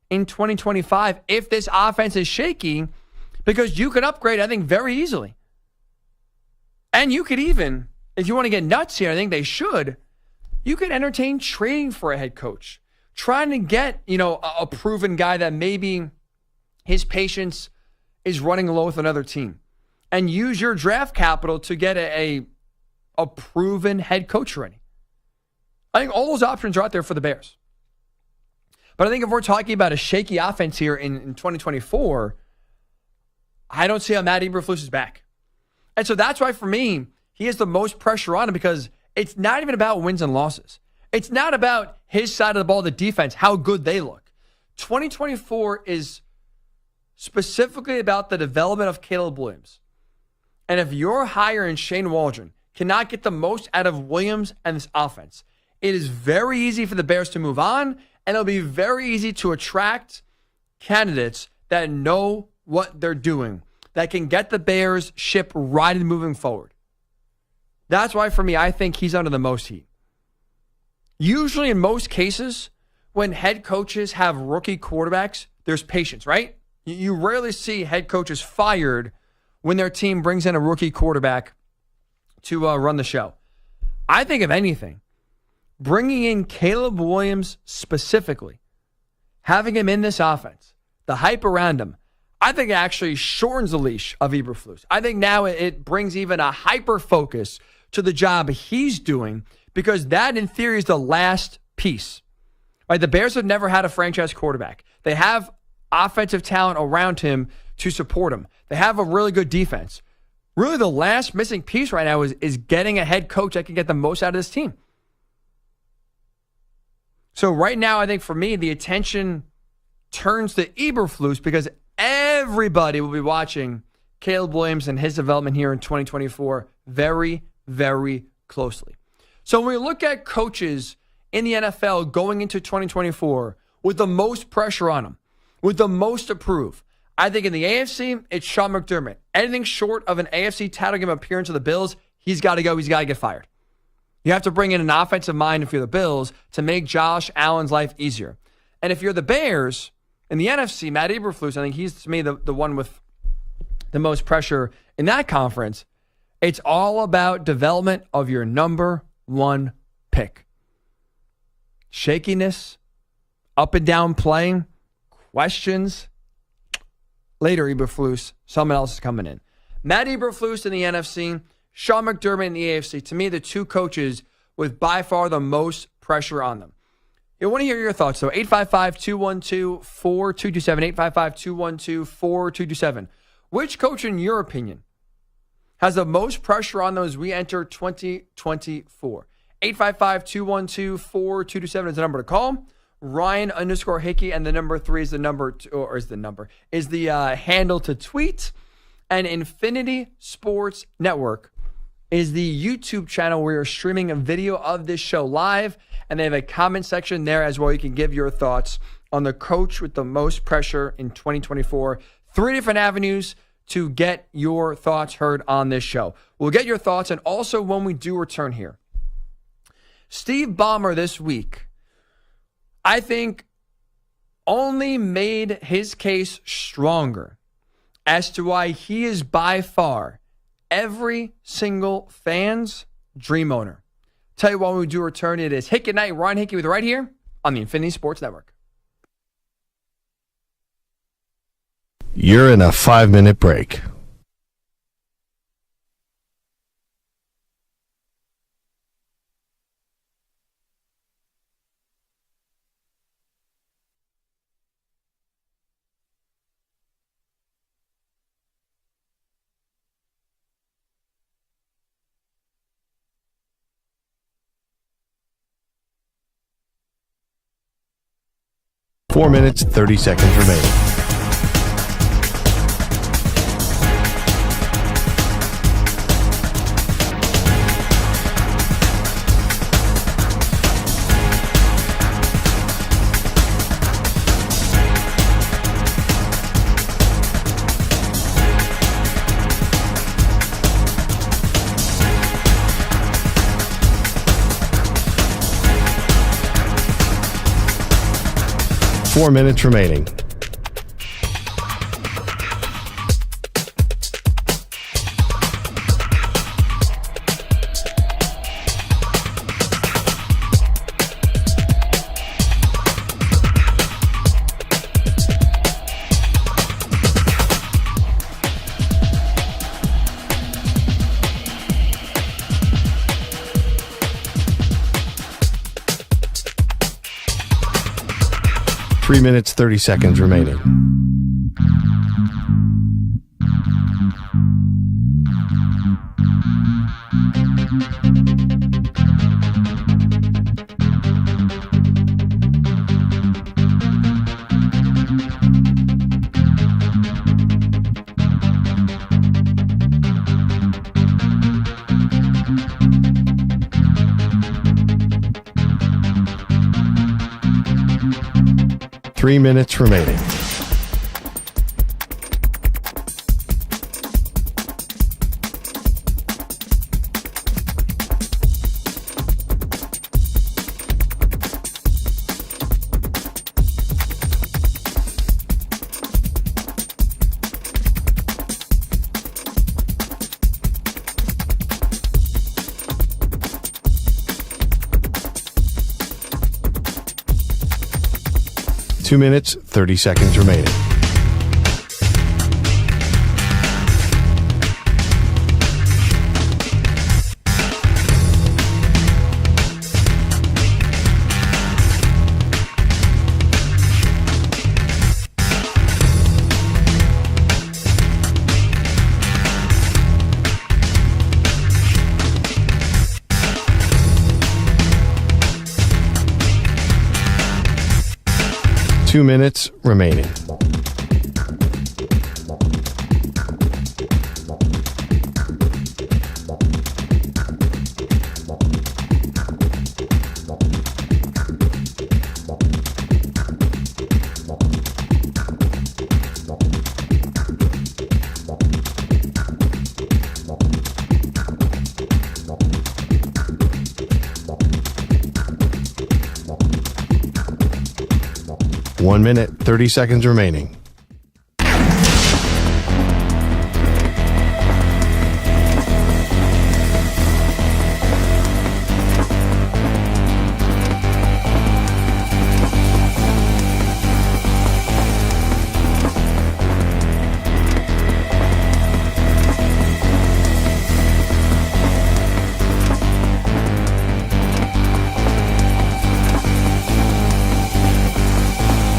in 2025 if this offense is shaky, because you could upgrade, I think, very easily. And you could even, if you want to get nuts here, I think they should, you could entertain trading for a head coach. trying to get, a proven guy that maybe his patience is running low with another team, and use your draft capital to get a proven head coach ready. I think all those options are out there for the Bears. But I think if we're talking about a shaky offense here in 2024, I don't see how Matt Eberflus is back. And so that's why, for me, he has the most pressure on him, because it's not even about wins and losses. It's not about his side of the ball, the defense, how good they look. 2024 is specifically about the development of Caleb Williams. And if your hire in Shane Waldron cannot get the most out of Williams and this offense, it is very easy for the Bears to move on, and it'll be very easy to attract candidates that know what they're doing, that can get the Bears ship right and moving forward. That's why, for me, I think he's under the most heat. Usually, in most cases, when head coaches have rookie quarterbacks, there's patience, right? You rarely see head coaches fired when their team brings in a rookie quarterback to run the show. I think, if anything, bringing in Caleb Williams specifically, having him in this offense, the hype around him, I think it actually shortens the leash of Eberflus. I think now it brings even a hyper focus to the job he's doing, because that, in theory, is the last piece. Right? The Bears have never had a franchise quarterback. They have offensive talent around him to support him. They have a really good defense. Really, the last missing piece right now is getting a head coach that can get the most out of this team. So right now, I think for me, the attention turns to Eberflus, because everybody will be watching Caleb Williams and his development here in 2024 very, very closely. So when we look at coaches in the NFL going into 2024 with the most pressure on them, with the most to prove, I think in the AFC, it's Sean McDermott. Anything short of an AFC title game appearance of the Bills, he's got to go. He's got to get fired. You have to bring in an offensive mind if you're the Bills to make Josh Allen's life easier. And if you're the Bears, in the NFC, Matt Eberflus, I think he's, to me, the one with the most pressure in that conference. It's all about development of your number one pick. Shakiness, up and down playing, questions. Later, Eberflus, someone else is coming in. Matt Eberflus in the NFC, Sean McDermott in the AFC. To me, the two coaches with by far the most pressure on them. I want to hear your thoughts, though. 855-212-4227. 855-212-4227. Which coach, in your opinion, has the most pressure on them as we enter 2024? 855-212-4227 is the number to call. Ryan_Hickey, and the number 3 is the handle to tweet. And Infinity Sports Network is the YouTube channel where you're streaming a video of this show live, and they have a comment section there as well. You can give your thoughts on the coach with the most pressure in 2024. 3 different avenues to get your thoughts heard on this show. We'll get your thoughts, and also when we do return here, Steve Ballmer this week, I think, only made his case stronger as to why he is by far every single fan's dream owner. Tell you when we do return, it is Hick At Nite, Ryan Hickey with right here on the Infinity Sports Network. You're in a 5-minute break. Four minutes, 30 seconds remaining. Four minutes remaining. 3 minutes, 30 seconds remaining. Three minutes remaining. Two minutes, 30 seconds remaining. Two minutes remaining. One minute, 30 seconds remaining.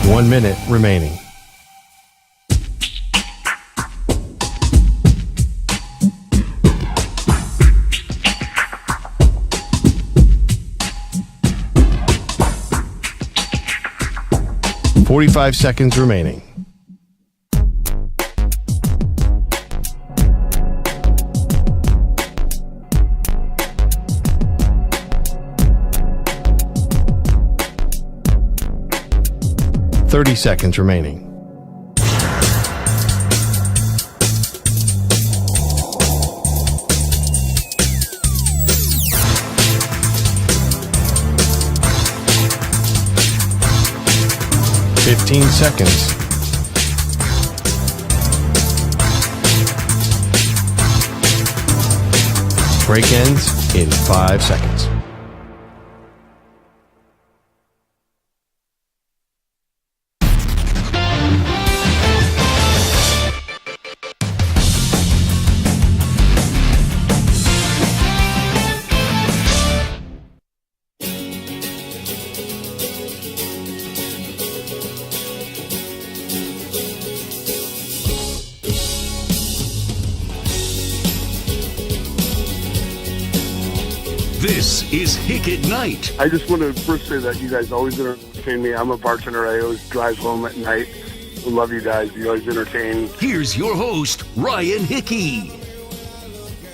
One minute remaining. .45 seconds remaining. .30 seconds remaining. .15 seconds. Break ends in 5 seconds. This is Hick At Nite. I just want to first say that you guys always entertain me. I'm a bartender. I always drive home at night. I love you guys. You always entertain. Here's your host, Ryan Hickey.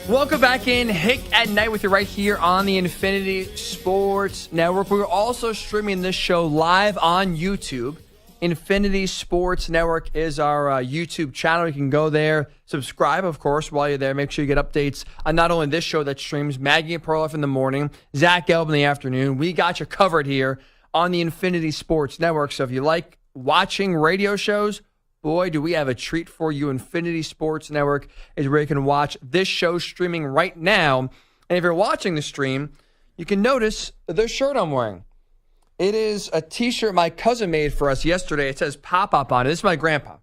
Welcome back in Hick at Night with you right here on the Infinity Sports Network. We're also streaming this show live on YouTube. Infinity Sports Network is our YouTube channel. You can go there, subscribe, of course, while you're there. Make sure you get updates on not only this show that streams, Maggie and Perloff in the morning, Zach Gelb in the afternoon. We got you covered here on the Infinity Sports Network. So if you like watching radio shows, boy, do we have a treat for you. Infinity Sports Network is where you can watch this show streaming right now. And if you're watching the stream, you can notice the shirt I'm wearing. It is a T-shirt my cousin made for us yesterday. It says Pop-Up on it. This is my grandpa.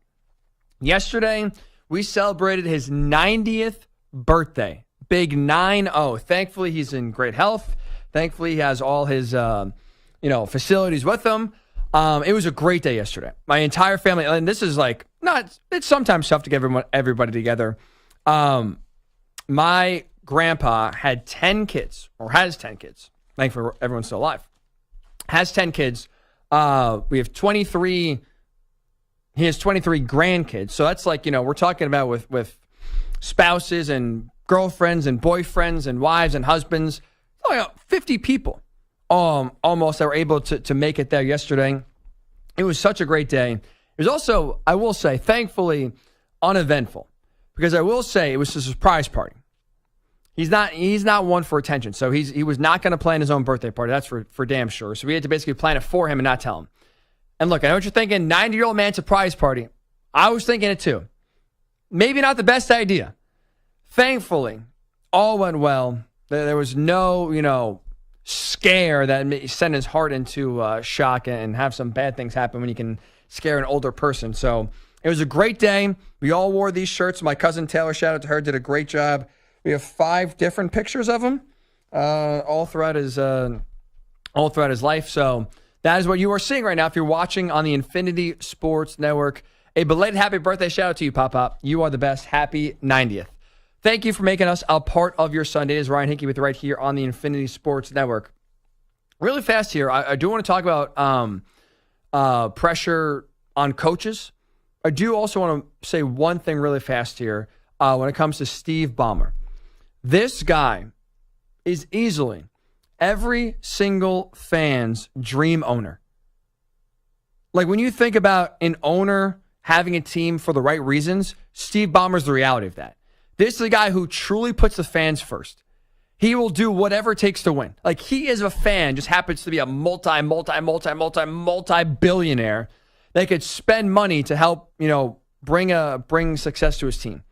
Yesterday, we celebrated his 90th birthday. Big 9-0. Thankfully, he's in great health. Thankfully, he has all his facilities with him. It was a great day yesterday. My entire family, and this is it's sometimes tough to get everybody together. My grandpa had 10 kids, or has 10 kids. Thankfully, everyone's still alive. Has 10 kids. We have 23. He has 23 grandkids. So that's we're talking about with spouses and girlfriends and boyfriends and wives and husbands. 50 people almost that were able to make it there yesterday. It was such a great day. It was also, I will say, thankfully uneventful, because I will say it was a surprise party. He's not one for attention, so he was not going to plan his own birthday party. That's for damn sure. So we had to basically plan it for him and not tell him. And look, I know what you're thinking, 90-year-old man surprise party. I was thinking it too. Maybe not the best idea. Thankfully, all went well. There was no, scare that sent his heart into shock and have some bad things happen when you can scare an older person. So it was a great day. We all wore these shirts. My cousin Taylor, shout out to her, did a great job. We have 5 different pictures of him all throughout his life. So that is what you are seeing right now if you're watching on the Infinity Sports Network. A belated happy birthday shout out to you, Pop. You are the best. Happy 90th. Thank you for making us a part of your Sunday. It is Ryan Hickey with you right here on the Infinity Sports Network. Really fast here, I do want to talk about pressure on coaches. I do also want to say one thing really fast here when it comes to Steve Ballmer. This guy is easily every single fan's dream owner. Like, when you think about an owner having a team for the right reasons, Steve Ballmer's the reality of that. This is a guy who truly puts the fans first. He will do whatever it takes to win. Like, he is a fan, just happens to be a multi-billionaire that could spend money to help, bring success to his team.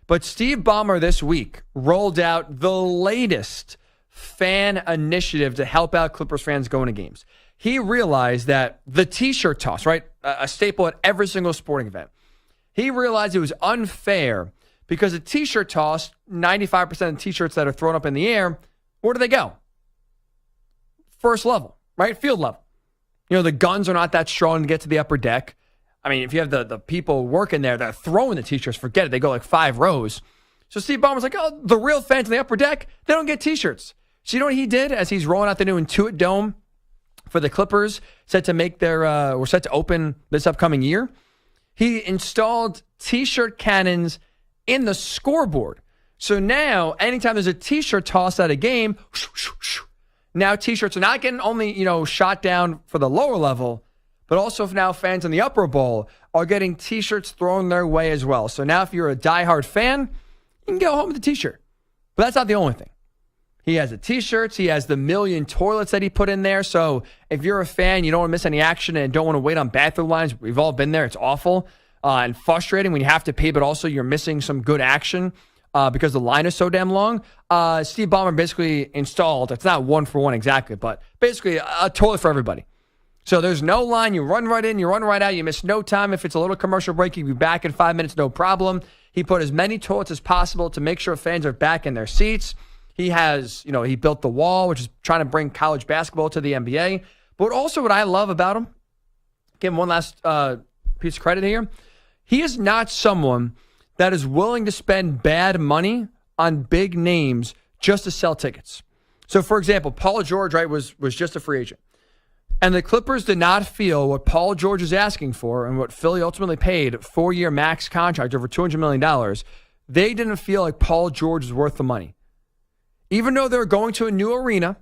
But Steve Ballmer this week rolled out the latest fan initiative to help out Clippers fans going to games. He realized that the t-shirt toss, right, a staple at every single sporting event, he realized it was unfair because a t-shirt toss, 95% of t-shirts that are thrown up in the air, where do they go? First level, right? Field level. The guns are not that strong to get to the upper deck. I mean, if you have the people working there that are throwing the t-shirts, forget it. They go 5 rows. So Steve Ballmer's like, oh, the real fans on the upper deck, they don't get t-shirts. So you know what he did as he's rolling out the new Intuit Dome for the Clippers, set to open this upcoming year? He installed t-shirt cannons in the scoreboard. So now, anytime there's a t-shirt toss at a game, now t-shirts are not getting only, shot down for the lower level, but also now fans in the upper bowl are getting t-shirts thrown their way as well. So now if you're a diehard fan, you can go home with a t-shirt. But that's not the only thing. He has the t-shirts. He has the million toilets that he put in there. So if you're a fan, you don't want to miss any action and don't want to wait on bathroom lines. We've all been there. It's awful and frustrating when you have to pay, but also you're missing some good action because the line is so damn long. Steve Ballmer basically installed, it's not 1-for-1 exactly, but basically a toilet for everybody. So there's no line. You run right in, you run right out. You miss no time. If it's a little commercial break, you'll be back in 5 minutes, no problem. He put as many toilets as possible to make sure fans are back in their seats. He has, he built the wall, which is trying to bring college basketball to the NBA. But also what I love about him, give him one last piece of credit here. He is not someone that is willing to spend bad money on big names just to sell tickets. So, for example, Paul George, right, was just a free agent. And the Clippers did not feel what Paul George is asking for and what Philly ultimately paid, 4-year max contract over $200 million. They didn't feel like Paul George was worth the money. Even though they're going to a new arena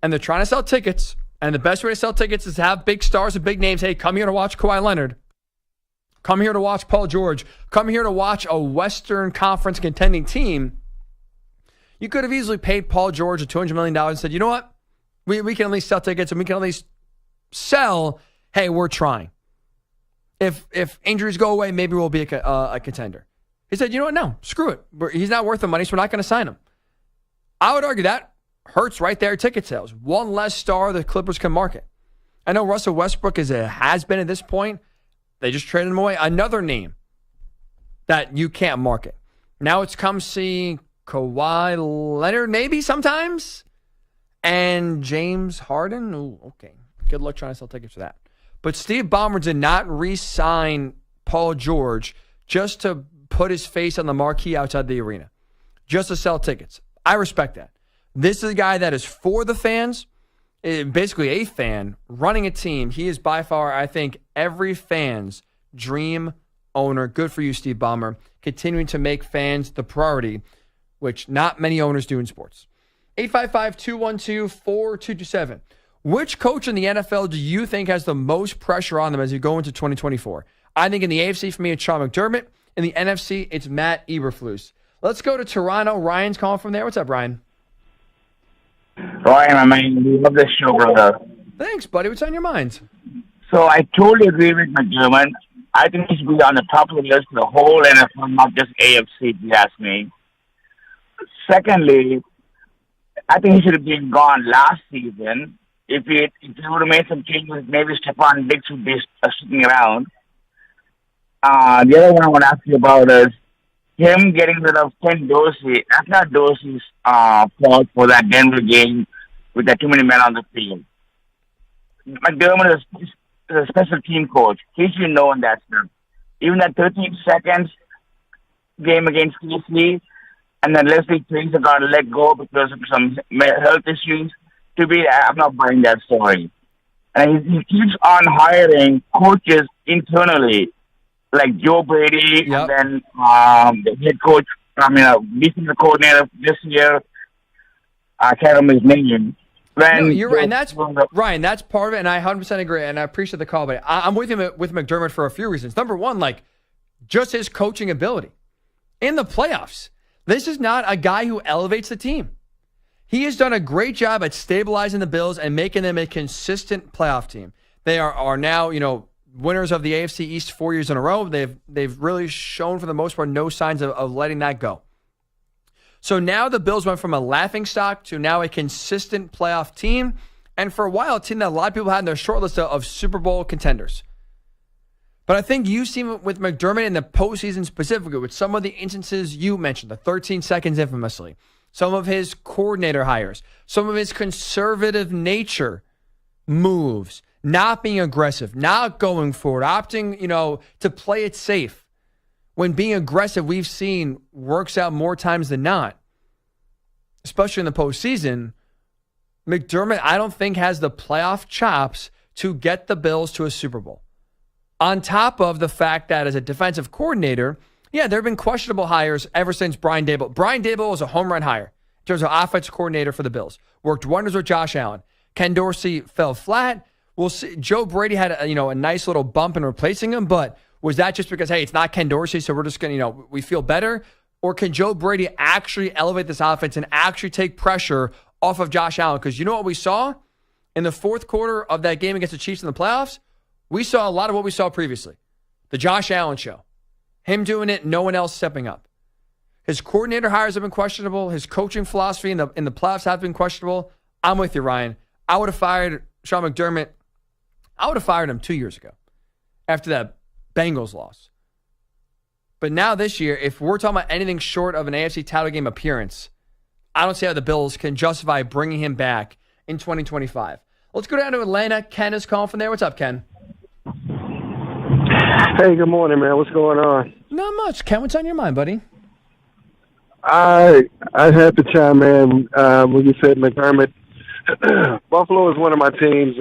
and they're trying to sell tickets, and the best way to sell tickets is to have big stars and big names. Hey, come here to watch Kawhi Leonard. Come here to watch Paul George. Come here to watch a Western Conference contending team. You could have easily paid Paul George $200 million and said, you know what? We can at least sell tickets and we can at least sell, hey, we're trying. If injuries go away, maybe we'll be a contender. He said, you know what? No, screw it. He's not worth the money, so we're not going to sign him. I would argue that hurts right there ticket sales. One less star the Clippers can market. I know Russell Westbrook has been at this point. They just traded him away. Another name that you can't market. Now it's come see Kawhi Leonard maybe sometimes. And James Harden. Ooh, okay. Good luck trying to sell tickets for that. But Steve Ballmer did not re-sign Paul George just to put his face on the marquee outside the arena, just to sell tickets. I respect that. This is a guy that is for the fans, basically a fan, running a team. He is by far, I think, every fan's dream owner. Good for you, Steve Ballmer. Continuing to make fans the priority, which not many owners do in sports. 855-212-4227. Which coach in the NFL do you think has the most pressure on them as you go into 2024? I think in the AFC, for me, it's Sean McDermott. In the NFC, it's Matt Eberflus. Let's go to Toronto. Ryan's calling from there. What's up, Ryan? Ryan, I mean, we love this show, brother. Thanks, buddy. What's on your mind? So I totally agree with McDermott. I think he should be on the top of the list for the whole NFL, not just AFC, if you ask me. Secondly, I think he should have been gone last season. If he would have made some changes, maybe Stephon Diggs would be sticking around. The other one I want to ask you about is him getting rid of Ken Dorsey. That's not Dorsey's fault for that Denver game with that too many men on the field. McDermott is a special team coach. He should know that stuff. Even that 13 seconds game against KC, and then Leslie Frazier got let go because of some health issues. To me, I'm not buying that story. And he keeps on hiring coaches internally, like Joe Brady, and then the head coach, defensive coordinator this year. I can't remember his name. You're right, and that's Ryan. That's part of it, and I 100% agree. And I appreciate the call, but I'm with him with McDermott for a few reasons. Number one, just his coaching ability in the playoffs. This is not a guy who elevates the team. He has done a great job at stabilizing the Bills and making them a consistent playoff team. They are now, winners of the AFC East 4 years in a row. They've really shown, for the most part, no signs of letting that go. So now the Bills went from a laughingstock to now a consistent playoff team, and for a while, a team that a lot of people had in their short list of Super Bowl contenders. But I think you've seen with McDermott in the postseason specifically, with some of the instances you mentioned, the 13 seconds infamously, some of his coordinator hires, some of his conservative nature moves, not being aggressive, not going for it, opting, to play it safe. When being aggressive, we've seen works out more times than not, especially in the postseason. McDermott, I don't think, has the playoff chops to get the Bills to a Super Bowl. On top of the fact that as a defensive coordinator, there have been questionable hires ever since Brian Dabo. Brian Dabo was a home run hire in terms of offensive coordinator for the Bills. Worked wonders with Josh Allen. Ken Dorsey fell flat. We'll see. Joe Brady had a nice little bump in replacing him, but was that just because, hey, it's not Ken Dorsey, so we're just going to, we feel better? Or can Joe Brady actually elevate this offense and actually take pressure off of Josh Allen? Because you know what we saw in the fourth quarter of that game against the Chiefs in the playoffs? We saw a lot of what we saw previously. The Josh Allen show. Him doing it, no one else stepping up. His coordinator hires have been questionable. His coaching philosophy in the playoffs have been questionable. I'm with you, Ryan. I would have fired Sean McDermott. I would have fired him 2 years ago after that Bengals loss. But now this year, if we're talking about anything short of an AFC title game appearance, I don't see how the Bills can justify bringing him back in 2025. Let's go down to Atlanta. Ken is calling from there. What's up, Ken? Hey, good morning, man. What's going on? Not much. Ken, what's on your mind, buddy? I had to chime in when you said McDermott. Buffalo is one of my teams.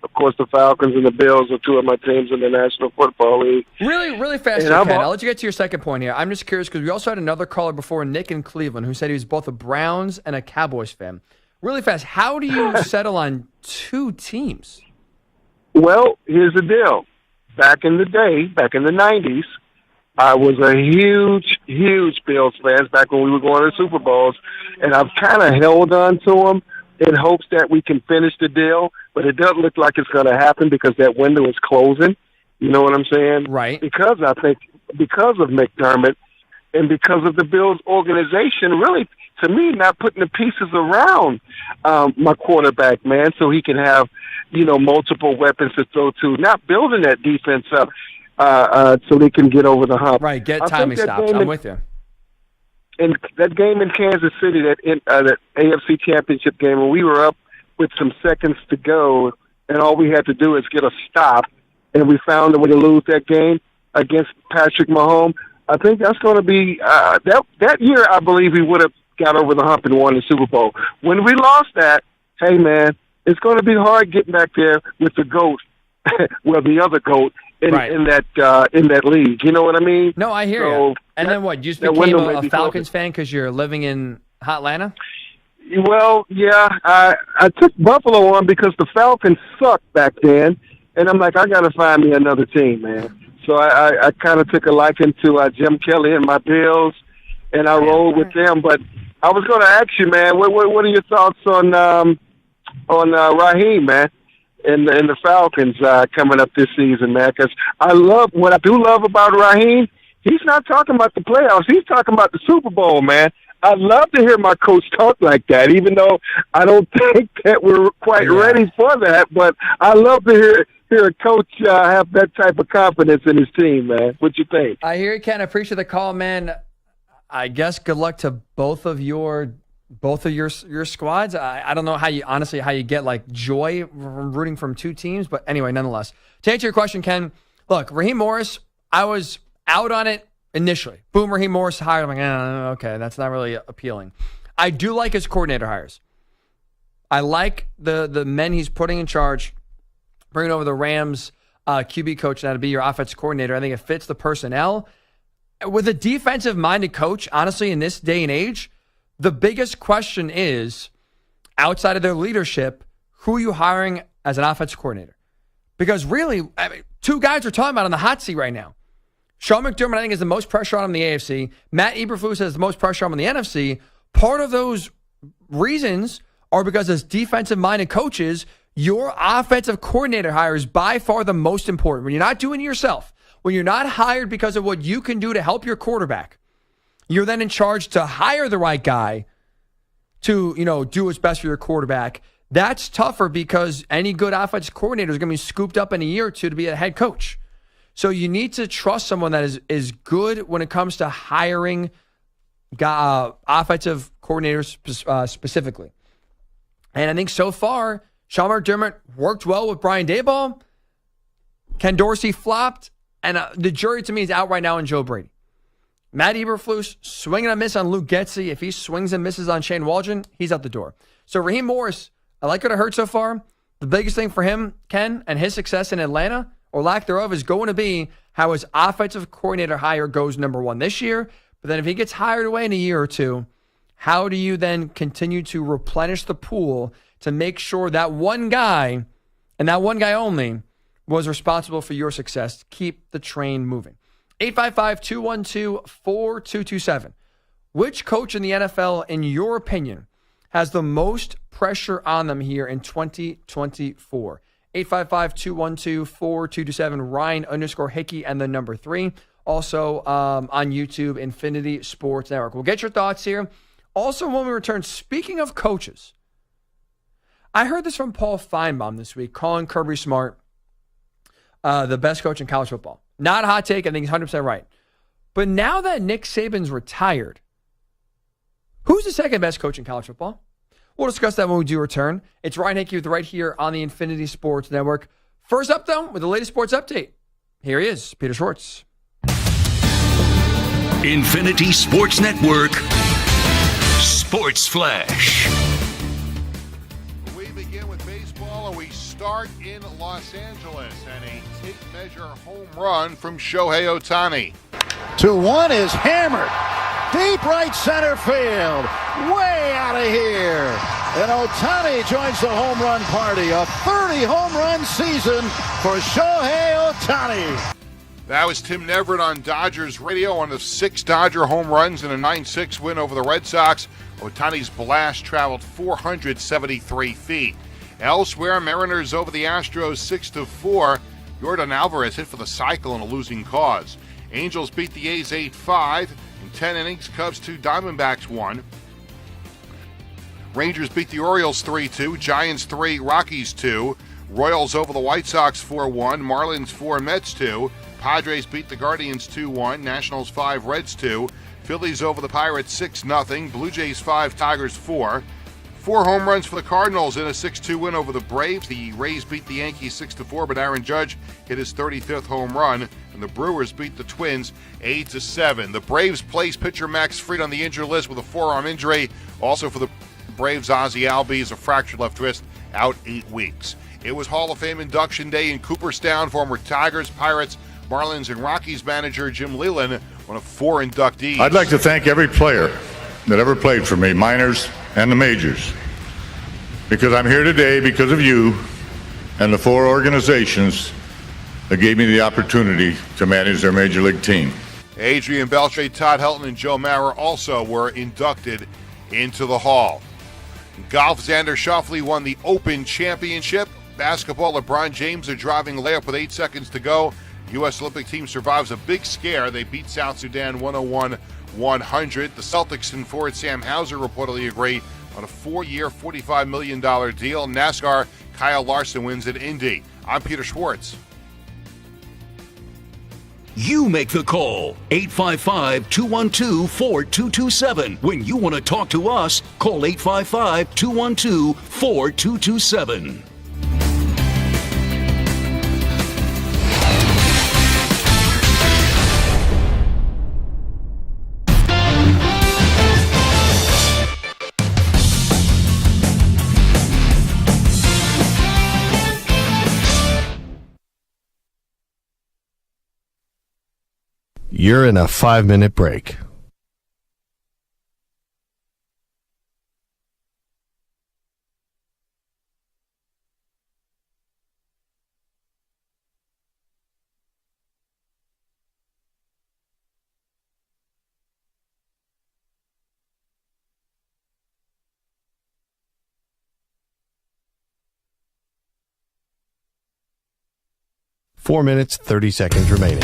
Of course, the Falcons and the Bills are two of my teams in the National Football League. Really fast, Ken. I'll let you get to your second point here. I'm just curious because we also had another caller before, Nick in Cleveland, who said he was both a Browns and a Cowboys fan. Really fast, how do you settle on two teams? Well, here's the deal. Back in the day, back in the 90s, I was a huge Bills fan back when we were going to Super Bowls, and I've kind of held on to them in hopes that we can finish the deal, but it doesn't look like it's going to happen because that window is closing. You know what I'm saying? Right. Because of McDermott and because of the Bills organization, really, to me, not putting the pieces around my quarterback, man, so he can have, multiple weapons to throw to, not building that defense up so they can get over the hump. Right, get timing stops. I'm with you. In that game in Kansas City, that AFC Championship game, when we were up with some seconds to go, and all we had to do is get a stop, and we found a way to lose that game against Patrick Mahomes. I think that's going to be that year. I believe we would have got over the hump and won the Super Bowl. When we lost that, hey man, it's going to be hard getting back there with the GOAT, well, the other GOAT in that league. You know what I mean? No, I hear you. And then what? You just became a Falcons fan because you're living in Atlanta? Well, yeah, I took Buffalo on because the Falcons sucked back then, and I'm like, I got to find me another team, man. So I kind of took a liking to Jim Kelly and my Bills, and I rolled with them. But I was going to ask you, man, what are your thoughts on Raheem, man, and the Falcons coming up this season, man? Because what I do love about Raheem, he's not talking about the playoffs. He's talking about the Super Bowl, man. I love to hear my coach talk like that, even though I don't think that we're quite ready for that. But I love to hear a coach have that type of confidence in his team, man. What you think? I hear you, Ken. I appreciate the call, man. I guess good luck to both of your squads. I don't know how you get like joy from rooting from two teams, but anyway, nonetheless. To answer your question, Ken, look, Raheem Morris, I was out on it initially. Boom, Raheem Morris hired. I'm like, okay, that's not really appealing. I do like his coordinator hires. I like the men he's putting in charge, bringing over the Rams QB coach now to be your offensive coordinator. I think it fits the personnel. With a defensive-minded coach, honestly, in this day and age, the biggest question is, outside of their leadership, who are you hiring as an offensive coordinator? Because really, two guys we're talking about on the hot seat right now. Sean McDermott, I think, has the most pressure on him in the AFC. Matt Eberflus has the most pressure on him in the NFC. Part of those reasons are because as defensive-minded coaches, your offensive coordinator hire is by far the most important. When you're not doing it yourself, when you're not hired because of what you can do to help your quarterback, you're then in charge to hire the right guy to, do what's best for your quarterback. That's tougher because any good offensive coordinator is going to be scooped up in a year or two to be a head coach. So you need to trust someone that is good when it comes to hiring offensive coordinators specifically. And I think so far, Sean McDermott worked well with Brian Dabo. Ken Dorsey flopped. And the jury to me is out right now on Joe Brady. Matt Eberflus swinging a miss on Luke Getsy. If he swings and misses on Shane Waldron, he's out the door. So Raheem Morris, I like what I heard so far. The biggest thing for him, Ken, and his success in Atlanta, or lack thereof, is going to be how his offensive coordinator hire goes number one this year. But then if he gets hired away in a year or two, how do you then continue to replenish the pool to make sure that one guy, and that one guy only, was responsible for your success? Keep the train moving. 855-212-4227. Which coach in the NFL, in your opinion, has the most pressure on them here in 2024? 855-212-4227. Ryan_Hickey and the number 3. Also on YouTube, Infinity Sports Network. We'll get your thoughts here. Also, when we return, speaking of coaches, I heard this from Paul Feinbaum this week, calling Kirby Smart the best coach in college football. Not a hot take. I think he's 100% right. But now that Nick Saban's retired, who's the second best coach in college football? We'll discuss that when we do return. It's Ryan Hickey with right here on the Infinity Sports Network. First up, though, with the latest sports update. Here he is, Peter Schwartz. Infinity Sports Network Sports Flash. We begin with baseball, and we start in Los Angeles, and a tape-measure home run from Shohei Ohtani. 2-1 is hammered. Deep right center field. Way out of here. And Ohtani joins the home run party. A 30 home run season for Shohei Ohtani. That was Tim Neverett on Dodgers radio on the 6 Dodger home runs in a 9-6 win over the Red Sox. Ohtani's blast traveled 473 feet. Elsewhere, Mariners over the Astros 6-4. Yordan Alvarez hit for the cycle in a losing cause. Angels beat the A's 8-5. In 10 innings, Cubs 2, Diamondbacks 1. Rangers beat the Orioles 3-2. Giants 3, Rockies 2. Royals over the White Sox 4-1. Marlins 4, Mets 2. Padres beat the Guardians 2-1. Nationals 5, Reds 2. Phillies over the Pirates 6-0. Blue Jays 5, Tigers 4. 4 home runs for the Cardinals in a 6-2 win over the Braves. The Rays beat the Yankees 6-4, but Aaron Judge hit his 35th home run, and the Brewers beat the Twins 8-7. The Braves placed pitcher Max Fried on the injured list with a forearm injury. Also for the Braves, Ozzie Albies, a fractured left wrist, out 8 weeks. It was Hall of Fame induction day in Cooperstown. Former Tigers, Pirates, Marlins, and Rockies manager Jim Leyland, one of 4 inductees. I'd like to thank every player that ever played for me, minors and the majors, because I'm here today because of you and the 4 organizations that gave me the opportunity to manage their major league team. Adrian Beltre, Todd Helton, and Joe Mauer also were inducted into the Hall. Golf, Xander Schauffele won the Open Championship. Basketball, LeBron James, a driving layup with 8 seconds to go. U.S. Olympic team survives a big scare. They beat South Sudan 101-100. The Celtics and forward Sam Hauser reportedly agree on a 4-year, $45 million deal. NASCAR, Kyle Larson wins at Indy. I'm Peter Schwartz. You make the call. 855-212-4227. When you want to talk to us, call 855-212-4227. You're in a 5-minute break. Four minutes, 30 seconds remaining.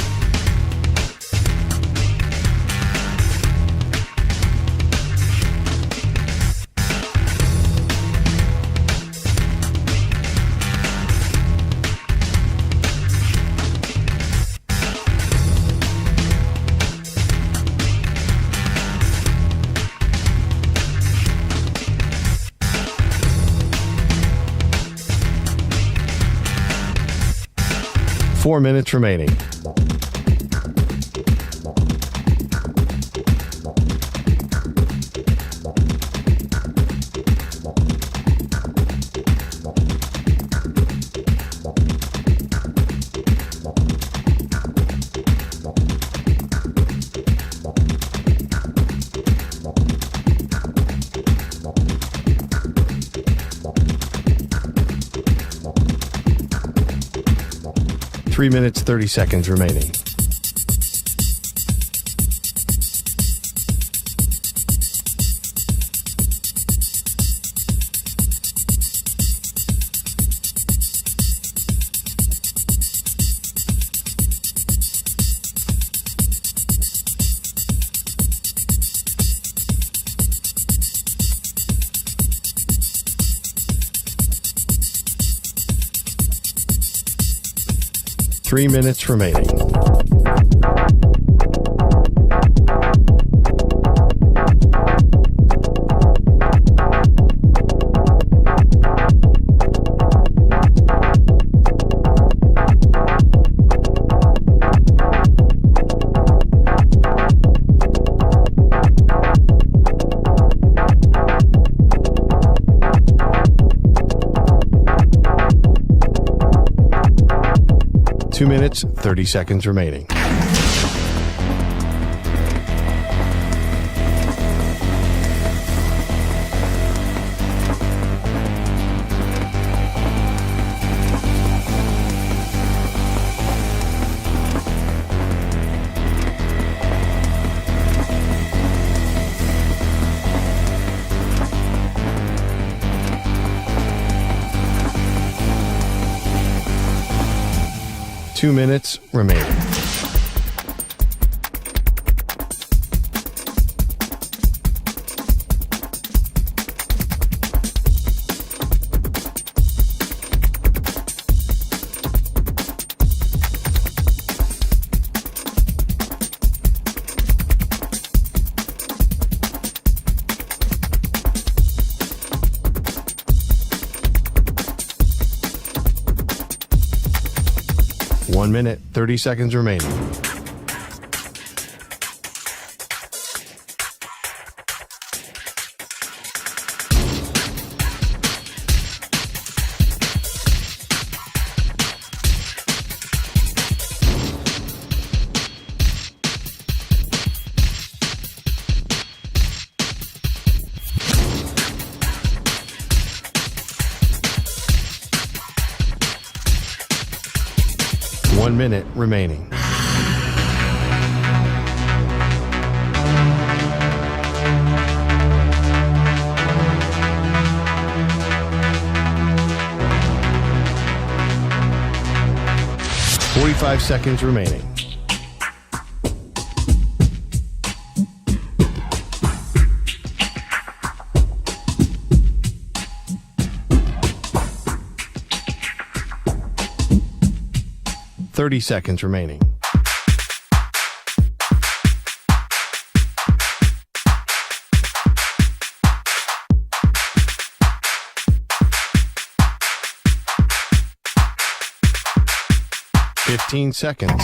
Four minutes remaining. Three minutes, 30 seconds remaining. Three minutes remaining. Two minutes, 30 seconds remaining. Two minutes remaining. 1 minute, 30 seconds remaining. One minute remaining. Forty-five seconds remaining. Thirty seconds remaining. Fifteen seconds.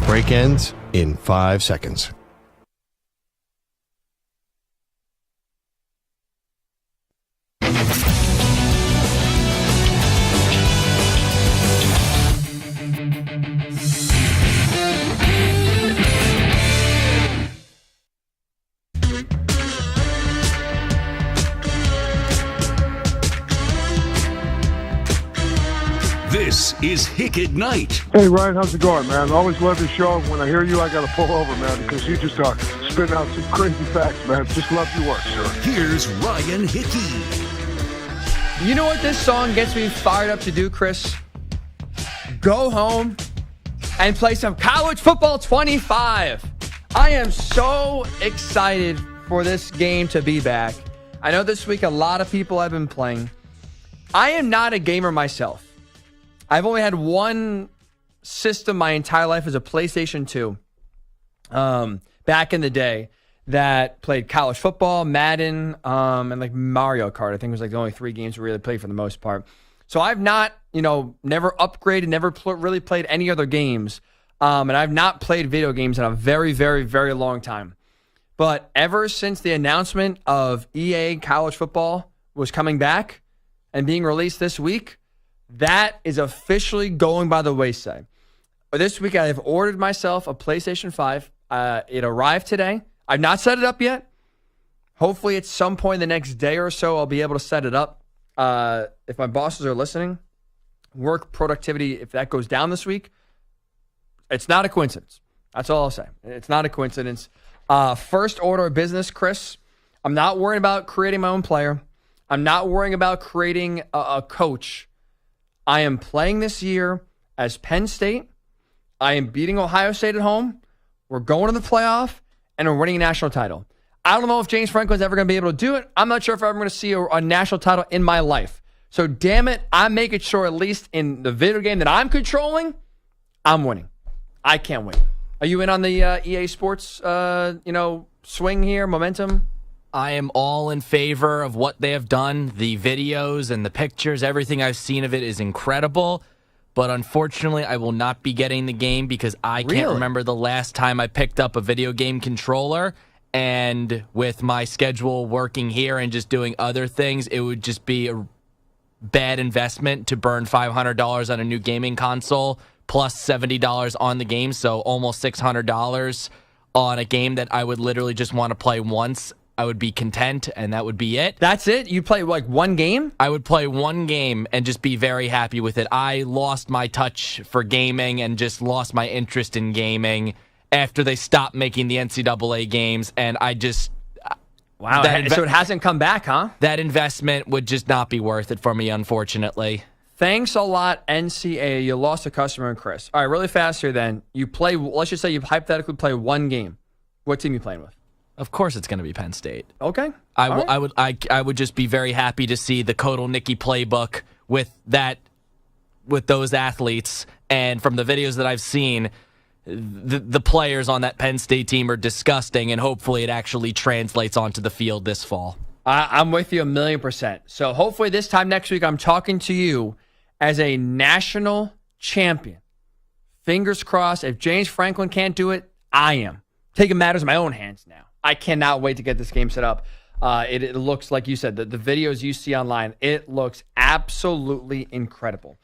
Break ends in 5 seconds. This is Hick At Nite. Hey, Ryan, how's it going, man? Always love your show. When I hear you, I got to pull over, man, because you just are spitting out some crazy facts, man. Just love your work, sir. Here's Ryan Hickey. You know what this song gets me fired up to do, Chris? Go home and play some college football 25. I am so excited for this game to be back. I know this week a lot of people have been playing. I am not a gamer myself. I've only had one system my entire life as a PlayStation 2. Back in the day, that played college football, Madden, and like Mario Kart. I think it was like the only 3 games we really played for the most part. So I've not, never upgraded, never really played any other games. And I've not played video games in a very, very, very long time. But ever since the announcement of EA College Football was coming back and being released this week, that is officially going by the wayside. This week, I have ordered myself a PlayStation 5. It arrived today. I've not set it up yet. Hopefully, at some point the next day or so, I'll be able to set it up. If my bosses are listening, work productivity, if that goes down this week, it's not a coincidence. That's all I'll say. It's not a coincidence. First order of business, Chris. I'm not worrying about creating my own player. I'm not worrying about creating a coach. I am playing this year as Penn State. I am beating Ohio State at home. We're going to the playoff, and we're winning a national title. I don't know if James Franklin's ever going to be able to do it. I'm not sure if I'm ever going to see a national title in my life. So, damn it, I'm making sure at least in the video game that I'm controlling, I'm winning. I can't wait. Are you in on the EA Sports, swing here, momentum? I am all in favor of what they have done. The videos and the pictures, everything I've seen of it is incredible. But unfortunately, I will not be getting the game because I can't remember the last time I picked up a video game controller. And with my schedule working here and just doing other things, it would just be a bad investment to burn $500 on a new gaming console plus $70 on the game. So almost $600 on a game that I would literally just want to play once. I would be content, and that would be it. That's it? You play, like, one game? I would play one game and just be very happy with it. I lost my touch for gaming and just lost my interest in gaming after they stopped making the NCAA games, and I just... Wow, so it hasn't come back, huh? That investment would just not be worth it for me, unfortunately. Thanks a lot, NCAA. You lost a customer, Chris. All right, really fast here then. You play, let's just say you hypothetically play one game. What team are you playing with? Of course it's going to be Penn State. Okay. I would just be very happy to see the Kodal Nicky playbook with those athletes. And from the videos that I've seen, the players on that Penn State team are disgusting, and hopefully it actually translates onto the field this fall. I'm with you 1,000,000%. So hopefully this time next week, I'm talking to you as a national champion. Fingers crossed. If James Franklin can't do it, I am. Taking matters in my own hands now. I cannot wait to get this game set up. It looks, like you said, the videos you see online, it looks absolutely incredible.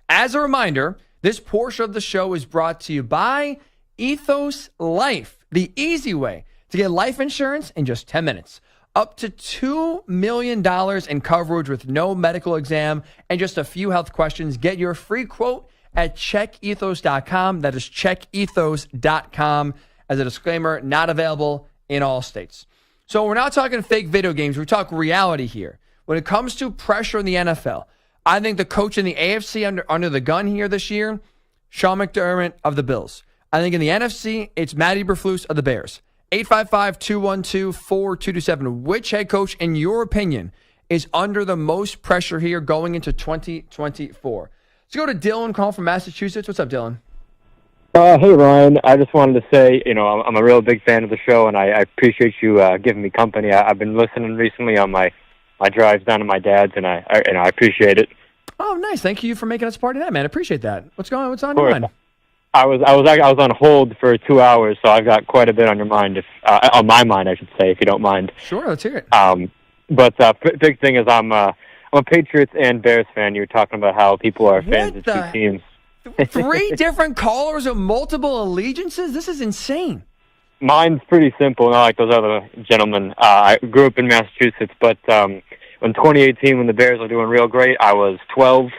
As a reminder, this portion of the show is brought to you by Ethos Life, the easy way to get life insurance in just 10 minutes. Up to $2 million in coverage with no medical exam and just a few health questions. Get your free quote at checkethos.com. That is checkethos.com. As a disclaimer, not available in all states. So we're not talking fake video games. We talk reality here. When it comes to pressure in the NFL, I think the coach in the AFC under the gun here this year, Sean McDermott of the Bills. I think in the NFC, it's Matt Eberflus of the Bears. 855-212-4227. Which head coach, in your opinion, is under the most pressure here going into 2024? Let's go to Dylan, call from Massachusetts. What's up, Dylan? Hey, Ryan. I just wanted to say, I'm a real big fan of the show, and I appreciate you giving me company. I've been listening recently on my drives down to my dad's, and I appreciate it. Oh, nice. Thank you for making us part of that, man. I appreciate that. What's on your mind? I was on hold for 2 hours, so I've got quite a bit on your mind, on my mind, I should say, if you don't mind. Sure, let's hear it. But big thing is I'm a Patriots and Bears fan. You were talking about how people are fans of two teams. 3 different callers of multiple allegiances? This is insane. Mine's pretty simple, not like those other gentlemen. I grew up in Massachusetts, but in 2018, when the Bears were doing real great, I was 12,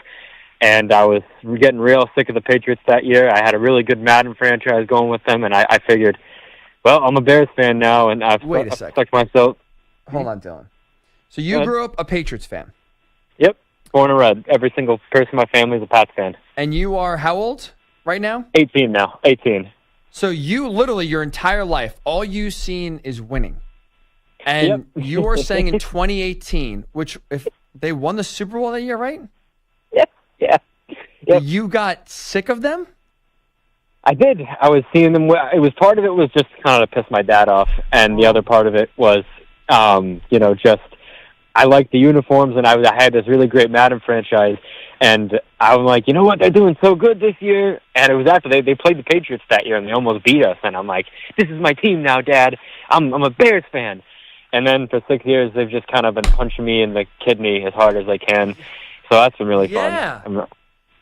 and I was getting real sick of the Patriots that year. I had a really good Madden franchise going with them, and I figured, well, I'm a Bears fan now, and I've stuck myself. Hold on, Dylan. So you grew up a Patriots fan? Yep, born and bred. Every single person in my family is a Pats fan. And you are how old right now? 18 now, 18. So you literally, your entire life, all you've seen is winning. And you are saying in 2018, which if they won the Super Bowl that year, right? Yeah. You got sick of them? I did. I was seeing them. It was part of it was just kind of to piss my dad off, and the other part of it was, just I liked the uniforms, and I had this really great Madden franchise, and I'm like, you know what, they're doing so good this year, and it was after they played the Patriots that year, and they almost beat us, and I'm like, this is my team now, Dad. I'm a Bears fan. And then for 6 years, they've just kind of been punching me in the kidney as hard as they can. So that's been really fun.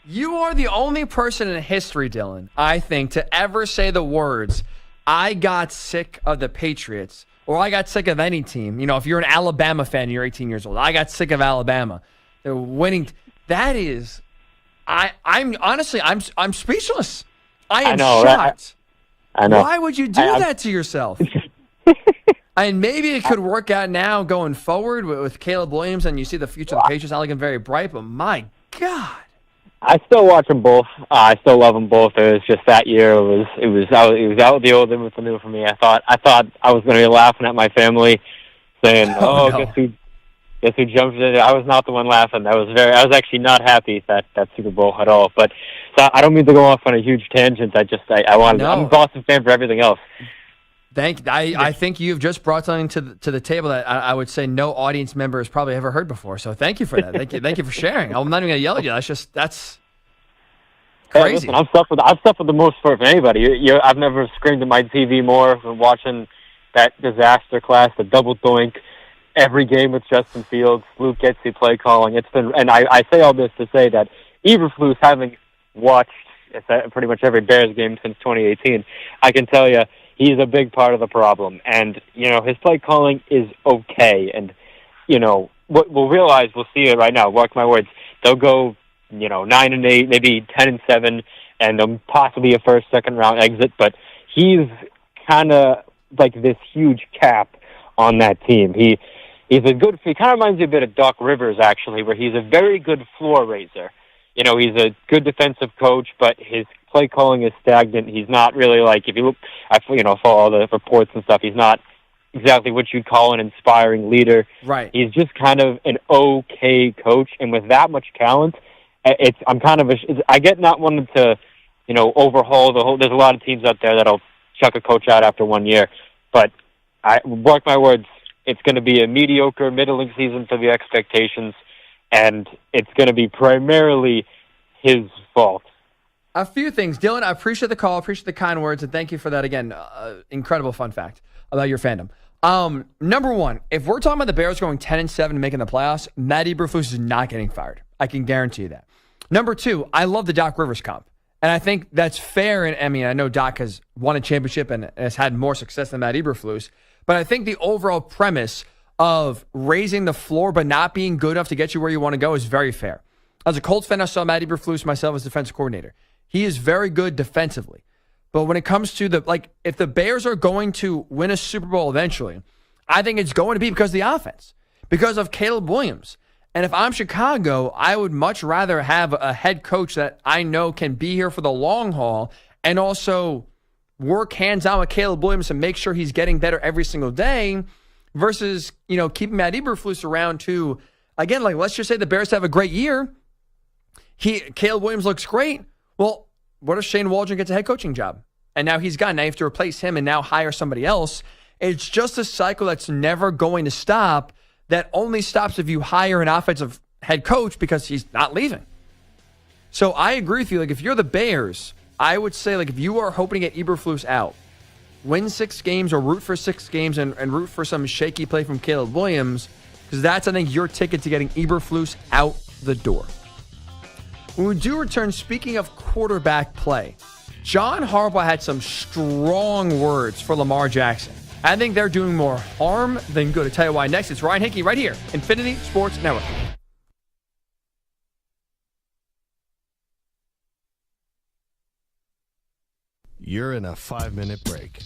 You are the only person in history, Dylan, I think, to ever say the words, I got sick of the Patriots, or I got sick of any team. If you're an Alabama fan and you're 18 years old, I got sick of Alabama. They're winning. That is, I'm honestly, I'm speechless. I am shocked. I know. Why would you do that to yourself? And maybe it could work out now going forward with Caleb Williams, and you see the future of the Patriots not looking very bright, but my God. I still watch them both. I still love them both. It was just that year. It was out with the old in with the new for me. I thought I was going to be laughing at my family, saying, "Oh, no. guess who jumped in?" I was not the one laughing. I was actually not happy at that Super Bowl at all. But so I don't mean to go off on a huge tangent. I'm a Boston fan for everything else. I think you've just brought something to the table that I would say no audience member has probably ever heard before. So thank you for that. Thank you for sharing. I'm not even going to yell at you. That's crazy. Hey, listen, I've suffered the most for anybody. I've never screamed at my TV more than watching that disaster class, the double doink, every game with Justin Fields, Luke Getsy play calling. It's been, and I say all this to say that Eberflus, having watched pretty much every Bears game since 2018, I can tell you, he's a big part of the problem. And, his play calling is okay. And, what we'll realize, we'll see it right now, mark my words, they'll go, 9-8, maybe 10-7, and possibly a first, second round exit. But he's kind of like this huge cap on that team. He kind of reminds me a bit of Doc Rivers, actually, where he's a very good floor raiser. He's a good defensive coach, but his play calling is stagnant. He's not really like, if you look, follow all the reports and stuff, he's not exactly what you'd call an inspiring leader. Right. He's just kind of an okay coach, and with that much talent, I get not wanting to, overhaul the whole. There's a lot of teams out there that'll chuck a coach out after 1 year, but mark my words, It's going to be a mediocre, middling season for the expectations, and it's going to be primarily his fault. A few things. Dylan, I appreciate the call, appreciate the kind words, and thank you for that again. Incredible fun fact about your fandom. Number one, if we're talking about the Bears going 10-7 and making the playoffs, Matt Eberflus is not getting fired. I can guarantee you that. Number two, I love the Doc Rivers comp. And I think that's fair. And I mean, I know Doc has won a championship and has had more success than Matt Eberflus. But I think the overall premise of raising the floor but not being good enough to get you where you want to go is very fair. As a Colts fan, I saw Matt Eberflus myself as defensive coordinator. He is very good defensively. But when it comes to if the Bears are going to win a Super Bowl eventually, I think it's going to be because of the offense, because of Caleb Williams. And if I'm Chicago, I would much rather have a head coach that I know can be here for the long haul and also work hands-on with Caleb Williams and make sure he's getting better every single day versus, keeping Matt Eberflus around to, again, let's just say the Bears have a great year. Caleb Williams looks great. Well, what if Shane Waldron gets a head coaching job? And now he's gone. Now you have to replace him and now hire somebody else. It's just a cycle that's never going to stop. That only stops if you hire an offensive head coach because he's not leaving. So I agree with you. If you're the Bears, I would say if you are hoping to get Eberflus out, win 6 games or root for 6 games and root for some shaky play from Caleb Williams, because that's, I think, your ticket to getting Eberflus out the door. When we do return, speaking of quarterback play, John Harbaugh had some strong words for Lamar Jackson. I think they're doing more harm than good. I'll tell you why next. It's Ryan Hickey right here, Infinity Sports Network. You're in a 5-minute break.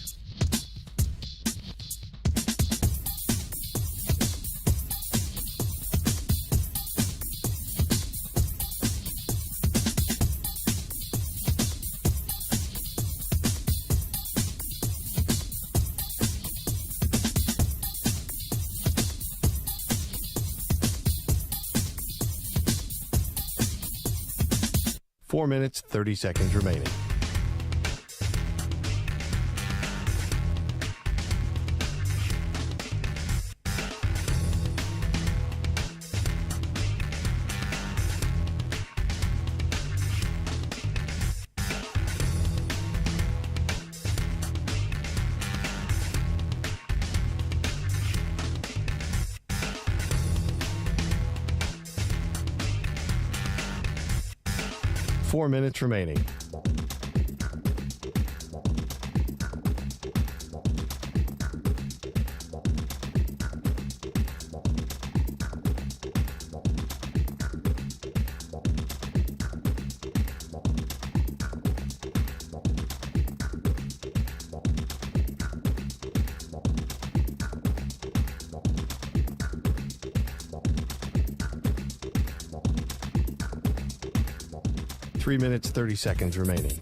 Four minutes, 30 seconds remaining. Four minutes remaining. Three minutes, 30 seconds remaining.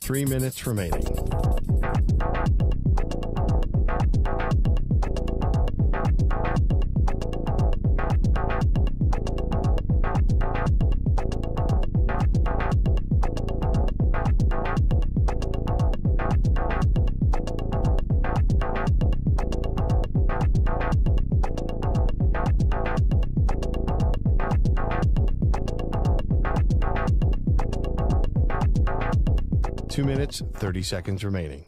Three minutes remaining. Two minutes, 30 seconds remaining.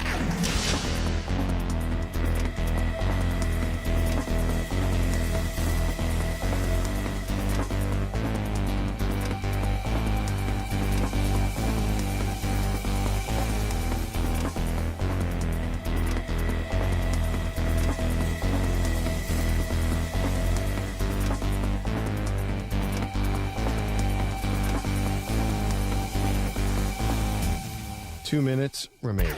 Two minutes remaining.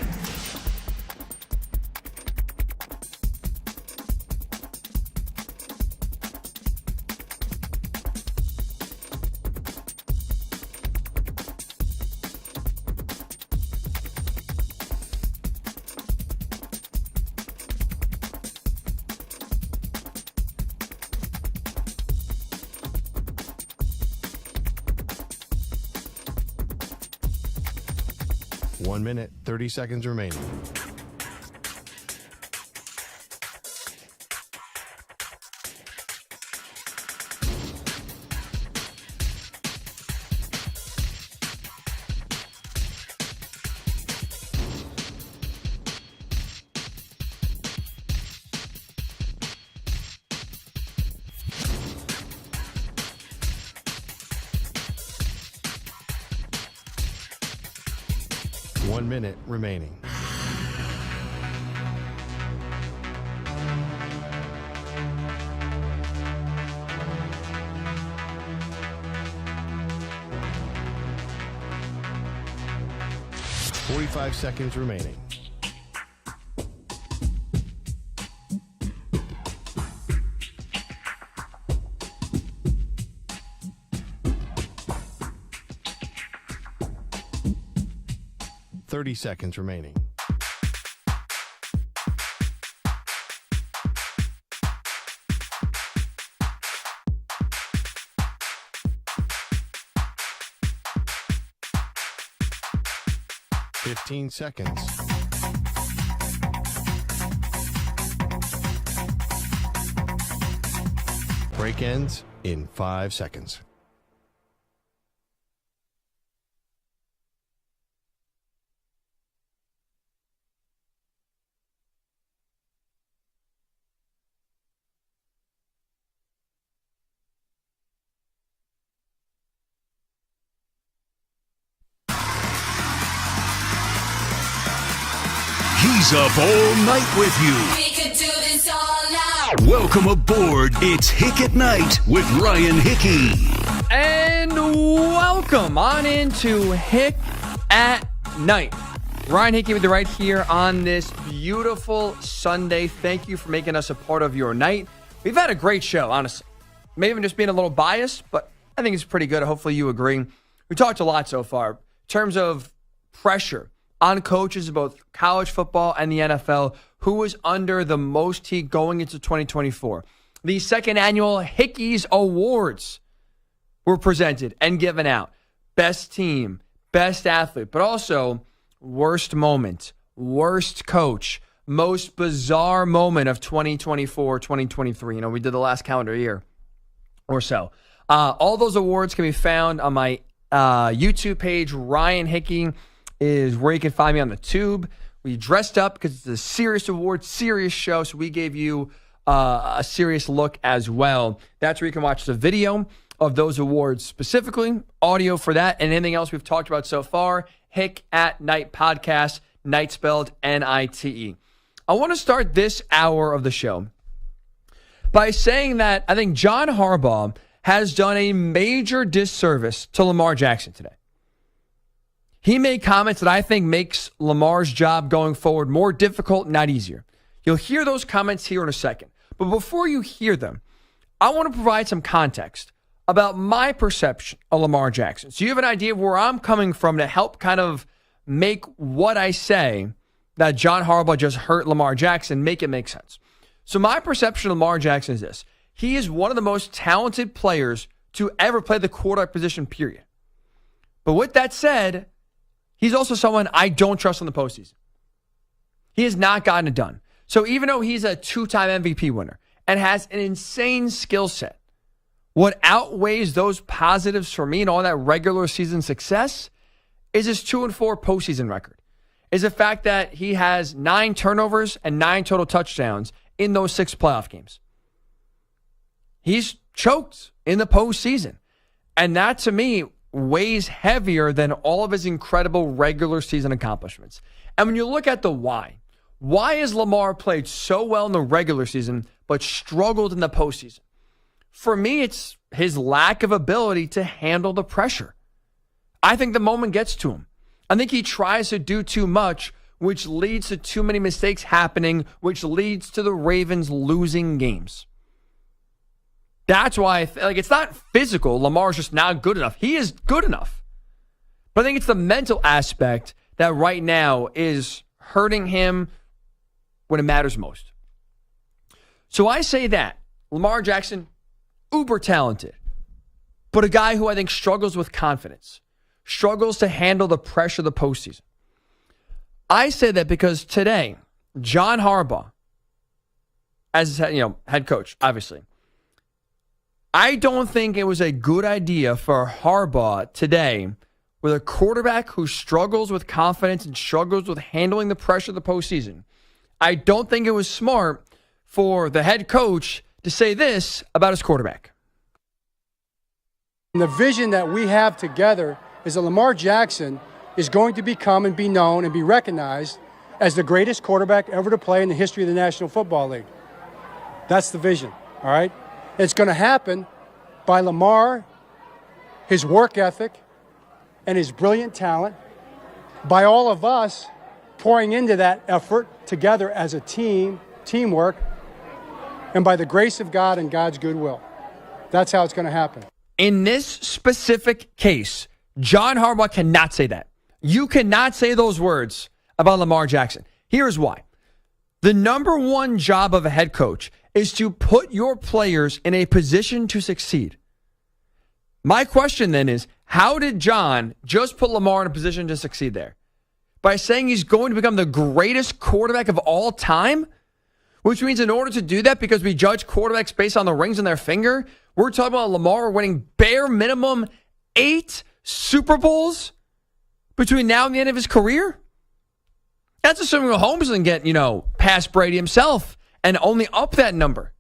1 minute, 30 seconds remaining. One minute remaining. Forty-five seconds remaining. Seconds remaining. Fifteen seconds. Break ends in 5 seconds. He's up all night with you. We could do this all night. Welcome aboard. It's Hick at Night with Ryan Hickey. And welcome on into Hick at Night. Ryan Hickey with you right here on this beautiful Sunday. Thank you for making us a part of your night. We've had a great show, honestly. Maybe even just being a little biased, but I think it's pretty good. Hopefully you agree. We talked a lot so far in terms of pressure on coaches of both college football and the NFL, who was under the most heat going into 2024. The second annual Hickey's Awards were presented and given out. Best team, best athlete, but also worst moment, worst coach, most bizarre moment of 2024, 2023. You know, we did the last calendar year or so. All those awards can be found on my YouTube page. Ryan Hickey is where you can find me on the tube. We dressed up because it's a serious award, serious show, so we gave you a serious look as well. That's where you can watch the video of those awards specifically, audio for that, and anything else we've talked about so far. Hick at Night podcast, Night spelled N-I-T-E. I want to start this hour of the show by saying that I think John Harbaugh has done a major disservice to Lamar Jackson today. He made comments that I think makes Lamar's job going forward more difficult, not easier. You'll hear those comments here in a second. But before you hear them, I want to provide some context about my perception of Lamar Jackson. So you have an idea of where I'm coming from to help kind of make what I say that John Harbaugh just hurt Lamar Jackson, make it make sense. So my perception of Lamar Jackson is this. He is one of the most talented players to ever play the quarterback position, period. But with that said, he's also someone I don't trust in the postseason. He has not gotten it done. So even though he's a two-time MVP winner and has an insane skill set, what outweighs those positives for me and all that regular season success is his 2-4 postseason record. Is the fact that he has 9 turnovers and 9 total touchdowns in those 6 playoff games. He's choked in the postseason. And that, to me, weighs heavier than all of his incredible regular season accomplishments. And when you look at the why has Lamar played so well in the regular season but struggled in the postseason? For me, it's his lack of ability to handle the pressure. I think the moment gets to him. I think he tries to do too much, which leads to too many mistakes happening, which leads to the Ravens losing games. That's why it's not physical. Lamar's just not good enough. He is good enough. But I think it's the mental aspect that right now is hurting him when it matters most. So I say that Lamar Jackson, uber talented, but a guy who I think struggles with confidence, struggles to handle the pressure of the postseason. I say that because today, John Harbaugh, as head coach, obviously, I don't think it was a good idea for Harbaugh today, with a quarterback who struggles with confidence and struggles with handling the pressure of the postseason. I don't think it was smart for the head coach to say this about his quarterback. The vision that we have together is that Lamar Jackson is going to become and be known and be recognized as the greatest quarterback ever to play in the history of the National Football League. That's the vision, all right? It's going to happen by Lamar, his work ethic, and his brilliant talent, by all of us pouring into that effort together as a team, teamwork, and by the grace of God and God's goodwill. That's how it's going to happen. In this specific case, John Harbaugh cannot say that. You cannot say those words about Lamar Jackson. Here's why. The number one job of a head coach is to put your players in a position to succeed. My question then is, how did John just put Lamar in a position to succeed there? By saying he's going to become the greatest quarterback of all time? Which means in order to do that, because we judge quarterbacks based on the rings on their finger, we're talking about Lamar winning bare minimum 8 Super Bowls between now and the end of his career? That's assuming Mahomes doesn't get, past Brady himself and only up that number.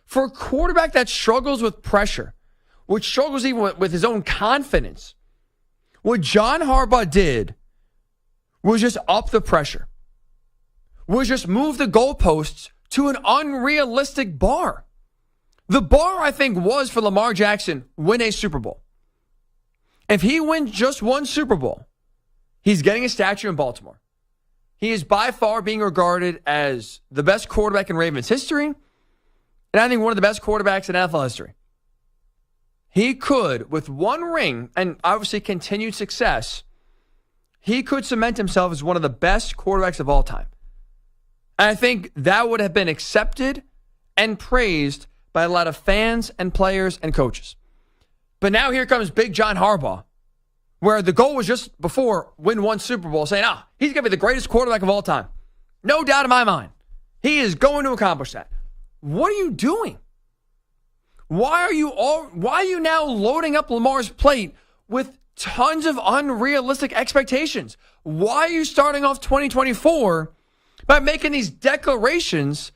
For a quarterback that struggles with pressure, which struggles even with his own confidence, what John Harbaugh did was just up the pressure, was just move the goalposts to an unrealistic bar. The bar, I think, was for Lamar Jackson win a Super Bowl. If he wins just one Super Bowl, he's getting a statue in Baltimore. He is by far being regarded as the best quarterback in Ravens history, and I think one of the best quarterbacks in NFL history. He could, with one ring and obviously continued success, he could cement himself as one of the best quarterbacks of all time. And I think that would have been accepted and praised by a lot of fans and players and coaches. But now here comes Big John Harbaugh, where the goal was just before win one Super Bowl, saying, he's going to be the greatest quarterback of all time. No doubt in my mind. He is going to accomplish that. What are you doing? Why are you now loading up Lamar's plate with tons of unrealistic expectations? Why are you starting off 2024 by making these declarations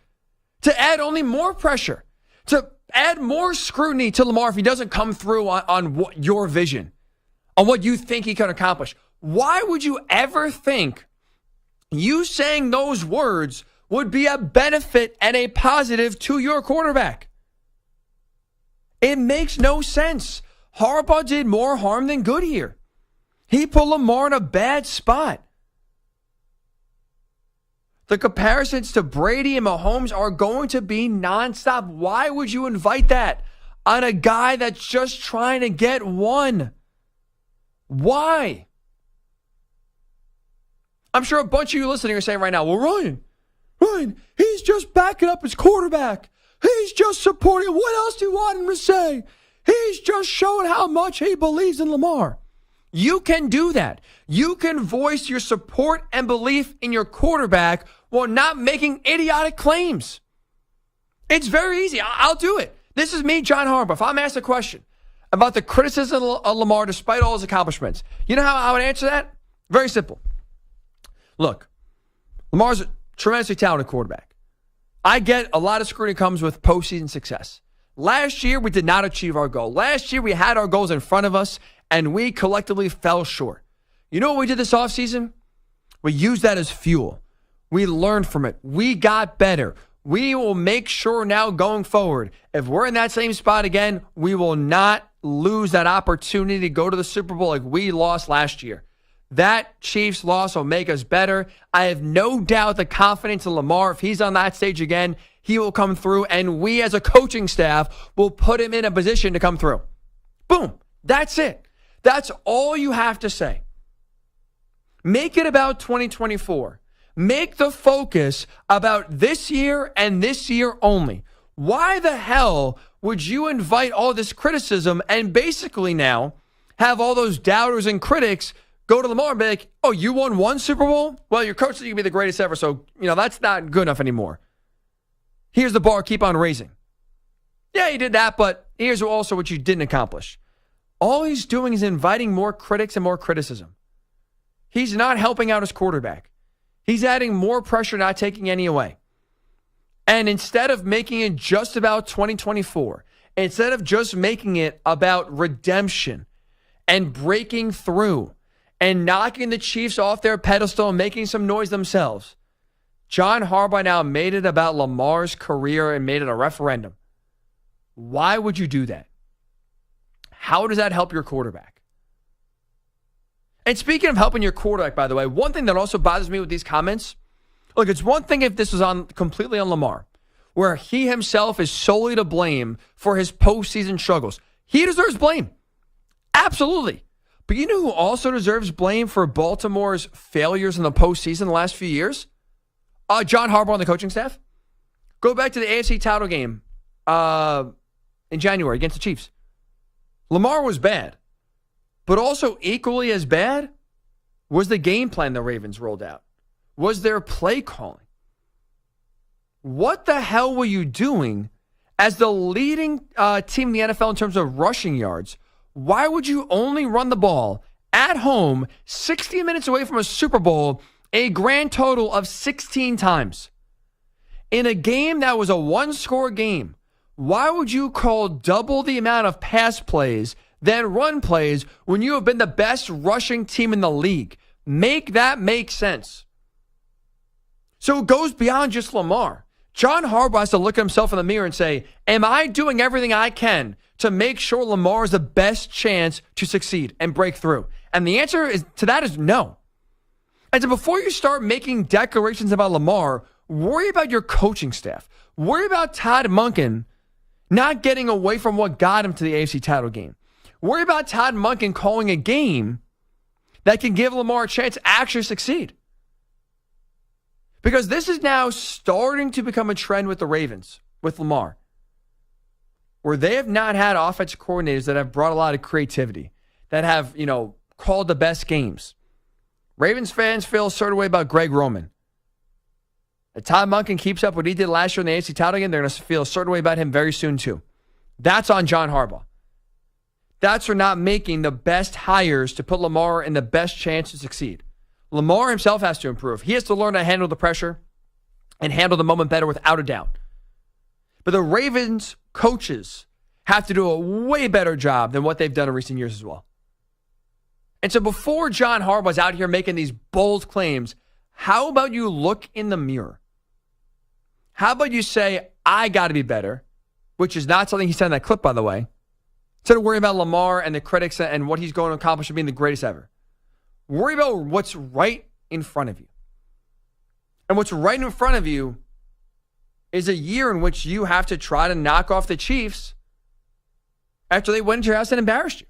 to add only more pressure, to add more scrutiny to Lamar if he doesn't come through on what your vision, on what you think he can accomplish? Why would you ever think you saying those words would be a benefit and a positive to your quarterback? It makes no sense. Harbaugh did more harm than good here. He put Lamar in a bad spot. The comparisons to Brady and Mahomes are going to be nonstop. Why would you invite that on a guy that's just trying to get one? Why? I'm sure a bunch of you listening are saying right now, well, Ryan, he's just backing up his quarterback. He's just supporting him. What else do you want him to say? He's just showing how much he believes in Lamar. You can do that. You can voice your support and belief in your quarterback while not making idiotic claims. It's very easy. I'll do it. This is me, John Harbaugh. If I'm asked a question about the criticism of Lamar despite all his accomplishments, you know how I would answer that? Very simple. Look, Lamar's a tremendously talented quarterback. I get a lot of scrutiny comes with postseason success. Last year, we did not achieve our goal. Last year, we had our goals in front of us, and we collectively fell short. You know what we did this offseason? We used that as fuel. We learned from it. We got better. We will make sure now going forward, if we're in that same spot again, we will not lose that opportunity to go to the Super Bowl like we lost last year. That Chiefs loss will make us better. I have no doubt the confidence in Lamar, if he's on that stage again, he will come through, and we as a coaching staff will put him in a position to come through. Boom. That's it. That's all you have to say. Make it about 2024. Make the focus about this year and this year only. Why the hell would you invite all this criticism and basically now have all those doubters and critics go to Lamar and be like, oh, you won one Super Bowl? Well, your coach said you can be the greatest ever, so, that's not good enough anymore. Here's the bar, keep on raising. Yeah, you did that, but here's also what you didn't accomplish. All he's doing is inviting more critics and more criticism. He's not helping out his quarterback. He's adding more pressure, not taking any away. And instead of making it just about 2024, instead of just making it about redemption and breaking through and knocking the Chiefs off their pedestal and making some noise themselves, John Harbaugh now made it about Lamar's career and made it a referendum. Why would you do that? How does that help your quarterback? And speaking of helping your quarterback, by the way, one thing that also bothers me with these comments, look, it's one thing if this was completely on Lamar, where he himself is solely to blame for his postseason struggles. He deserves blame. Absolutely. But you know who also deserves blame for Baltimore's failures in the postseason the last few years? John Harbaugh and the coaching staff. Go back to the AFC title game in January against the Chiefs. Lamar was bad, but also equally as bad was the game plan the Ravens rolled out, was their play calling. What the hell were you doing as the leading team in the NFL in terms of rushing yards? Why would you only run the ball at home 60 minutes away from a Super Bowl a grand total of 16 times? In a game that was a one-score game, why would you call double the amount of pass plays than run plays when you have been the best rushing team in the league? Make that make sense. So it goes beyond just Lamar. John Harbaugh has to look at himself in the mirror and say, am I doing everything I can to make sure Lamar is the best chance to succeed and break through? And the answer to that is no. And so before you start making declarations about Lamar, worry about your coaching staff. Worry about Todd Monken not getting away from what got him to the AFC title game. Worry about Todd Monken calling a game that can give Lamar a chance to actually succeed. Because this is now starting to become a trend with the Ravens, with Lamar, where they have not had offensive coordinators that have brought a lot of creativity, that have, called the best games. Ravens fans feel a certain way about Greg Roman. If Todd Monken keeps up what he did last year in the AFC title game, they're going to feel a certain way about him very soon too. That's on John Harbaugh. That's for not making the best hires to put Lamar in the best chance to succeed. Lamar himself has to improve. He has to learn to handle the pressure and handle the moment better without a doubt. But the Ravens coaches have to do a way better job than what they've done in recent years as well. And so before John Harbaugh's out here making these bold claims, how about you look in the mirror? How about you say, I got to be better, which is not something he said in that clip, by the way. Instead of worrying about Lamar and the critics and what he's going to accomplish of being the greatest ever. Worry about what's right in front of you. And what's right in front of you is a year in which you have to try to knock off the Chiefs after they went into your house and embarrassed you.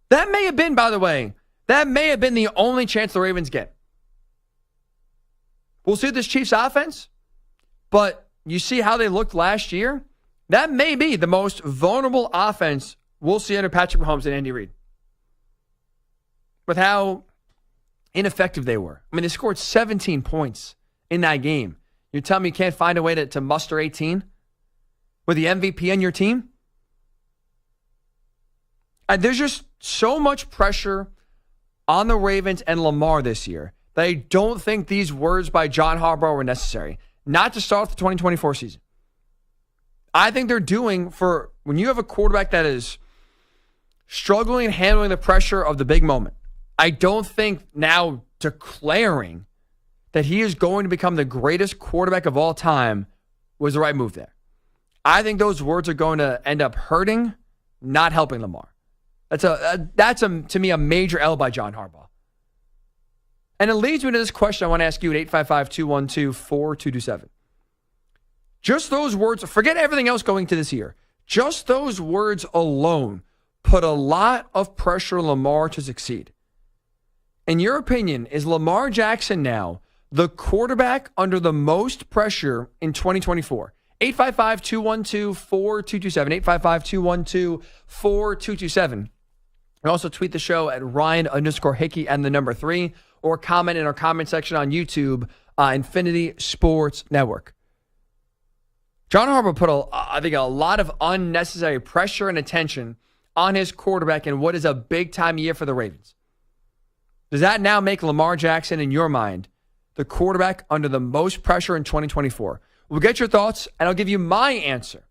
That may have been, by the way, the only chance the Ravens get. We'll see this Chiefs offense, but you see how they looked last year? That may be the most vulnerable offense we'll see under Patrick Mahomes and Andy Reid. With how ineffective they were. I mean, they scored 17 points in that game. You're telling me you can't find a way to muster 18 with the MVP on your team? There's just so much pressure on the Ravens and Lamar this year that I don't think these words by John Harbaugh were necessary. Not to start off the 2024 season. I think they're doing for when you have a quarterback that is struggling and handling the pressure of the big moment. I don't think now declaring that he is going to become the greatest quarterback of all time was the right move there. I think those words are going to end up hurting, not helping Lamar. That's to me a major L by John Harbaugh. And it leads me to this question I want to ask you at 855-212-4227. Just those words, forget everything else going to this year. Just those words alone put a lot of pressure on Lamar to succeed. In your opinion, is Lamar Jackson now the quarterback under the most pressure in 2024? 855-212-4227. 855-212-4227. And also tweet the show at Ryan_Hickey and the number 3, or comment in our comment section on YouTube, Infinity Sports Network. John Harbaugh put, I think, a lot of unnecessary pressure and attention on his quarterback in what is a big-time year for the Ravens. Does that now make Lamar Jackson, in your mind, the quarterback under the most pressure in 2024? We'll get your thoughts, and I'll give you my answer.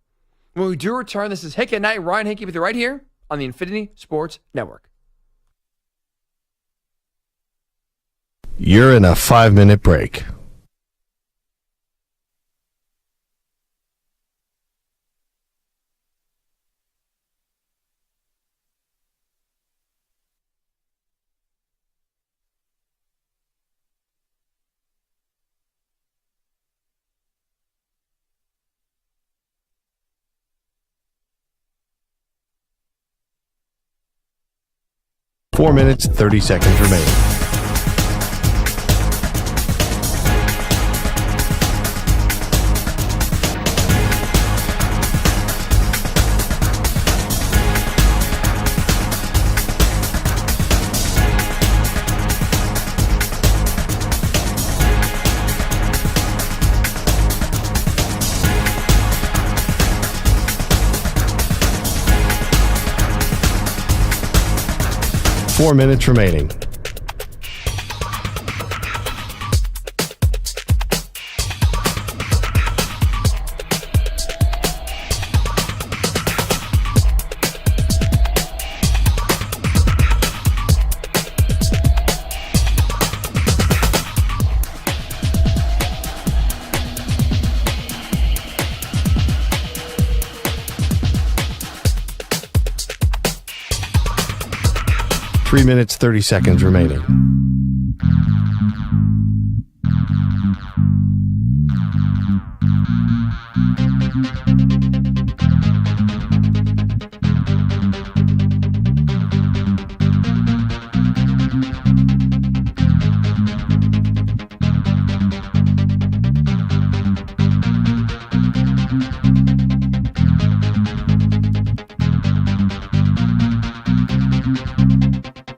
When we do return, this is Hick at Night. Ryan Hickey with you right here on the Infinity Sports Network. You're in a 5-minute break. Four minutes, 30 seconds remaining. Four minutes remaining. Three minutes, 30 seconds remaining.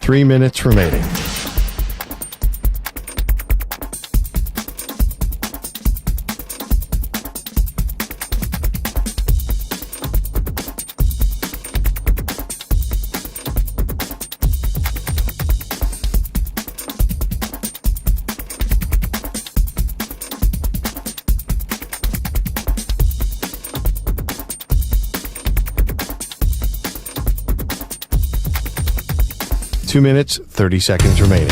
Three minutes remaining. Two minutes, 30 seconds remaining.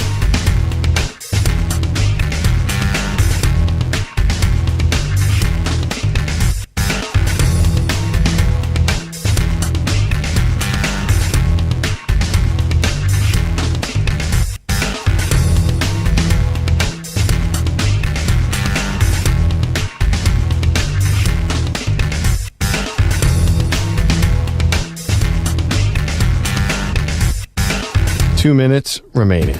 Two minutes remaining.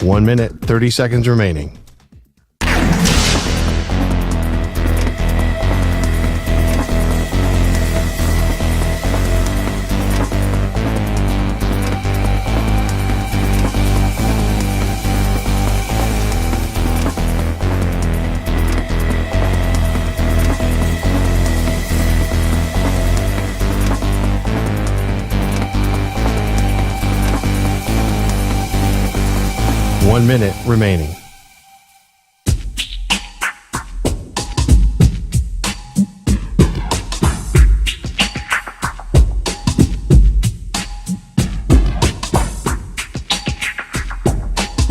One minute, 30 seconds remaining. One minute remaining.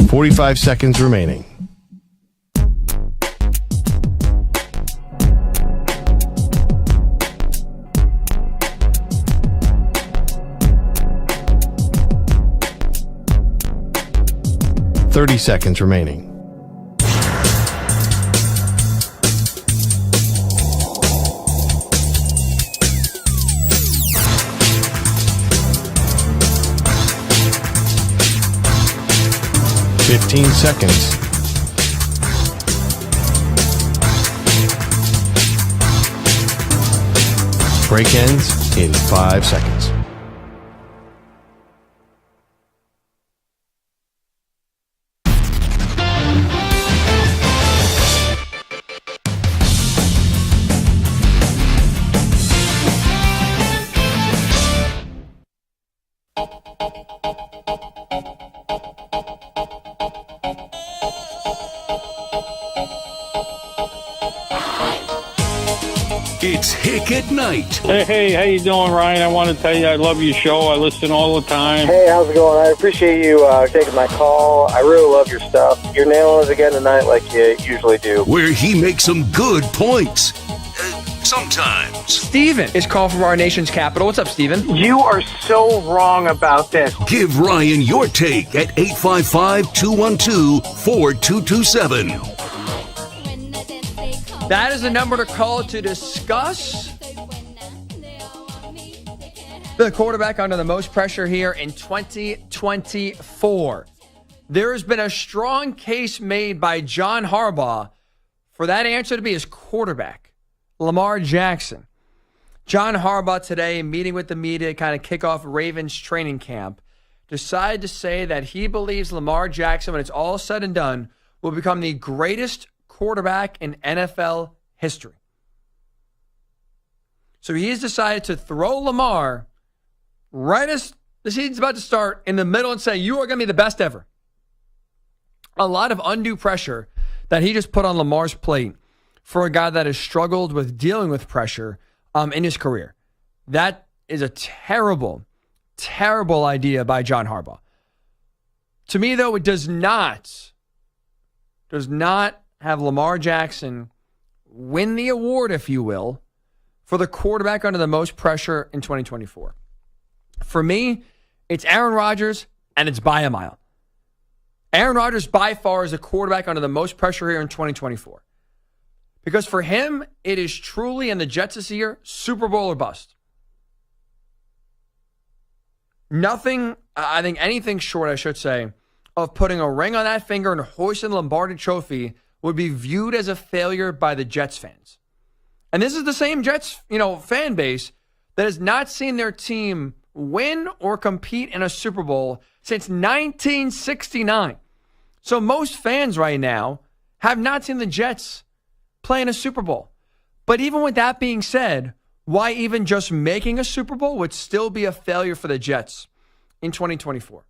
.45 seconds remaining. 30 seconds remaining. $15 seconds. Break ends in 5 seconds. It's Hick at Night. Hey, how you doing, Ryan? I want to tell you I love your show. I listen all the time. Hey, how's it going? I appreciate you taking my call. I really love your stuff. You're nailing it again tonight like you usually do. Where he makes some good points. Sometimes. Steven is calling from our nation's capital. What's up, Steven? You are so wrong about this. Give Ryan your take at 855-212-4227. That is the number to call to discuss the quarterback under the most pressure here in 2024. There has been a strong case made by John Harbaugh for that answer to be his quarterback, Lamar Jackson. John Harbaugh today, meeting with the media to kind of kick off Ravens training camp, decided to say that he believes Lamar Jackson, when it's all said and done, will become the greatest quarterback in NFL history. So he has decided to throw Lamar right as the season's about to start in the middle and say, you are going to be the best ever. A lot of undue pressure that he just put on Lamar's plate for a guy that has struggled with dealing with pressure in his career. That is a terrible, terrible idea by John Harbaugh. To me, though, it does not have Lamar Jackson win the award, if you will, for the quarterback under the most pressure in 2024. For me, it's Aaron Rodgers, and it's by a mile. Aaron Rodgers, by far, is the quarterback under the most pressure here in 2024. Because for him, it is truly, in the Jets this year, Super Bowl or bust. Nothing, I think anything short, I should say, of putting a ring on that finger and hoisting the Lombardi Trophy would be viewed as a failure by the Jets fans. And this is the same Jets, fan base that has not seen their team win or compete in a Super Bowl since 1969. So most fans right now have not seen the Jets play in a Super Bowl. But even with that being said, why even just making a Super Bowl would still be a failure for the Jets in 2024?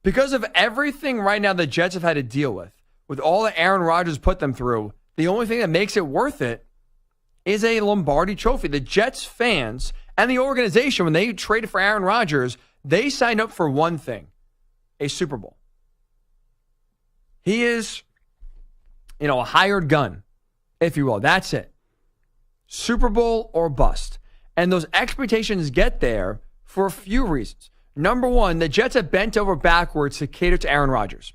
Because of everything right now the Jets have had to deal with all that Aaron Rodgers put them through, the only thing that makes it worth it is a Lombardi Trophy. The Jets fans and the organization, when they traded for Aaron Rodgers, they signed up for one thing, a Super Bowl. He is, a hired gun, if you will. That's it. Super Bowl or bust. And those expectations get there for a few reasons. Number one, the Jets have bent over backwards to cater to Aaron Rodgers.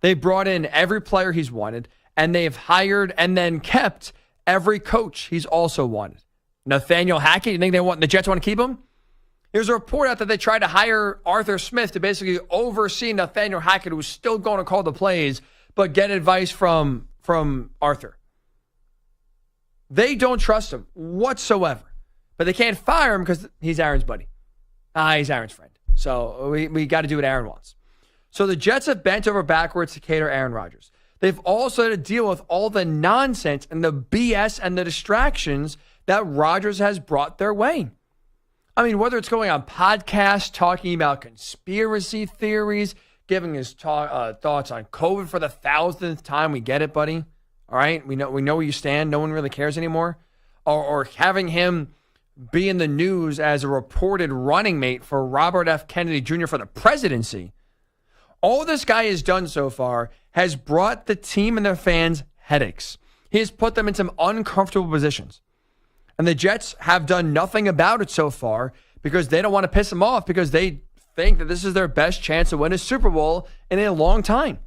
They brought in every player he's wanted, and they've hired and then kept every coach he's also wanted. Nathaniel Hackett, you think the Jets want to keep him? There's a report out that they tried to hire Arthur Smith to basically oversee Nathaniel Hackett, who was still going to call the plays, but get advice from Arthur. They don't trust him whatsoever, but they can't fire him because he's Aaron's buddy. He's Aaron's friend. So we got to do what Aaron wants. So the Jets have bent over backwards to cater Aaron Rodgers. They've also had to deal with all the nonsense and the BS and the distractions that Rodgers has brought their way. I mean, whether it's going on podcasts, talking about conspiracy theories, giving his thoughts on COVID for the 1,000th time. We get it, buddy. All right? We know where you stand. No one really cares anymore. Or having him be in the news as a reported running mate for Robert F. Kennedy Jr. for the presidency. All this guy has done so far has brought the team and their fans headaches. He has put them in some uncomfortable positions. And the Jets have done nothing about it so far because they don't want to piss him off, because they think that this is their best chance to win a Super Bowl in a long time.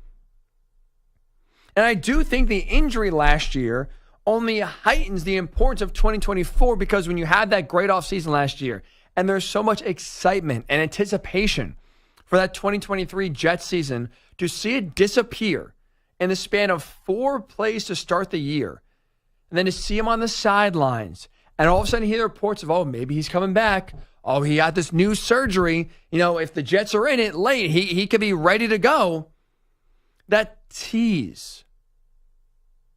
And I do think the injury last year only heightens the importance of 2024 because when you had that great offseason last year and there's so much excitement and anticipation for that 2023 Jets season, to see it disappear in the span of 4 plays to start the year, and then to see him on the sidelines, and all of a sudden hear the reports of, oh, maybe he's coming back. Oh, he got this new surgery. You know, if the Jets are in it late, he could be ready to go. That tease,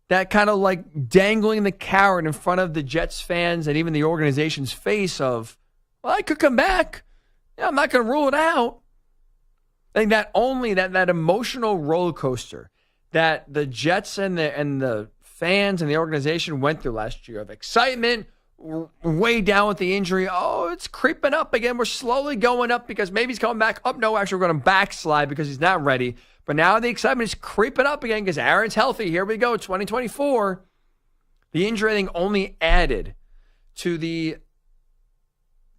that kind of like dangling the carrot in front of the Jets fans and even the organization's face of, well, I could come back. Yeah, I'm not going to rule it out. I think that only that emotional roller coaster that the Jets and the fans and the organization went through last year of excitement, way down with the injury. Oh, it's creeping up again. We're slowly going up because maybe he's coming back up. No, actually, we're going to backslide because he's not ready. But now the excitement is creeping up again because Aaron's healthy. Here we go, 2024. The injury, I think, only added to the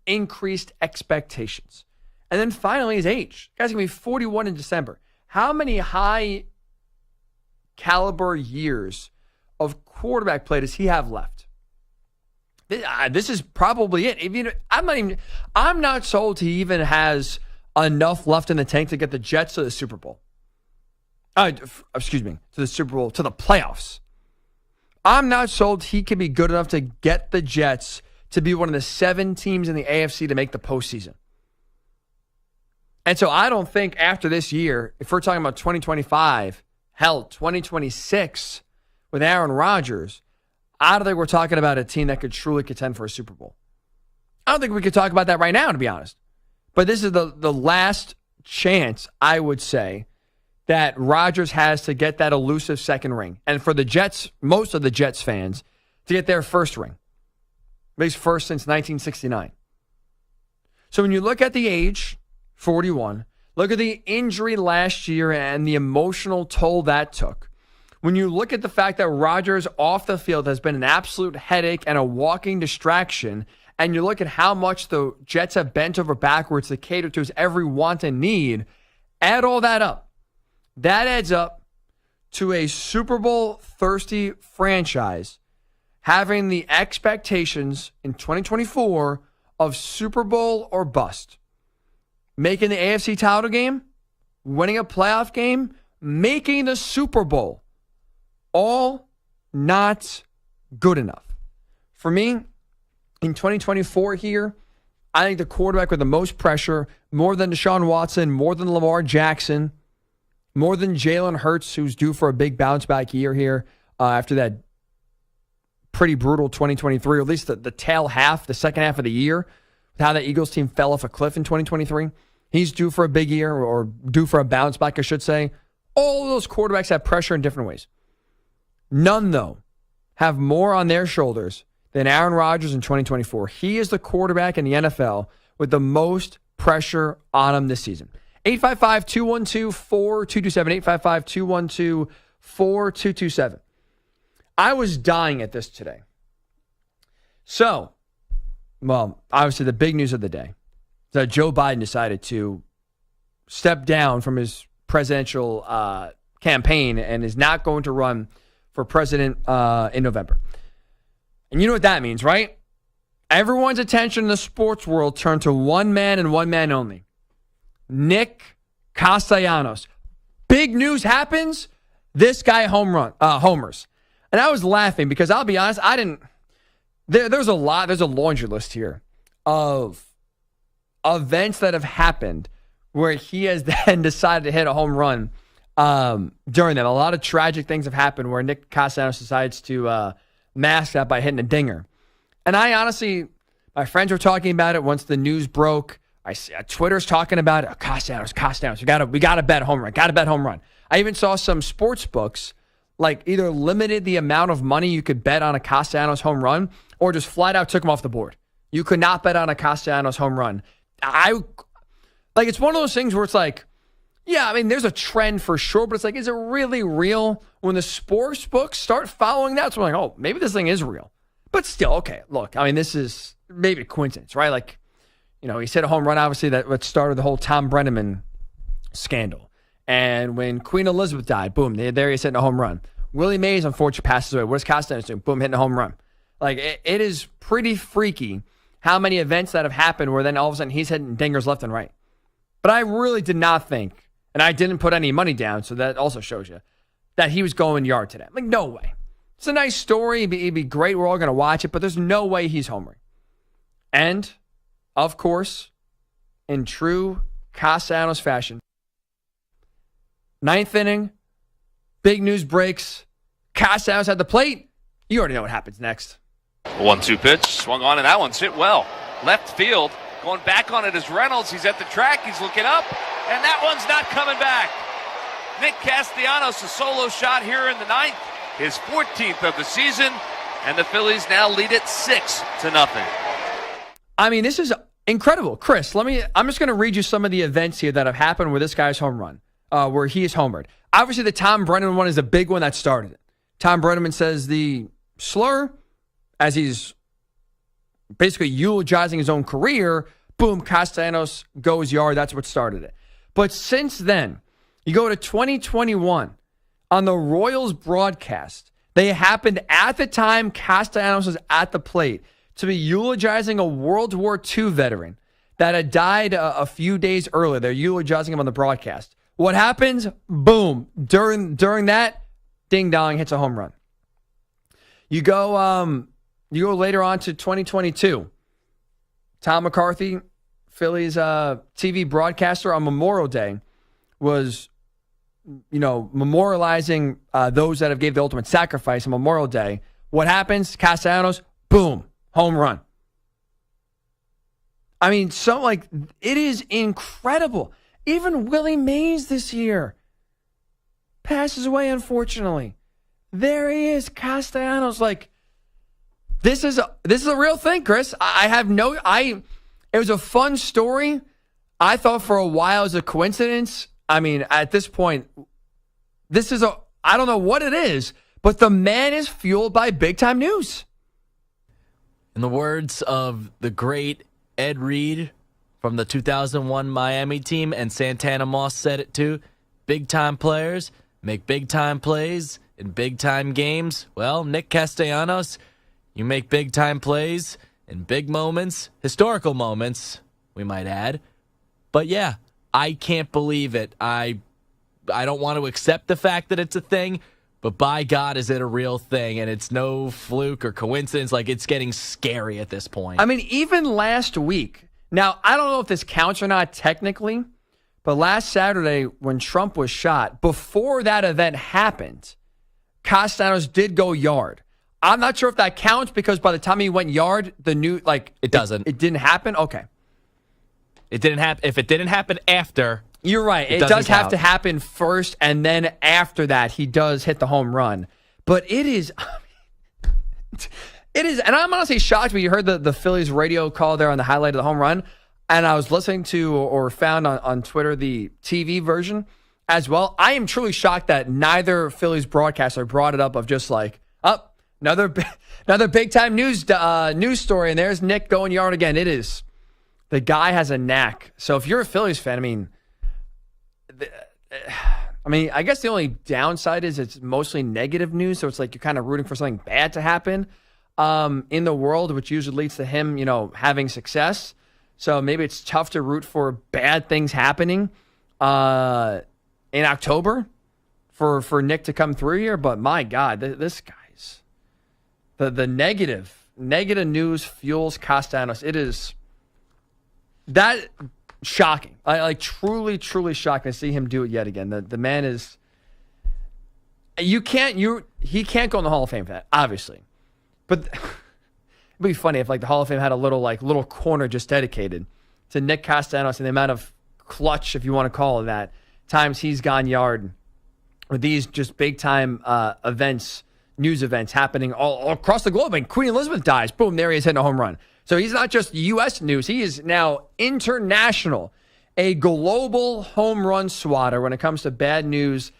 increased expectations. And then finally, his age. The guy's going to be 41 in December. How many high caliber years of quarterback play does he have left? This is probably it. I'm not sold he even has enough left in the tank to get the Jets to the Super Bowl. To the Super Bowl, to the playoffs. I'm not sold he can be good enough to get the Jets to be one of the 7 teams in the AFC to make the postseason. And so I don't think after this year, if we're talking about 2025, hell, 2026 with Aaron Rodgers, I don't think we're talking about a team that could truly contend for a Super Bowl. I don't think we could talk about that right now, to be honest. But this is the last chance, I would say, that Rodgers has to get that elusive second ring. And for the Jets, most of the Jets fans, to get their first ring. At least first since 1969. So when you look at the age, 41, look at the injury last year and the emotional toll that took. When you look at the fact that Rodgers off the field has been an absolute headache and a walking distraction, and you look at how much the Jets have bent over backwards to cater to his every want and need, add all that up. That adds up to a Super Bowl thirsty franchise having the expectations in 2024 of Super Bowl or bust. Making the AFC title game, winning a playoff game, making the Super Bowl. All not good enough. For me, in 2024 here, I think the quarterback with the most pressure, more than Deshaun Watson, more than Lamar Jackson, more than Jalen Hurts, who's due for a big bounce back year here after that pretty brutal 2023, or at least the tail half, the second half of the year, with how the Eagles team fell off a cliff in 2023. He's due for a big year, or due for a bounce back, I should say. All of those quarterbacks have pressure in different ways. None, though, have more on their shoulders than Aaron Rodgers in 2024. He is the quarterback in the NFL with the most pressure on him this season. 855-212-4227. 855-212-4227. I was dying at this today. So, well, obviously the big news of the day is that Joe Biden decided to step down from his presidential campaign and is not going to run for president in November. And you know what that means, right? Everyone's attention in the sports world turned to one man and one man only. Nick Castellanos. Big news happens. This guy homers. And I was laughing because I'll be honest, there's a laundry list here of events that have happened where he has then decided to hit a home run during them. A lot of tragic things have happened where Nick Castellanos decides to mask that by hitting a dinger. And I honestly, my friends were talking about it once the news broke. I see Twitter's talking about it. Oh, Castellanos. We got to bet home run. I even saw some sports books like either limited the amount of money you could bet on a Castellanos home run or just flat out took him off the board. You could not bet on a Castellanos home run. It's one of those things where it's like, yeah, I mean, there's a trend for sure, but it's like, is it really real? When the sports books start following that, so I'm like, oh, maybe this thing is real. But still, okay, look, I mean, this is maybe a coincidence, right? Like, He's hit a home run, obviously, that started the whole Tom Brenneman scandal. And when Queen Elizabeth died, boom, there he's hitting a home run. Willie Mays, unfortunately, passes away. What does Castellanos do? Boom, hitting a home run. Like, it is pretty freaky how many events that have happened where then all of a sudden he's hitting dingers left and right. But I really did not think, and I didn't put any money down, so that also shows you, that he was going yard today. Like, no way. It's a nice story. It'd be great. We're all going to watch it, but there's no way he's homering. And, of course, in true Castellanos fashion, ninth inning, big news breaks. Castellanos at the plate. You already know what happens next. 1-2 pitch, swung on, and that one's hit well. Left field, going back on it is Reynolds. He's at the track, he's looking up, and that one's not coming back. Nick Castellanos, a solo shot here in the ninth, his 14th of the season, and the Phillies now lead it 6-0. I mean, this is incredible. Chris, I'm just going to read you some of the events here that have happened where this guy's home run, where he is homered. Obviously, the Tom Brenneman one is the big one that started it. Tom Brenneman says the slur, as he's basically eulogizing his own career, boom, Castellanos goes yard. That's what started it. But since then, you go to 2021 on the Royals broadcast. They happened at the time Castellanos was at the plate to be eulogizing a World War II veteran that had died a few days earlier. They're eulogizing him on the broadcast. What happens? Boom. During that, ding dong, hits a home run. You go later on to 2022. Tom McCarthy, Phillies TV broadcaster on Memorial Day, was memorializing those that have gave the ultimate sacrifice on Memorial Day. What happens? Castellanos, boom, home run. I mean, it is incredible. Even Willie Mays this year passes away, unfortunately. There he is, Castellanos. This is a real thing, Chris. It was a fun story. I thought for a while it was a coincidence. I mean, at this point, I don't know what it is, but the man is fueled by big time news. In the words of the great Ed Reed from the 2001 Miami team, and Santana Moss said it too, big time players make big time plays in big time games. Well, Nick Castellanos, you make big time plays in big moments, historical moments, we might add. But yeah, I can't believe it. I don't want to accept the fact that it's a thing, but by God, is it a real thing? And it's no fluke or coincidence. It's getting scary at this point. I mean, even last week, now I don't know if this counts or not technically, but last Saturday when Trump was shot, before that event happened, Castellanos did go yard. I'm not sure if that counts because by the time he went yard, it doesn't. It didn't happen? Okay. It didn't happen. If it didn't happen after, you're right. It does have to happen first, and then after that, he does hit the home run. But it is, and I'm honestly shocked when you heard the Phillies radio call there on the highlight of the home run, and I was listening to or found on Twitter the TV version as well. I am truly shocked that neither Phillies broadcaster brought it up of just another big time news story, and there's Nick going yard again. It is. The guy has a knack. So if you're a Phillies fan, I guess the only downside is it's mostly negative news. So it's you're kind of rooting for something bad to happen in the world, which usually leads to him, having success. So maybe it's tough to root for bad things happening in October for Nick to come through here. But my God, this guy's the negative news fuels Castellanos. It is. That shocking. Truly, truly shocking to see him do it yet again. The man is. He can't go in the Hall of Fame for that, obviously. But it'd be funny if the Hall of Fame had a little corner just dedicated to Nick Castellanos and the amount of clutch, if you want to call it that, times he's gone yard with these just big time events, news events happening all across the globe. And Queen Elizabeth dies. Boom, there he is hitting a home run. So he's not just U.S. news. He is now international, a global home run swatter when it comes to bad news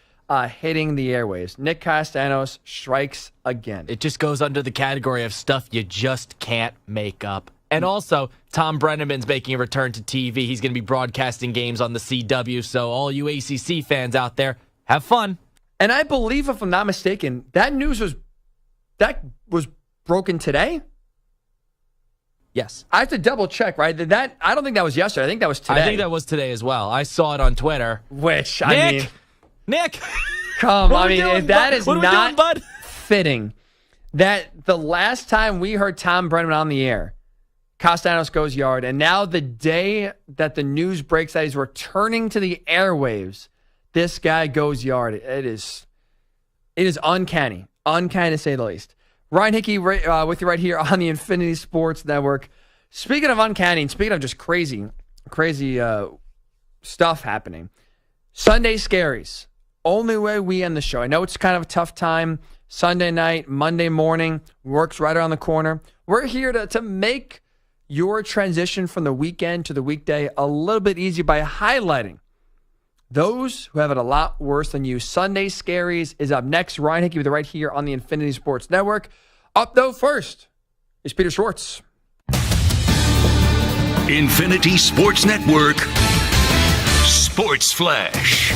hitting the airwaves. Nick Castellanos strikes again. It just goes under the category of stuff you just can't make up. And also, Tom Brenneman's making a return to TV. He's going to be broadcasting games on the CW. So all you ACC fans out there, have fun. And I believe, if I'm not mistaken, that news was broken today. Yes. I have to double check, right? I don't think that was yesterday. I think that was today. I think that was today as well. I saw it on Twitter. Which, Nick, come. What I mean, doing, if that bud? is What not doing, bud? fitting, that the last time we heard Tom Brenneman on the air, Castellanos goes yard, and now the day that the news breaks that he's returning to the airwaves, this guy goes yard. It is uncanny to say the least. Ryan Hickey with you right here on the Infinity Sports Network. Speaking of uncanny, and speaking of just crazy stuff happening, Sunday Scaries. Only way we end the show. I know it's kind of a tough time. Sunday night, Monday morning, work's right around the corner. We're here to make your transition from the weekend to the weekday a little bit easier by highlighting those who have it a lot worse than you. Sunday Scaries is up next. Ryan Hickey with it right here on the Infinity Sports Network. Up, though, first is Peter Schwartz. Infinity Sports Network Sports Flash.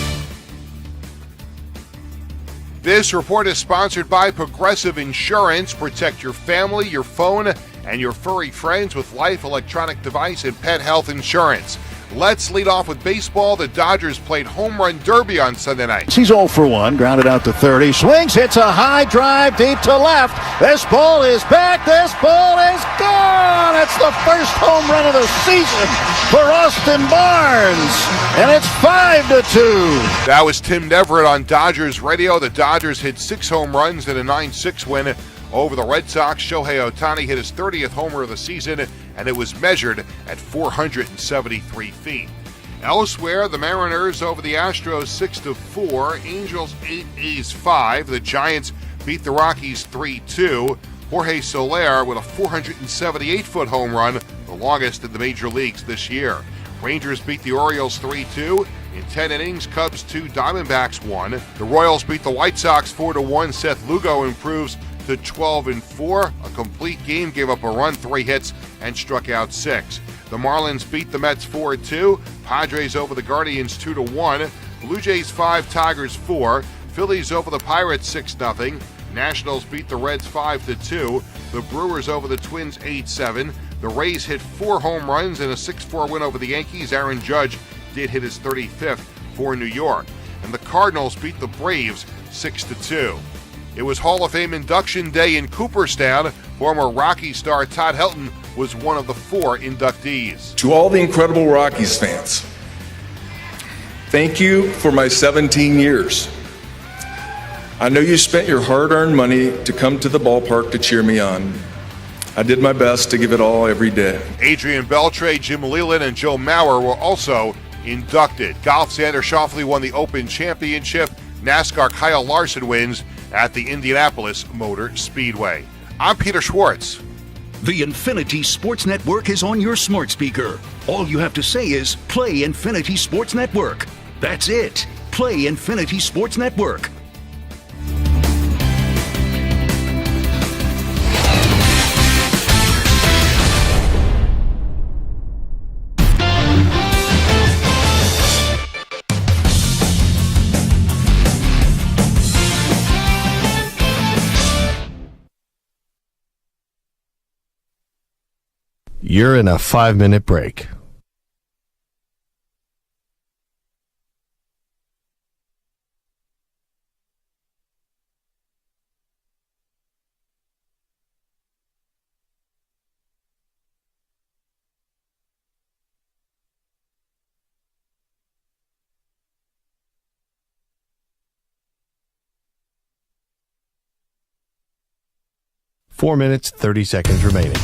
This report is sponsored by Progressive Insurance. Protect your family, your phone, and your furry friends with life, electronic device, and pet health insurance. Let's lead off with baseball. The Dodgers played home run derby on Sunday night. He's 0 for 1, grounded out to 30. Swings, hits a high drive deep to left. This ball is back. This ball is gone. It's the first home run of the season for Austin Barnes. And it's 5-2. That was Tim Neverett on Dodgers radio. The Dodgers hit 6 home runs in a 9-6 win over the Red Sox. Shohei Ohtani hit his 30th homer of the season, and it was measured at 473 feet. Elsewhere, the Mariners over the Astros 6-4, Angels 8, A's 5. The Giants beat the Rockies 3-2. Jorge Soler with a 478-foot home run, the longest in the major leagues this year. Rangers beat the Orioles 3-2. In 10 innings, Cubs 2, Diamondbacks 1. The Royals beat the White Sox 4-1. Seth Lugo improves to 12-4. A complete game, gave up a run, 3 hits, and struck out 6. The Marlins beat the Mets 4-2. Padres over the Guardians 2-1. Blue Jays 5, Tigers 4. Phillies over the Pirates 6-0. Nationals beat the Reds 5-2. The Brewers over the Twins 8-7. The Rays hit 4 home runs in a 6-4 win over the Yankees. Aaron Judge did hit his 35th for New York. And the Cardinals beat the Braves 6-2. It was Hall of Fame induction day in Cooperstown. Former Rocky star Todd Helton was one of the 4 inductees. To all the incredible Rockies fans, thank you for my 17 years. I know you spent your hard-earned money to come to the ballpark to cheer me on. I did my best to give it all every day. Adrian Beltre, Jim Leland, and Joe Mauer were also inducted. Golf, Xander Schauffele won the Open Championship. NASCAR, Kyle Larson wins at the Indianapolis Motor Speedway. I'm Peter Schwartz. The Infinity Sports Network is on your smart speaker. All you have to say is, play Infinity Sports Network. That's it. Play Infinity Sports Network. You're in a 5-minute break. Four minutes, 30 seconds remaining.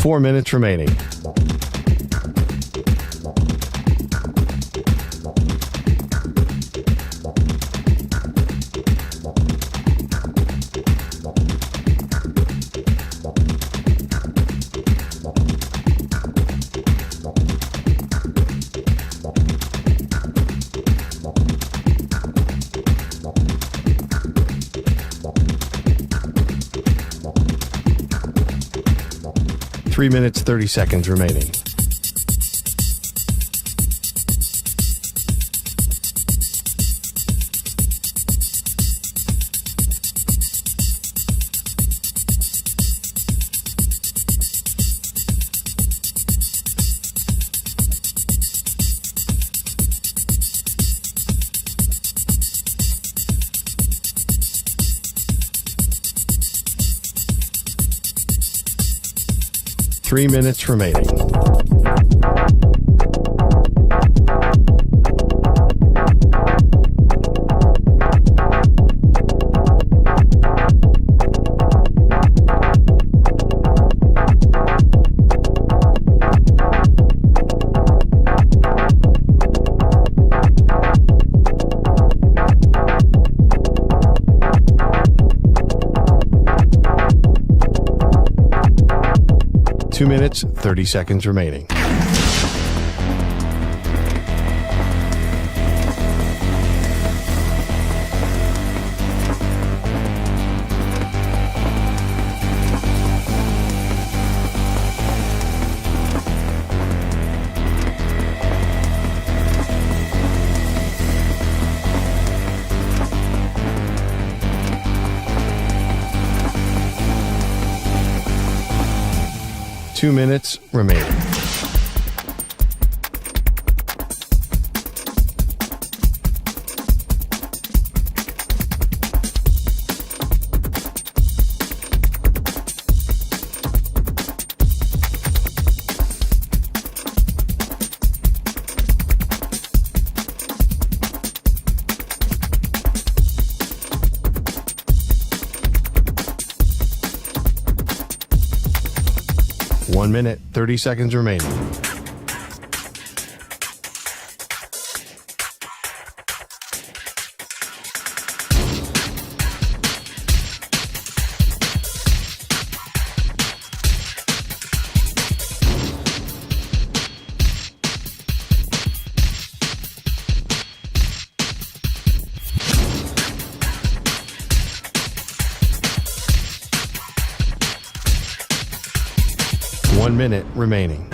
Four minutes remaining. 3 minutes, 30 seconds remaining. Three minutes remaining. Two minutes, 30 seconds remaining. Two minutes remaining. One minute, 30 seconds remaining. One minute remaining.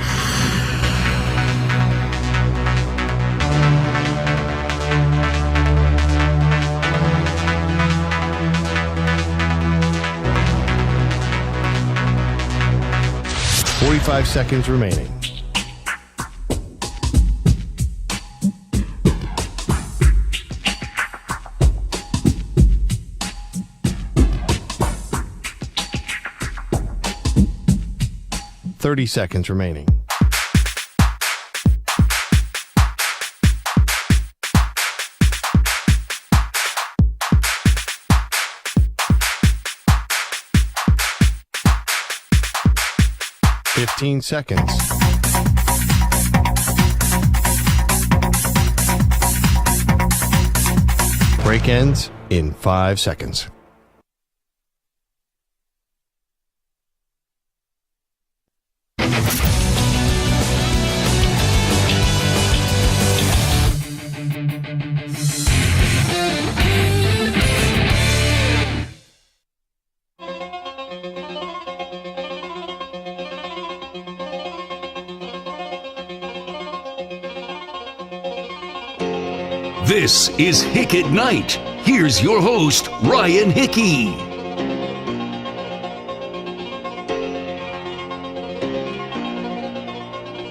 Forty-five seconds remaining. Thirty seconds remaining. Fifteen seconds. Break ends in 5 seconds. This is Hick at Night. Here's your host, Ryan Hickey.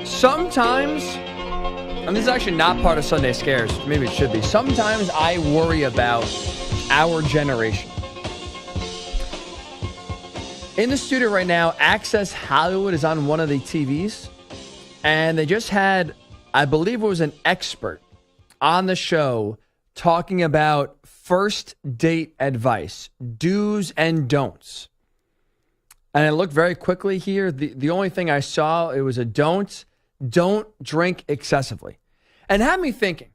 Sometimes, and this is actually not part of Sunday Scares, maybe it should be. Sometimes I worry about our generation. In the studio right now, Access Hollywood is on one of the TVs, and they just had, I believe it was an expert on the show talking about first date advice, do's and don'ts. And I looked very quickly here. The only thing I saw, it was a don't drink excessively. And had me thinking,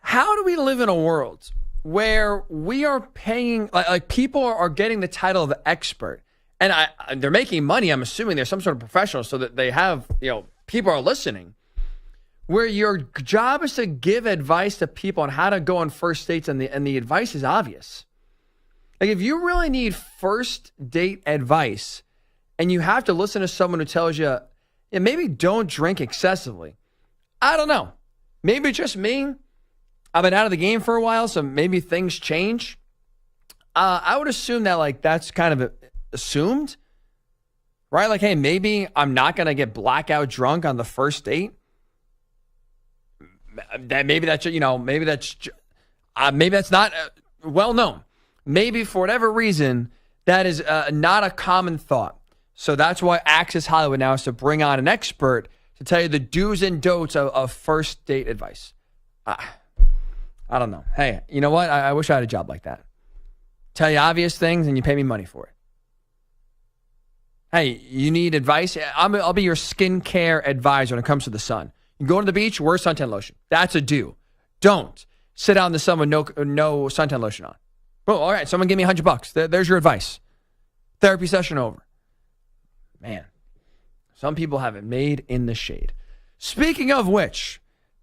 how do we live in a world where we are paying, like people are getting the title of expert, and they're making money. I'm assuming they're some sort of professional so that they have, people are listening, where your job is to give advice to people on how to go on first dates, and the advice is obvious. Like, if you really need first date advice and you have to listen to someone who tells you, yeah, maybe don't drink excessively. I don't know. Maybe it's just me. I've been out of the game for a while, so maybe things change. I would assume that, like, that's kind of assumed, right? Like, hey, maybe I'm not going to get blackout drunk on the first date. Maybe that's not well known. Maybe for whatever reason, that is not a common thought. So that's why Access Hollywood now has to bring on an expert to tell you the do's and don'ts of first date advice. I don't know. Hey, you know what? I wish I had a job like that. Tell you obvious things and you pay me money for it. Hey, you need advice? I'll be your skincare advisor when it comes to the sun. You go to the beach, wear suntan lotion. That's a do. Don't sit out in the sun with no suntan lotion on. Oh, all right, someone give me $100. There's your advice. Therapy session over. Man, some people have it made in the shade. Speaking of which,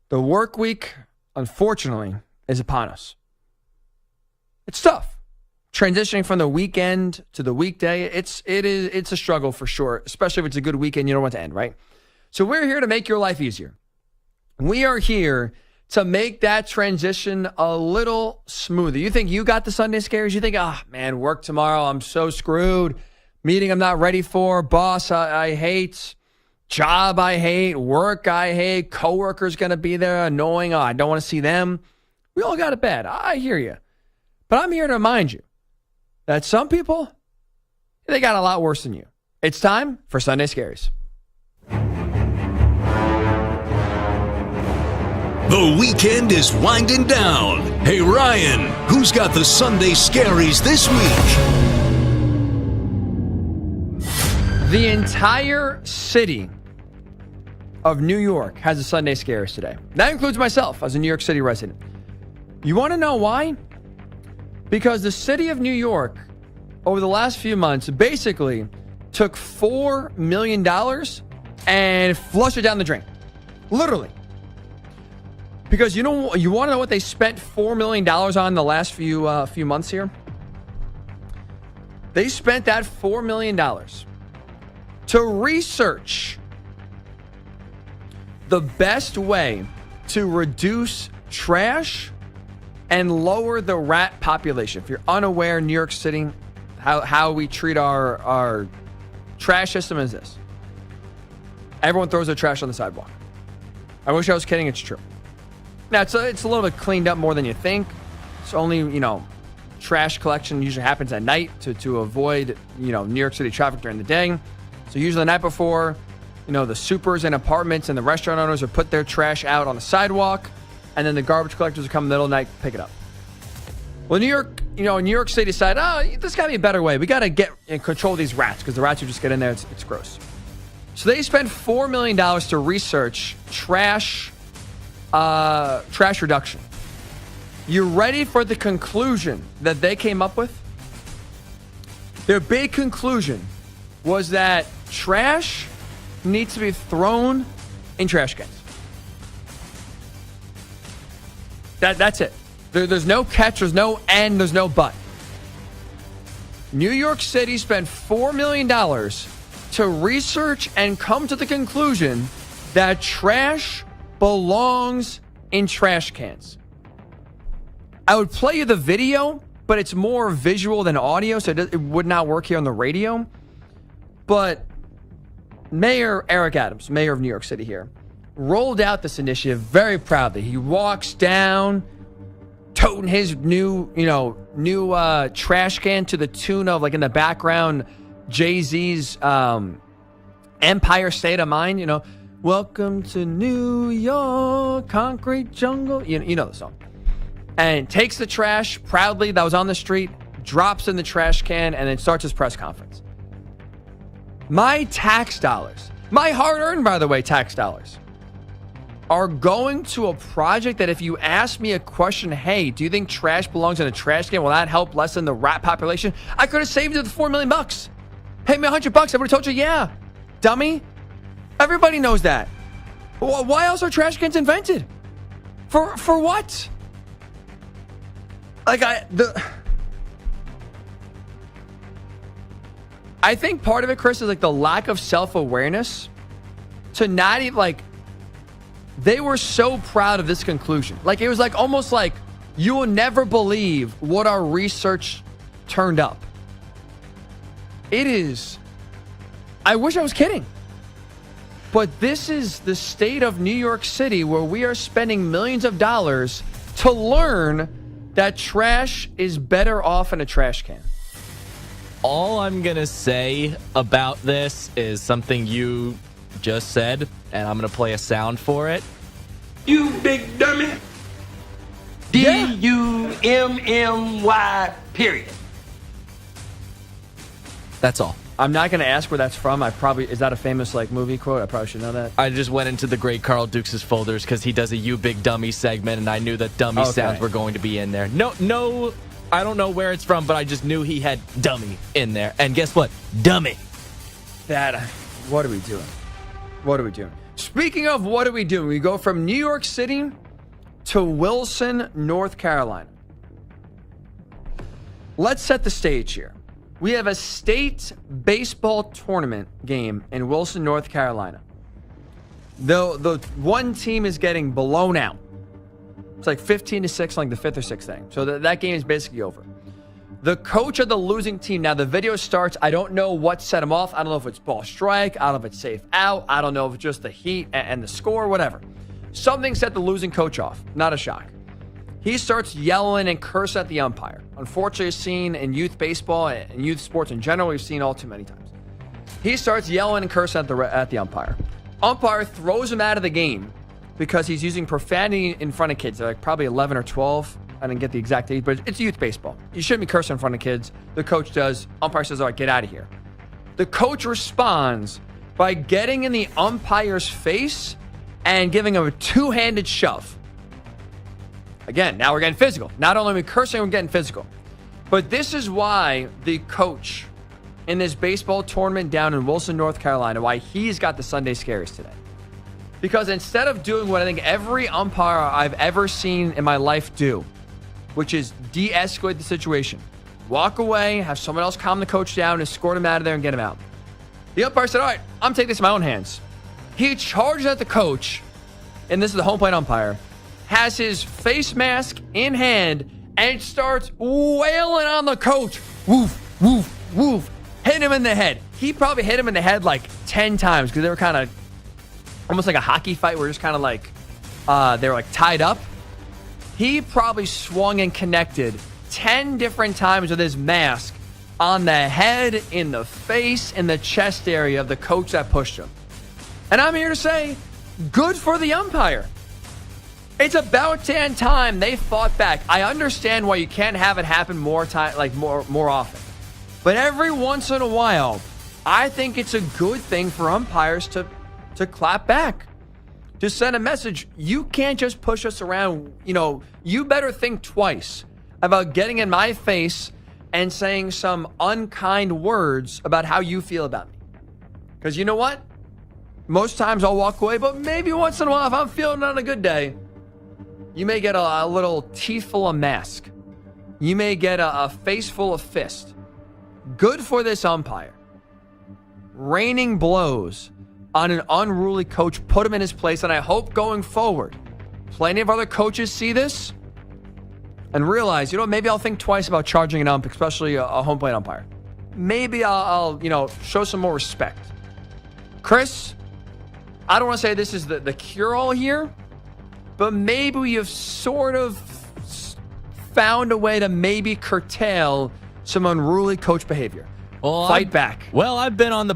the work week, unfortunately, is upon us. It's tough. Transitioning from the weekend to the weekday, it's a struggle for sure, especially if it's a good weekend, you don't want it to end, right? So we're here to make your life easier. We are here to make that transition a little smoother. You think you got the Sunday scares? You think, man, work tomorrow, I'm so screwed. Meeting I'm not ready for. Boss I hate. Job I hate. Work I hate. Coworker's going to be there annoying. I don't want to see them. We all got it bad. I hear you. But I'm here to remind you that some people, they got a lot worse than you. It's time for Sunday Scaries. The weekend is winding down. Hey, Ryan, who's got the Sunday Scaries this week? The entire city of New York has a Sunday Scaries today. That includes myself as a New York City resident. You want to know why? Because the city of New York, over the last few months, basically took $4 million and flushed it down the drain. Literally. Because you want to know what they spent $4 million on the last few months here? They spent that $4 million to research the best way to reduce trash and lower the rat population. If you're unaware, New York City, how we treat our trash system is this. Everyone throws their trash on the sidewalk. I wish I was kidding. It's true. Now, it's a little bit cleaned up more than you think. It's only, trash collection usually happens at night to avoid, New York City traffic during the day. So usually the night before, the supers and apartments and the restaurant owners would put their trash out on the sidewalk, and then the garbage collectors would come in the middle of the night, pick it up. Well, New York City decided, there's got to be a better way. We got to get and control these rats because the rats would just get in there. It's gross. So they spent $4 million to research trash reduction. You ready for the conclusion that they came up with? Their big conclusion was that trash needs to be thrown in trash cans. That's it. There's no catch, there's no end, there's no but. New York City spent $4 million to research and come to the conclusion that trash belongs in trash cans. I would play you the video, but it's more visual than audio, so it would not work here on the radio. But Mayor Eric Adams, mayor of New York City here, rolled out this initiative very proudly. He walks down, toting his new trash can to the tune of, like, in the background, Jay-Z's Empire State of Mind, welcome to New York, concrete jungle. You know the song. And takes the trash proudly that was on the street, drops in the trash can, and then starts his press conference. My tax dollars, my hard-earned, by the way, tax dollars, are going to a project that if you ask me a question, hey, do you think trash belongs in a trash can? Will that help lessen the rat population? I could have saved you the $4 million. Pay me $100. I would have told you, yeah, dummy. Everybody knows that. Why else are trash cans invented? For what? I think part of it, Chris, is like the lack of self-awareness to not even like, they were so proud of this conclusion. Like, it was like almost like, you will never believe what our research turned up. It is, I wish I was kidding. But this is the state of New York City where we are spending millions of dollars to learn that trash is better off in a trash can. All I'm going to say about this is something you just said, and I'm going to play a sound for it. You big dummy. D-U-M-M-Y, period. That's all. I'm not going to ask where that's from. Is that a famous like movie quote? I probably should know that. I just went into the great Carl Dukes' folders because he does a You Big Dummy segment, and I knew that dummy sounds were going to be in there. No, I don't know where it's from, but I just knew he had dummy in there. And guess what? Dummy. What are we doing? What are we doing? Speaking of what are we doing, we go from New York City to Wilson, North Carolina. Let's set the stage here. We have a state baseball tournament game in Wilson, North Carolina. The one team is getting blown out. It's like 15-6, like the fifth or sixth inning. So that game is basically over. The coach of the losing team, now the video starts, I don't know what set him off. I don't know if it's ball strike. I don't know if it's safe out. I don't know if it's just the heat and the score, whatever. Something set the losing coach off. Not a shock. He starts yelling and cursing at the umpire. Unfortunately, seen in youth baseball and youth sports in general, we've seen all too many times. He starts yelling and cursing at the umpire. Umpire throws him out of the game because he's using profanity in front of kids. They're like probably 11 or 12. I didn't get the exact age, but it's youth baseball. You shouldn't be cursing in front of kids. The coach does. Umpire says, all right, get out of here. The coach responds by getting in the umpire's face and giving him a two-handed shove. Again, now we're getting physical. Not only are we cursing, we're getting physical. But this is why the coach in this baseball tournament down in Wilson, North Carolina, why he's got the Sunday Scaries today. Because instead of doing what I think every umpire I've ever seen in my life do, which is de-escalate the situation, walk away, have someone else calm the coach down, escort him out of there and get him out. The umpire said, all right, I'm taking this in my own hands. He charges at the coach, and this is the home plate umpire, has his face mask in hand and starts wailing on the coach. Woof, woof, woof. Hit him in the head. He probably hit him in the head like 10 times because they were kind of almost like a hockey fight where just kind of like they were like tied up. He probably swung and connected 10 different times with his mask on the head, in the face, in the chest area of the coach that pushed him. And I'm here to say, good for the umpire. It's about damn time they fought back. I understand why you can't have it happen more often. But every once in a while, I think it's a good thing for umpires to clap back. To send a message. You can't just push us around. You better think twice about getting in my face and saying some unkind words about how you feel about me. Because you know what? Most times I'll walk away, but maybe once in a while, if I'm feeling on a good day, you may get a little teeth full of mask. You may get a face full of fist. Good for this umpire. Raining blows on an unruly coach, put him in his place, and I hope going forward, plenty of other coaches see this and realize, maybe I'll think twice about charging an ump, especially a home plate umpire. Maybe I'll show some more respect. Chris, I don't want to say this is the cure-all here, but maybe you've sort of found a way to maybe curtail some unruly coach behavior. Well, Fight back. Well, I've been on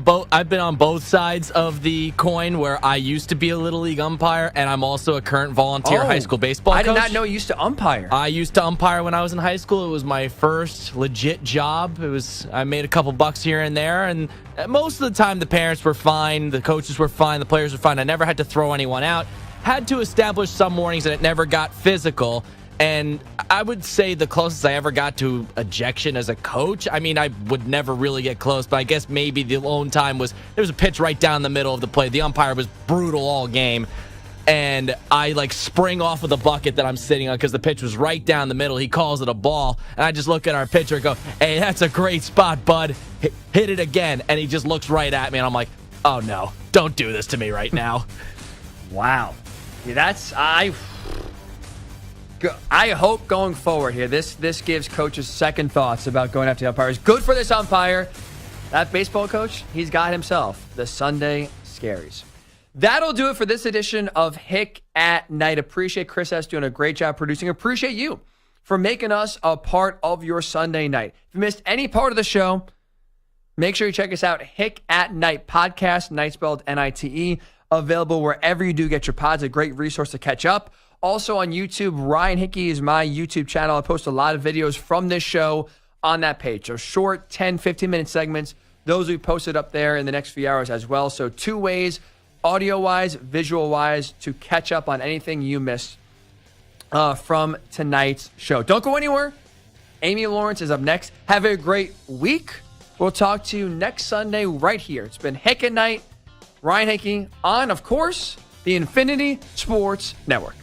both sides of the coin, where I used to be a Little League umpire, and I'm also a current volunteer high school baseball coach. I did not know you used to umpire. I used to umpire when I was in high school. It was my first legit job. I made a couple bucks here and there, and most of the time the parents were fine, the coaches were fine, the players were fine. I never had to throw anyone out. Had to establish some warnings, and it never got physical. And I would say the closest I ever got to ejection as a coach, I would never really get close, but I guess maybe the lone time was there was a pitch right down the middle of the play. The umpire was brutal all game. and I like spring off of the bucket that I'm sitting on because the pitch was right down the middle. He calls it a ball, and I just look at our pitcher and go, "Hey, that's a great spot, bud. Hit it again." And he just looks right at me, and I'm like, "Oh no, don't do this to me right now." Wow. Yeah, I hope going forward here, this gives coaches second thoughts about going after the umpires. Good for this umpire. That baseball coach, he's got himself the Sunday Scaries. That'll do it for this edition of Hick at Night. Appreciate Chris S. doing a great job producing. Appreciate you for making us a part of your Sunday night. If you missed any part of the show, make sure you check us out. Hick at Night podcast, night spelled N-I-T-E, available wherever you do get your pods. A great resource to catch up. Also on YouTube, Ryan Hickey is my YouTube channel. I post a lot of videos from this show on that page. So short 10, 15-minute segments. Those will be posted up there in the next few hours as well. So 2 ways, audio-wise, visual-wise, to catch up on anything you missed from tonight's show. Don't go anywhere. Amy Lawrence is up next. Have a great week. We'll talk to you next Sunday right here. It's been Hick at Night. Ryan Hickey on, of course, the Infinity Sports Network.